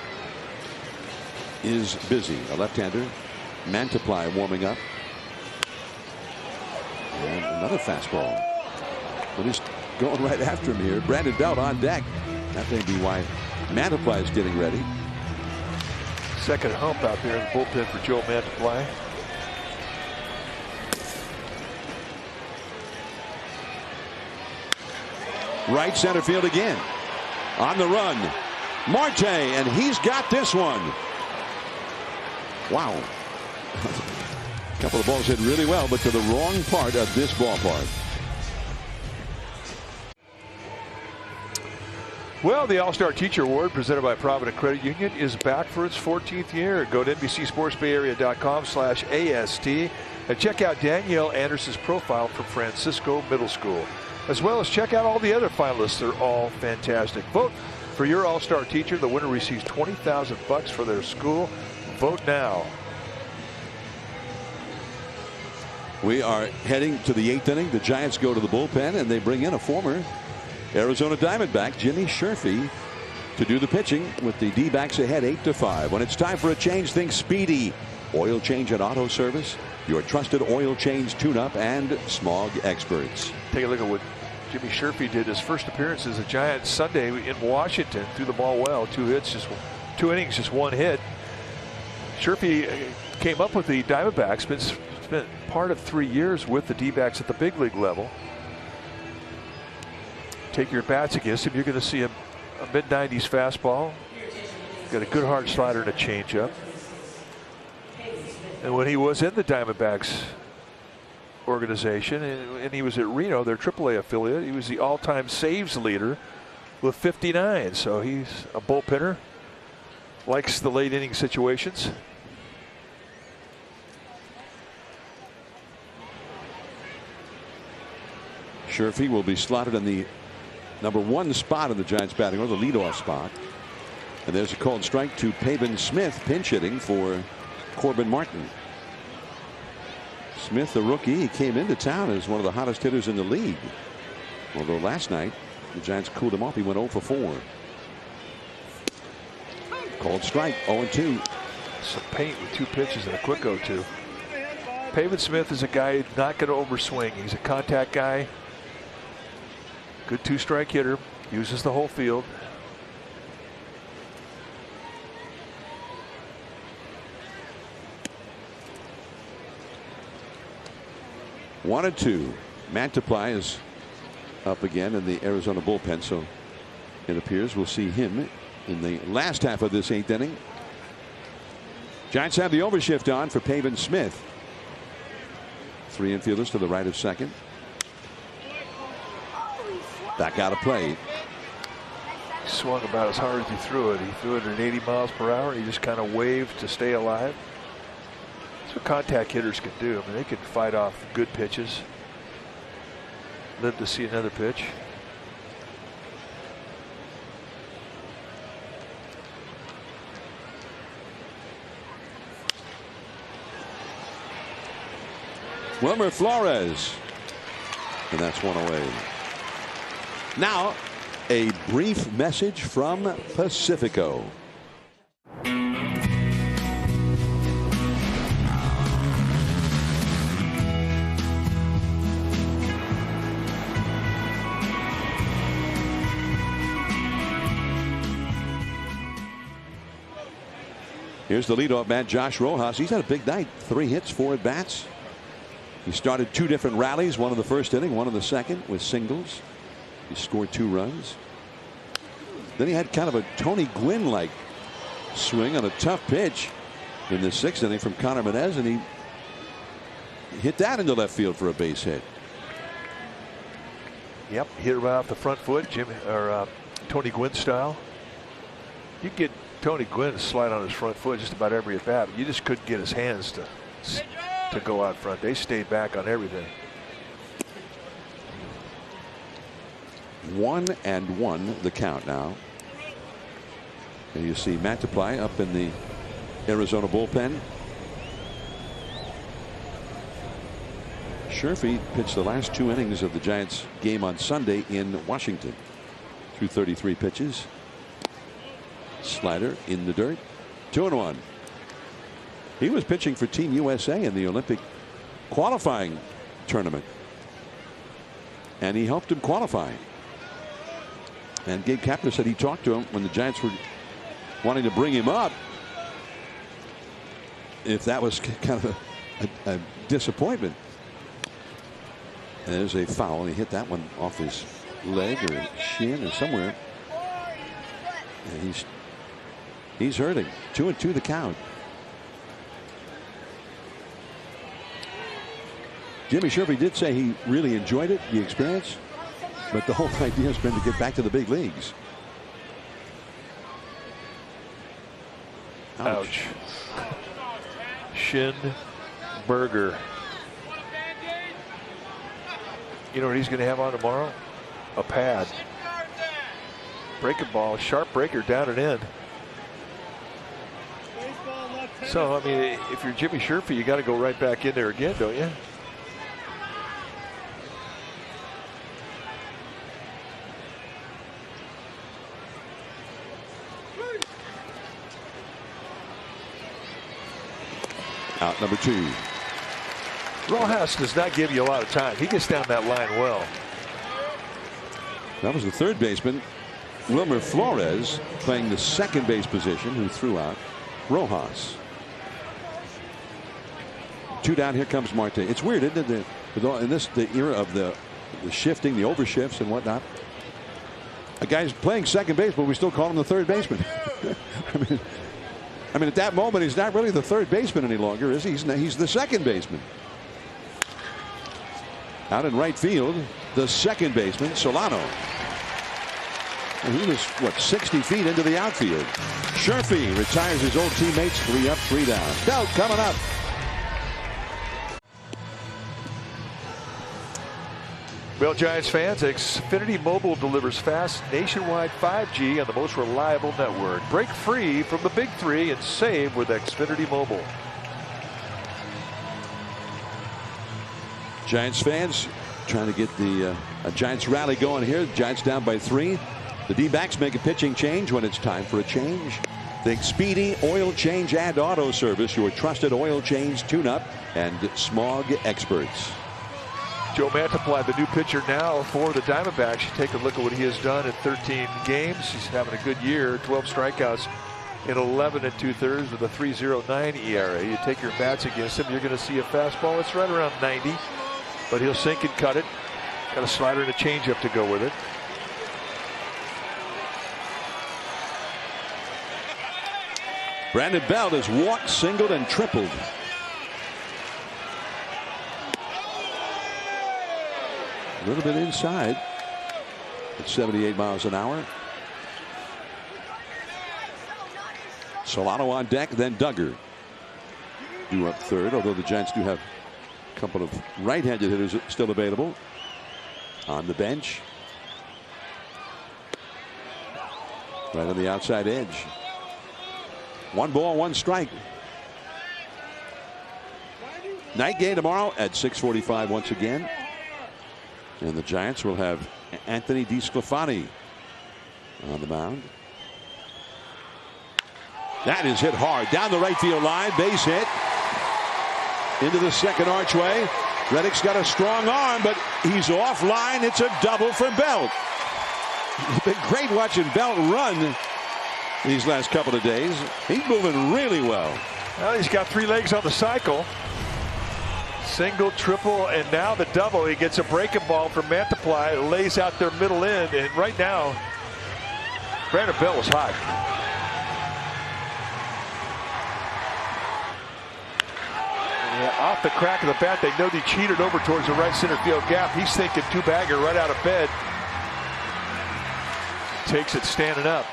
is busy. A left-hander, Mantiply, warming up. And another fastball. But he's going right after him here. Brandon Belt on deck. That may be why Mantiply is getting ready. Second hump out there in the bullpen for Joe Mantiply. Right center field again. On the run, Marte, and he's got this one. Wow. A couple of balls hit really well, but to the wrong part of this ballpark. Well, the All-Star Teacher Award presented by Provident Credit Union is back for its 14th year. Go to NBCSportsBayArea.com/AST and check out Danielle Anderson's profile from Francisco Middle School, as well as check out all the other finalists. They're all fantastic. Vote for your All-Star Teacher. The winner receives $20,000 for their school. Vote now. We are heading to the 8th inning. The Giants go to the bullpen, and they bring in a former Arizona Diamondback, Jimmy Sherfy, to do the pitching with the D-backs ahead 8-5. When it's time for a change, think Speedy. Oil change and auto service. Your trusted oil change, tune-up, and smog experts. Take a look at what Jimmy Sherfy did his first appearance as a Giant Sunday in Washington. Threw the ball well. 2 hits, just 2 innings, just 1 hit. Sherfy came up with the Diamondbacks. Spent part of 3 years with the D-backs at the big league level. Take your bats against him. You're going to see a mid-90s fastball. Got a good hard slider and a changeup. And when he was in the Diamondbacks organization, and he was at Reno, their AAA affiliate, he was the all-time saves leader with 59. So he's a bullpenner. Likes the late inning situations. Sherfy will be slotted in the #1 spot in the Giants batting order, the leadoff spot. And there's a called strike to Pavin Smith, pinch hitting for Corbin Martin. Smith, the rookie, he came into town as one of the hottest hitters in the league. Although last night the Giants cooled him off. He went 0 for 4. Called strike, 0-2. Some paint with 2 pitches and a quick 0-2. Pavin Smith is a guy not going to overswing. He's a contact guy. Good 2-strike hitter. Uses the whole field. One and 2. Mantiply is up again in the Arizona bullpen, so it appears we'll see him in the last half of this 8th inning. Giants have the overshift on for Pavin Smith. 3 infielders to the right of second. Back out of play. He swung about as hard as he threw it. He threw it at 80 miles per hour. He just kind of waved to stay alive. That's what contact hitters can do. I mean, they can fight off good pitches. Live to see another pitch. Wilmer Flores. And that's one away. Now, a brief message from Pacifico. Here's the leadoff man, Josh Rojas. He's had a big night. 3 hits, 4 at bats. He started 2 different rallies, one in the first inning, one in the second with singles. He scored 2 runs. Then he had kind of a Tony Gwynn-like swing on a tough pitch in the 6th inning from Connor Menez, and he hit that into left field for a base hit. Yep, hit it right off the front foot, Tony Gwynn style. You get Tony Gwynn to slide on his front foot just about every at bat. You just couldn't get his hands to go out front. They stayed back on everything. 1-1 the count now. And you see Matiply up in the Arizona bullpen. Sherfy pitched the last 2 innings of the Giants game on Sunday in Washington. Through 33 pitches. Slider in the dirt. 2-1. He was pitching for Team USA in the Olympic qualifying tournament. And he helped him qualify. And Gabe Kapler said he talked to him when the Giants were wanting to bring him up. If that was kind of a disappointment. And there's a foul. He hit that one off his leg or shin or somewhere. And he's hurting. 2-2 the count. Jimmy Sherfy did say he really enjoyed it, the experience. But the whole idea has been to get back to the big leagues. Ouch. Shin Burger. You know what he's going to have on tomorrow? A pad. Breaking ball, sharp breaker down and in. So, I mean, if you're Jimmy Sherfy, you got to go right back in there again, don't you? Out number 2. Rojas does not give you a lot of time. He gets down that line well. That was the third baseman, Wilmer Flores, playing the second base position, who threw out Rojas. 2 down. Here comes Marte. It's weird, isn't it? In the era of the shifting, the overshifts and whatnot. A guy's playing second base, but we still call him the third baseman. I mean, at that moment, he's not really the third baseman any longer, is he? He's the second baseman. Out in right field, the second baseman, Solano. And he was, what, 60 feet into the outfield. Sherfy retires his old teammates. 3 up, 3 down. Belt coming up. Well, Giants fans, Xfinity Mobile delivers fast nationwide 5G on the most reliable network. Break free from the big 3 and save with Xfinity Mobile. Giants fans trying to get the Giants rally going here. Giants down by 3. The D-backs make a pitching change when it's time for a change. Think Speedy Oil Change and Auto Service, your trusted oil change, tune-up, and smog experts. Joe Matiply, the new pitcher now for the Diamondbacks. You take a look at what he has done in 13 games. He's having a good year. 12 strikeouts in 11 2/3 with a 3.09 ERA. You take your bats against him, you're going to see a fastball. It's right around 90, but he'll sink and cut it. Got a slider and a changeup to go with it. Brandon Belt has walked, singled, and tripled. A little bit inside at 78 miles an hour. Solano on deck, then Duggar due up third, although the Giants do have a couple of right-handed hitters still available on the bench. Right on the outside edge. 1 ball, 1 strike. Night game tomorrow at 6:45 once again. And the Giants will have Anthony DeSclafani on the mound. That is hit hard down the right field line. Base hit into the second archway. Reddick's got a strong arm, but he's offline. It's a double for Belt. It's been great watching Belt run these last couple of days. He's moving really well. Well, he's got 3 legs on the cycle. Single, triple, and now the double. He gets a breaking ball from Matiply, lays out their middle end, and right now, Brandon Belt was hot. off the crack of the bat. They know they cheated over towards the right center field gap. He's thinking two-bagger right out of bed. Takes it standing up.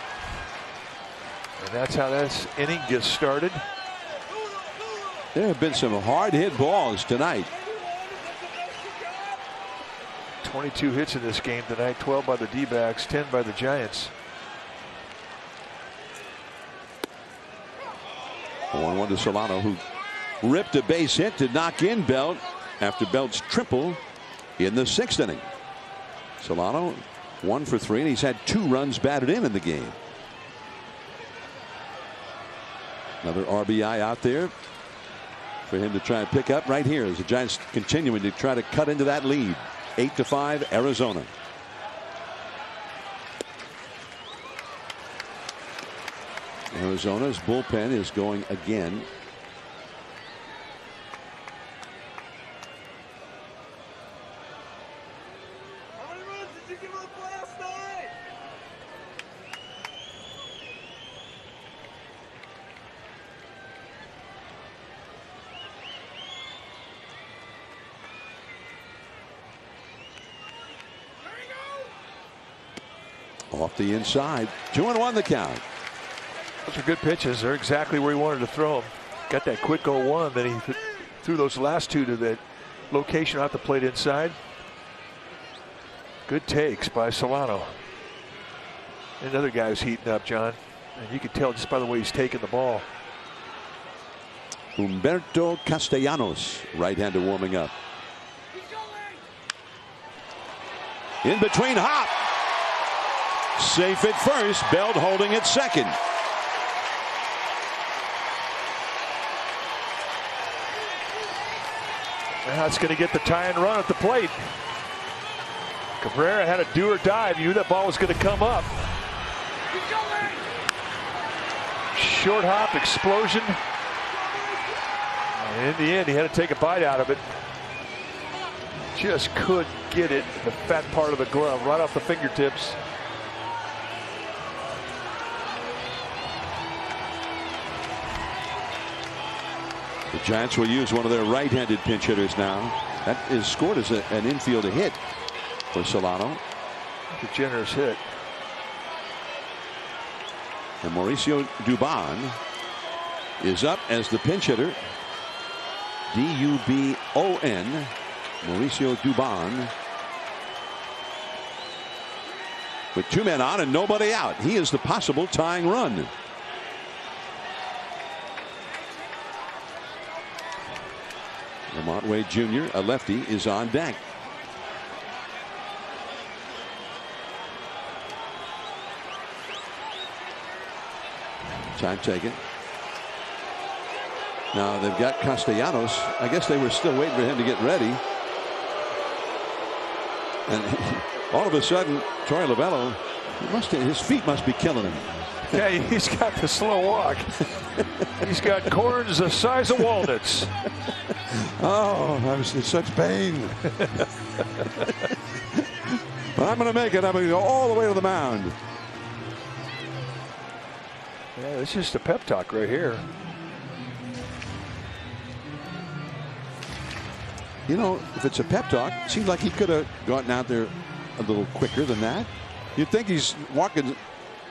And that's how this inning gets started. There have been some hard hit balls tonight. 22 hits in this game tonight, 12 by the D-backs, 10 by the Giants. 1-1 to Solano, who ripped a base hit to knock in Belt after Belt's triple in the 6th inning. Solano 1 for 3, and he's had 2 runs batted in the game. Another RBI out there for him to try and pick up right here as the Giants continuing to try to cut into that lead. 8-5 Arizona. Arizona's bullpen is going again. How many runs did you give up last night? Off the inside. 2-1 the count. Those are good pitches. They're exactly where he wanted to throw them. Got that quick 0-1. Then he threw those last 2 to that location out the plate inside. Good takes by Solano. Another guy who's heating up, John. And you can tell just by the way he's taking the ball. Humberto Castellanos, right-hander, warming up. In between, hop. Safe at first. Belt holding at second. That's going to get the tie-in run at the plate. Cabrera had a do or die. He knew that ball was going to come up. Short hop explosion. And in the end, he had to take a bite out of it. Just couldn't get it in the fat part of the glove, right off the fingertips. The Giants will use one of their right-handed pinch hitters now. That is scored as an infield hit for Solano. A generous hit. And Mauricio Dubon is up as the pinch hitter. D-U-B-O-N. Mauricio Dubon. With 2 men on and nobody out. He is the possible tying run. Lamont Wade Jr., a lefty, is on deck. Time taken. Now they've got Castellanos. I guess they were still waiting for him to get ready. And all of a sudden, Troy Lovello, his feet must be killing him. Yeah, he's got the slow walk. He's got corns the size of walnuts. Oh, I was in such pain. But I'm going to make it. I'm going to go all the way to the mound. Yeah, it's just a pep talk right here. You know, if it's a pep talk, it seems like he could have gotten out there a little quicker than that. You'd think he's walking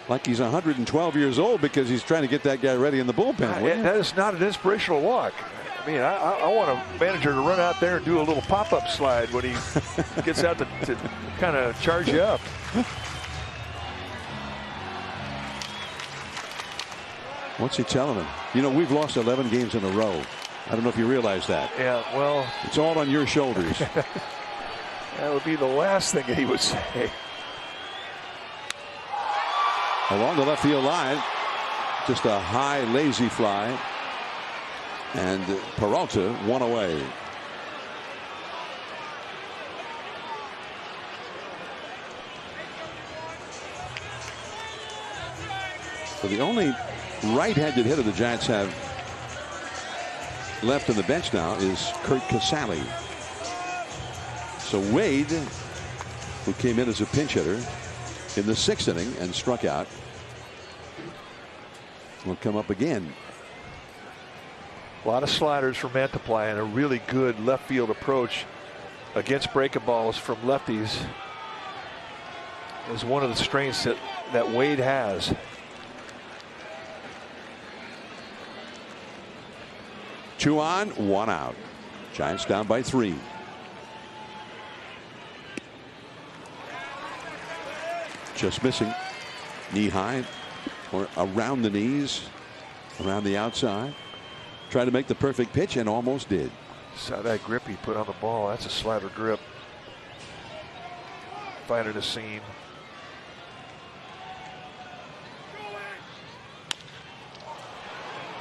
like he's 112 years old because he's trying to get that guy ready in the bullpen. That is not an inspirational walk. I mean, I want a manager to run out there and do a little pop-up slide when he gets out to kind of charge you up. What's he telling him? You know, we've lost 11 games in a row. I don't know if you realize that. Yeah, well. It's all on your shoulders. That would be the last thing that he would say. Along the left field line, just a high, lazy fly. And Peralta one away. So the only right-handed hitter the Giants have left on the bench now is Kurt Casale. So Wade, who came in as a pinch hitter in the 6th inning and struck out, will come up again. A lot of sliders from Mantiply and a really good left field approach against breaking balls from lefties is one of the strengths that Wade has. Two on, one out. Giants down by 3. Just missing. Knee high or around the knees, around the outside. Tried to make the perfect pitch and almost did. Saw that grip he put on the ball. That's a slider grip. Fighting a seam.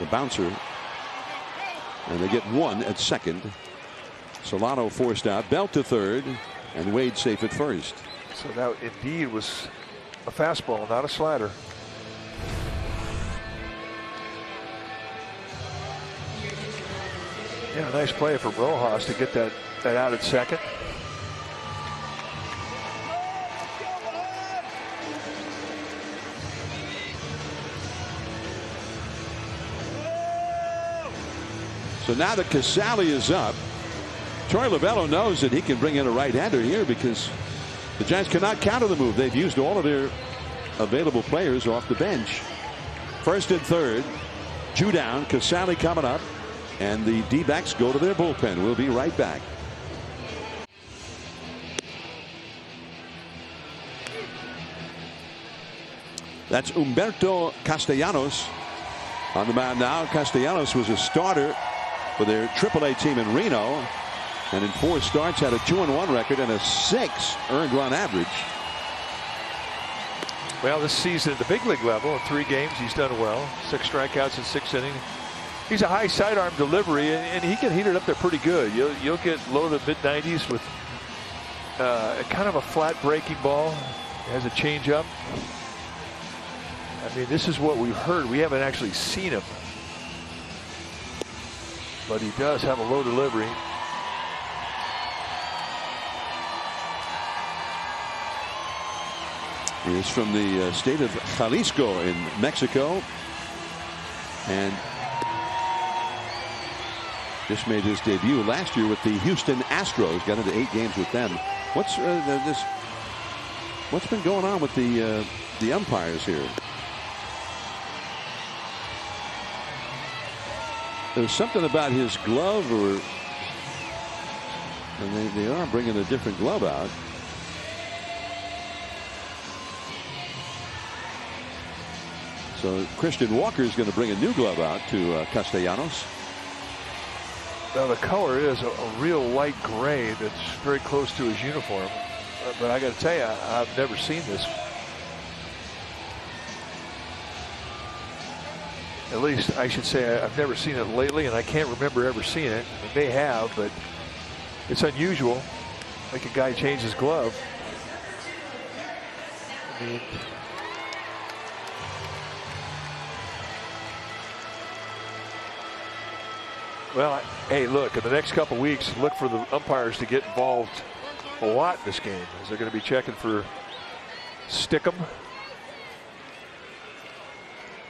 The bouncer. And they get 1 at second. Solano forced out. Belt to third. And Wade safe at first. So that indeed was a fastball, not a slider. Yeah, nice play for Rojas to get that out at second. So now that Casale is up, Troy Lovello knows that he can bring in a right-hander here because the Giants cannot counter the move. They've used all of their available players off the bench. First and third, 2 down. Casale coming up. And the D-backs go to their bullpen. We'll be right back. That's Humberto Castellanos on the mound now. Castellanos was a starter for their AAA team in Reno. And in 4 starts had a 2-1 record and a 6 earned run average. Well, this season at the big league level, in 3 games, he's done well. 6 strikeouts in 6 innings. He's a high sidearm delivery, and he can heat it up there pretty good. You'll get low to mid 90s with kind of a flat breaking ball. Has a changeup. I mean, this is what we've heard. We haven't actually seen him, but he does have a low delivery. He is from the state of Jalisco in Mexico, and just made his debut last year with the Houston Astros. Got into 8 games with them. What's been going on with the umpires here? There's something about his glove, and they are bringing a different glove out. So Christian Walker is going to bring a new glove out to Castellanos. Now the color is a real light gray that's very close to his uniform. But I got to tell you, I've never seen this. At least I should say I've never seen it lately, and I can't remember ever seeing it. I may have, but it's unusual. Like a guy change his glove. I mean, well, hey, look, in the next couple weeks, look for the umpires to get involved a lot in this game, as they're going to be checking for stick 'em.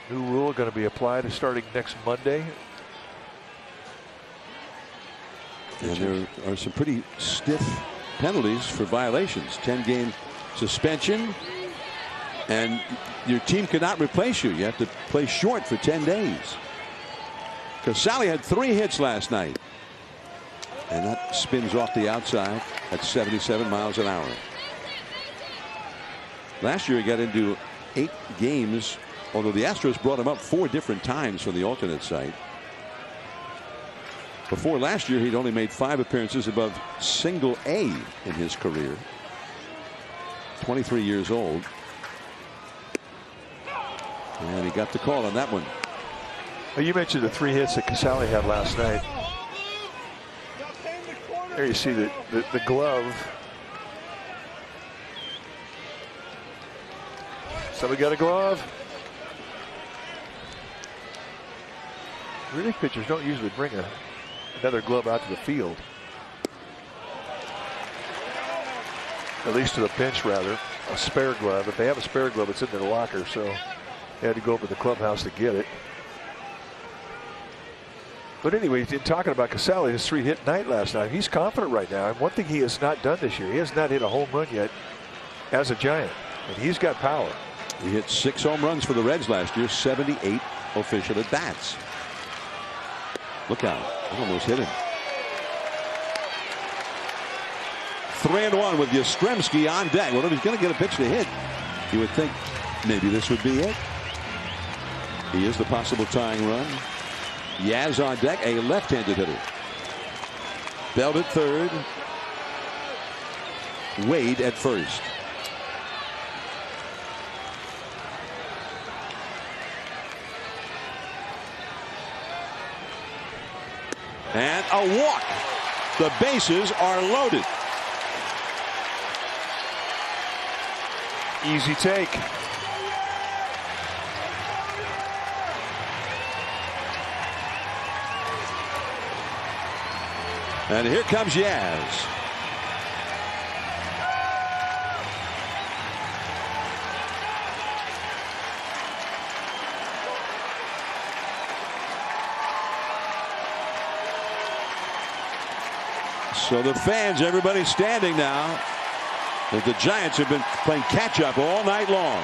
New rule going to be applied starting next Monday. And there are some pretty stiff penalties for violations. 10-game suspension, and your team cannot replace you. You have to play short for 10 days. Casale had 3 hits last night, and that spins off the outside at 77 miles an hour. Last year he got into 8 games, although the Astros brought him up 4 different times from the alternate site. Before last year, he'd only made 5 appearances above single A in his career. 23 years old. And he got the call on that one. Well, you mentioned the 3 hits that Casale had last night. There you see the glove. Somebody got a glove. Relief pitchers don't usually bring another glove out to the field. At least to the bench, rather. A spare glove. If they have a spare glove, it's in their locker, so they had to go over to the clubhouse to get it. But anyway, in talking about Casale, his 3-hit night last night, he's confident right now. And one thing he has not done this year, he has not hit a home run yet as a Giant. And he's got power. He hit 6 home runs for the Reds last year, 78 official at bats. Look out. Almost hit him. 3-1 with Yastrzemski on deck. Well, if he's going to get a pitch to hit, you would think maybe this would be it. He is the possible tying run. Yaz on deck, a left-handed hitter. Belt at third. Wade at first. And a walk. The bases are loaded. Easy take. And here comes Yaz. So the fans, everybody standing now. The Giants have been playing catch up all night long.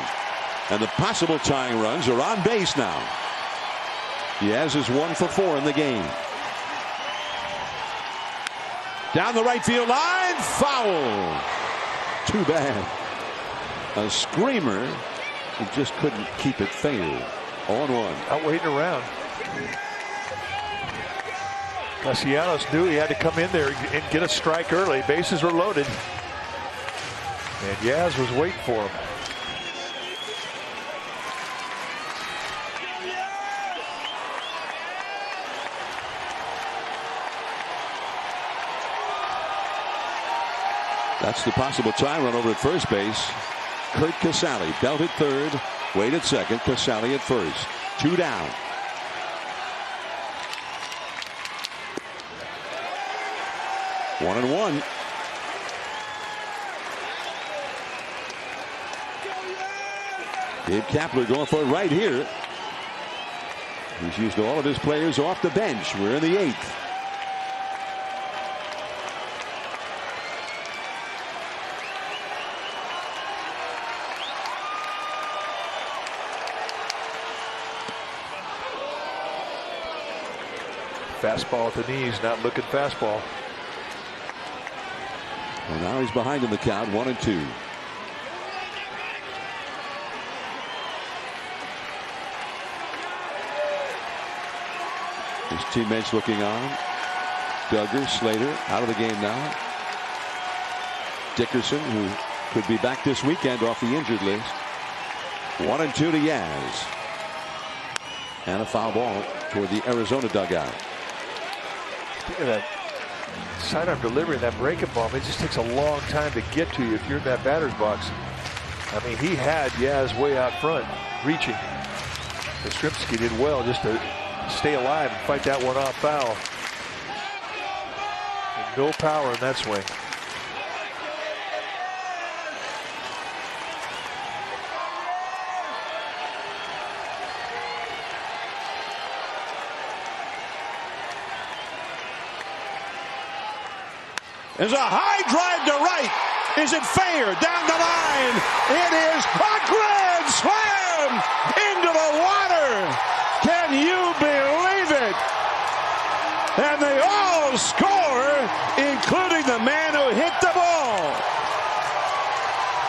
And the possible tying runs are on base now. Yaz is 1 for 4 in the game. Down the right field line, foul. Too bad. A screamer. He just couldn't keep it fair. 0-1. Not waiting around. Castellanos knew he had to come in there and get a strike early. Bases were loaded. And Yaz was waiting for him. That's the possible tie run over at first base. Kurt Casale, belt at third, Wade at second, Casale at first. 2 down. One and one. Dave Kapler going for it right here. He's used all of his players off the bench. We're in the 8th. Fastball at the knees, not looking fastball. And now he's behind in the count, 1-2. His teammates looking on. Duggar, Slater out of the game now. Dickerson, who could be back this weekend off the injured list. 1-2 to Yaz. And a foul ball toward the Arizona dugout. Look at that sidearm delivery, that breaking ball. It just takes a long time to get to you if you're in that batter's box. I mean, he had Yaz way out front, reaching. Yastrzemski did well just to stay alive and fight that one off foul. And no power in that swing. There's a high drive to right. Is it fair? Down the line. It is a grand slam into the water. Can you believe it? And they all score, including the man who hit the ball.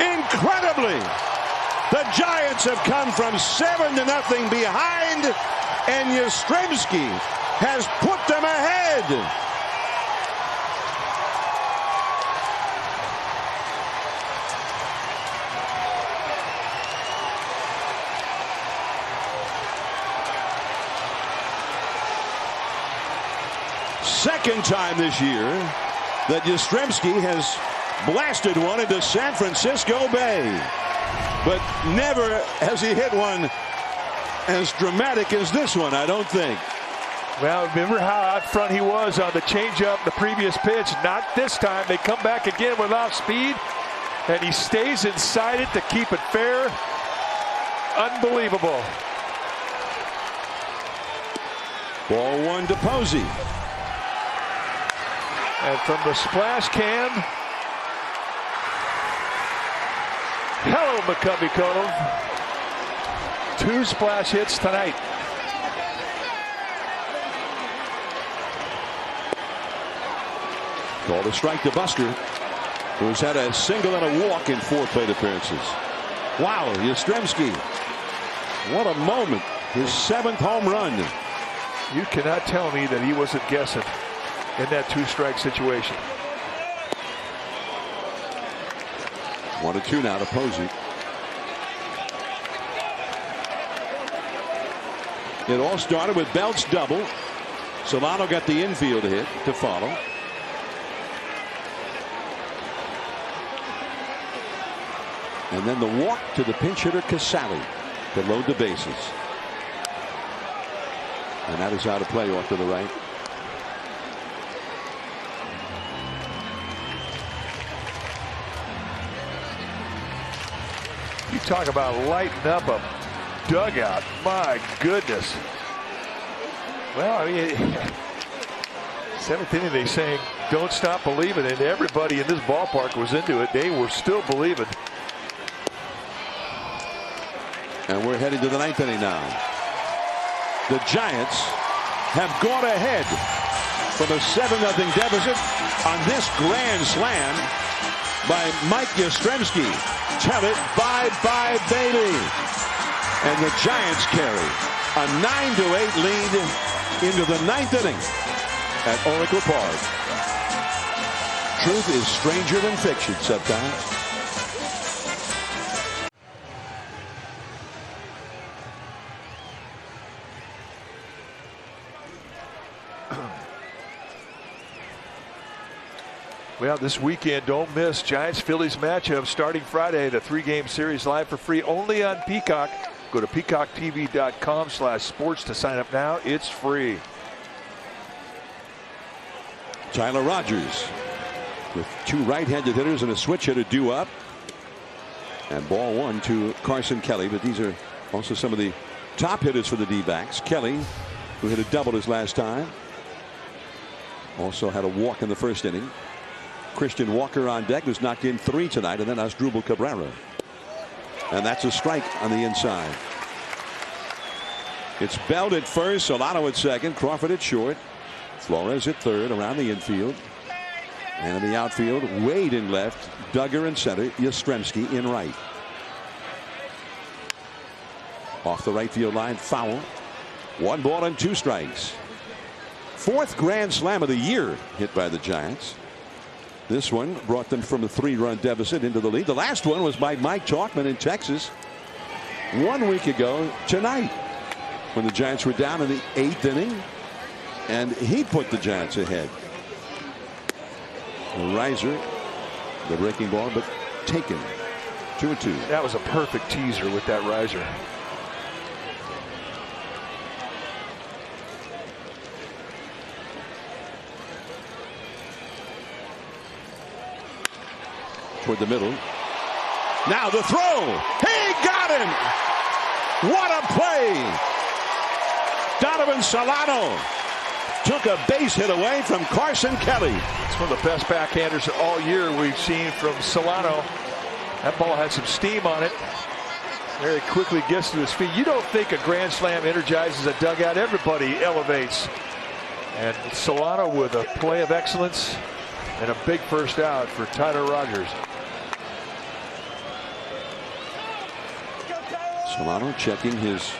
Incredibly, the Giants have come from 7-0 behind, and Yastrzemski has put them ahead. Second time this year that Yastrzemski has blasted one into San Francisco Bay. But never has he hit one as dramatic as this one, I don't think. Well, remember how out front he was on the changeup, the previous pitch. Not this time. They come back again with off speed, and he stays inside it to keep it fair. Unbelievable. Ball one to Posey. And from the splash can, hello, McCovey Cove. 2 splash hits tonight. Called a strike to Buster, who's had a single and a walk in 4 plate appearances. Wow, Yastrzemski. What a moment. His 7th home run. You cannot tell me that he wasn't guessing in that 2-strike situation. 1-2 now to Posey. It all started with Belt's double. Solano got the infield hit to follow. And then the walk to the pinch hitter Casali to load the bases. And that is out of play off to the right. You talk about lighting up a dugout. My goodness. Well, I mean, 7th inning, they saying don't stop believing, and everybody in this ballpark was into it. They were still believing. And we're heading to the 9th inning now. The Giants have gone ahead from a 7-0 deficit on this grand slam by Mike Yastrzemski. Tell it bye-bye, baby. And the Giants carry a 9-8 lead into the 9th inning at Oracle Park. Truth is stranger than fiction sometimes. Well, this weekend, don't miss Giants-Phillies matchup starting Friday. The 3-game series live for free only on Peacock. Go to peacocktv.com/sports to sign up now. It's free. Tyler Rogers with 2 right-handed hitters and a switch hitter due up. And ball 1 to Carson Kelly. But these are also some of the top hitters for the D-backs. Kelly, who hit a double his last time, also had a walk in the 1st inning. Christian Walker on deck, who's knocked in 3 tonight, and then Asdrubal Cabrera. And that's a strike on the inside. It's Belt at first, Solano at second, Crawford at short, Flores at third, around the infield. And in the outfield, Wade in left, Duggar in center, Yastrzemski in right. Off the right field line, foul. 1 ball and 2 strikes. 4th grand slam of the year hit by the Giants. This one brought them from a 3-run deficit into the lead. The last one was by Mike Tauchman in Texas 1 week ago tonight, when the Giants were down in the 8th inning, and he put the Giants ahead. A riser, the breaking ball, but taken. 2-2. That was a perfect teaser with that riser. Toward the middle. Now the throw. He got him. What a play. Donovan Solano took a base hit away from Carson Kelly. It's one of the best backhanders all year we've seen from Solano. That ball had some steam on it. Very quickly gets to his feet. You don't think a grand slam energizes a dugout. Everybody elevates. And Solano with a play of excellence and a big first out for Tyler Rogers. Solano checking his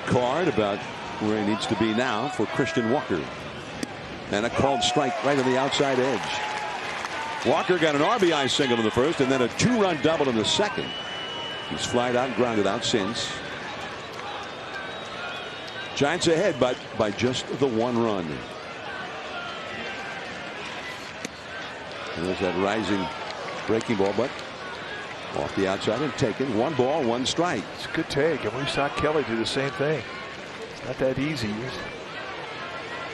card about where he needs to be now for Christian Walker. And a called strike right on the outside edge. Walker got an RBI single in the 1st and then a 2-run double in the 2nd. He's flied out and grounded out since. Giants ahead by just the 1 run. And there's that rising breaking ball, but off the outside and taken. 1 ball, 1 strike. It's a good take, and we saw Kelly do the same thing. It's not that easy. He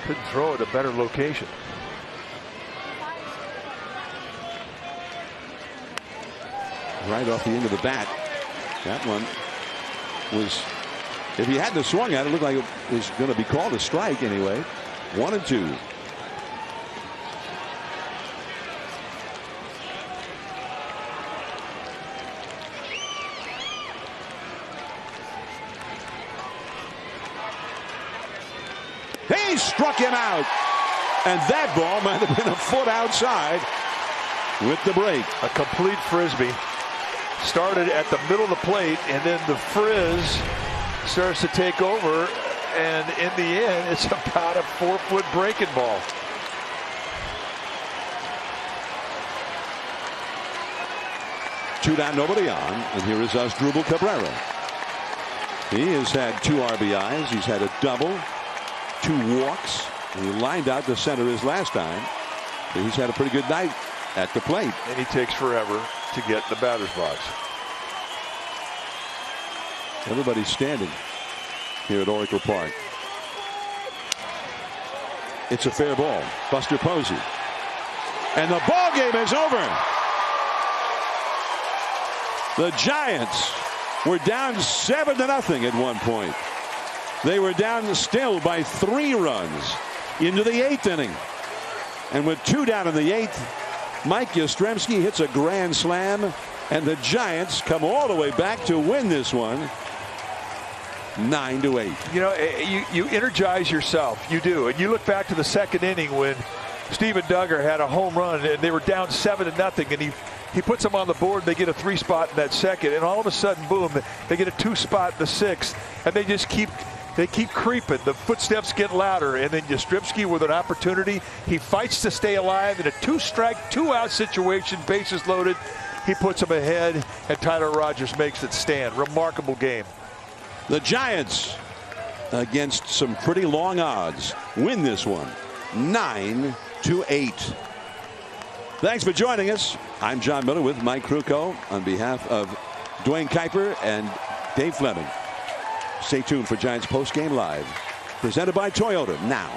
couldn't throw at a better location. Right off the end of the bat. That one was If he hadn't swung at it, it looked like it was going to be called a strike anyway. 1-2. He struck him out. And that ball might have been a foot outside with the break. A complete frisbee. Started at the middle of the plate, and then the frizz starts to take over. And in the end, it's about a 4-foot breaking ball. Two down, nobody on. And here is Asdrubal Cabrera. He has had 2 RBIs. He's had a double, 2 walks. He lined out to center his last time. He's had a pretty good night at the plate. And he takes forever to get the batter's box. Everybody's standing here at Oracle Park. It's a fair ball. Buster Posey. And the ball game is over. The Giants were down 7-0 at one point. They were down still by 3 runs into the 8th inning. And with 2 down in the 8th, Mike Yastrzemski hits a grand slam, and the Giants come all the way back to win this one 9-8. You know, you energize yourself. You do. And you look back to the 2nd inning when Steven Duggar had a home run and they were down 7-0, and he puts them on the board. They get a 3 spot in that 2nd, and all of a sudden, boom, they get a 2 spot in the 6th, and they just keep creeping. The footsteps get louder, and then Yastrzemski with an opportunity. He fights to stay alive in a 2-strike, 2-out situation, bases loaded. He puts them ahead, and Tyler Rogers makes it stand. Remarkable game. The Giants, against some pretty long odds, win this one 9-8. Thanks for joining us. I'm John Miller with Mike Krukow on behalf of Dwayne Kuiper and Dave Fleming. Stay tuned for Giants Postgame Live, presented by Toyota now.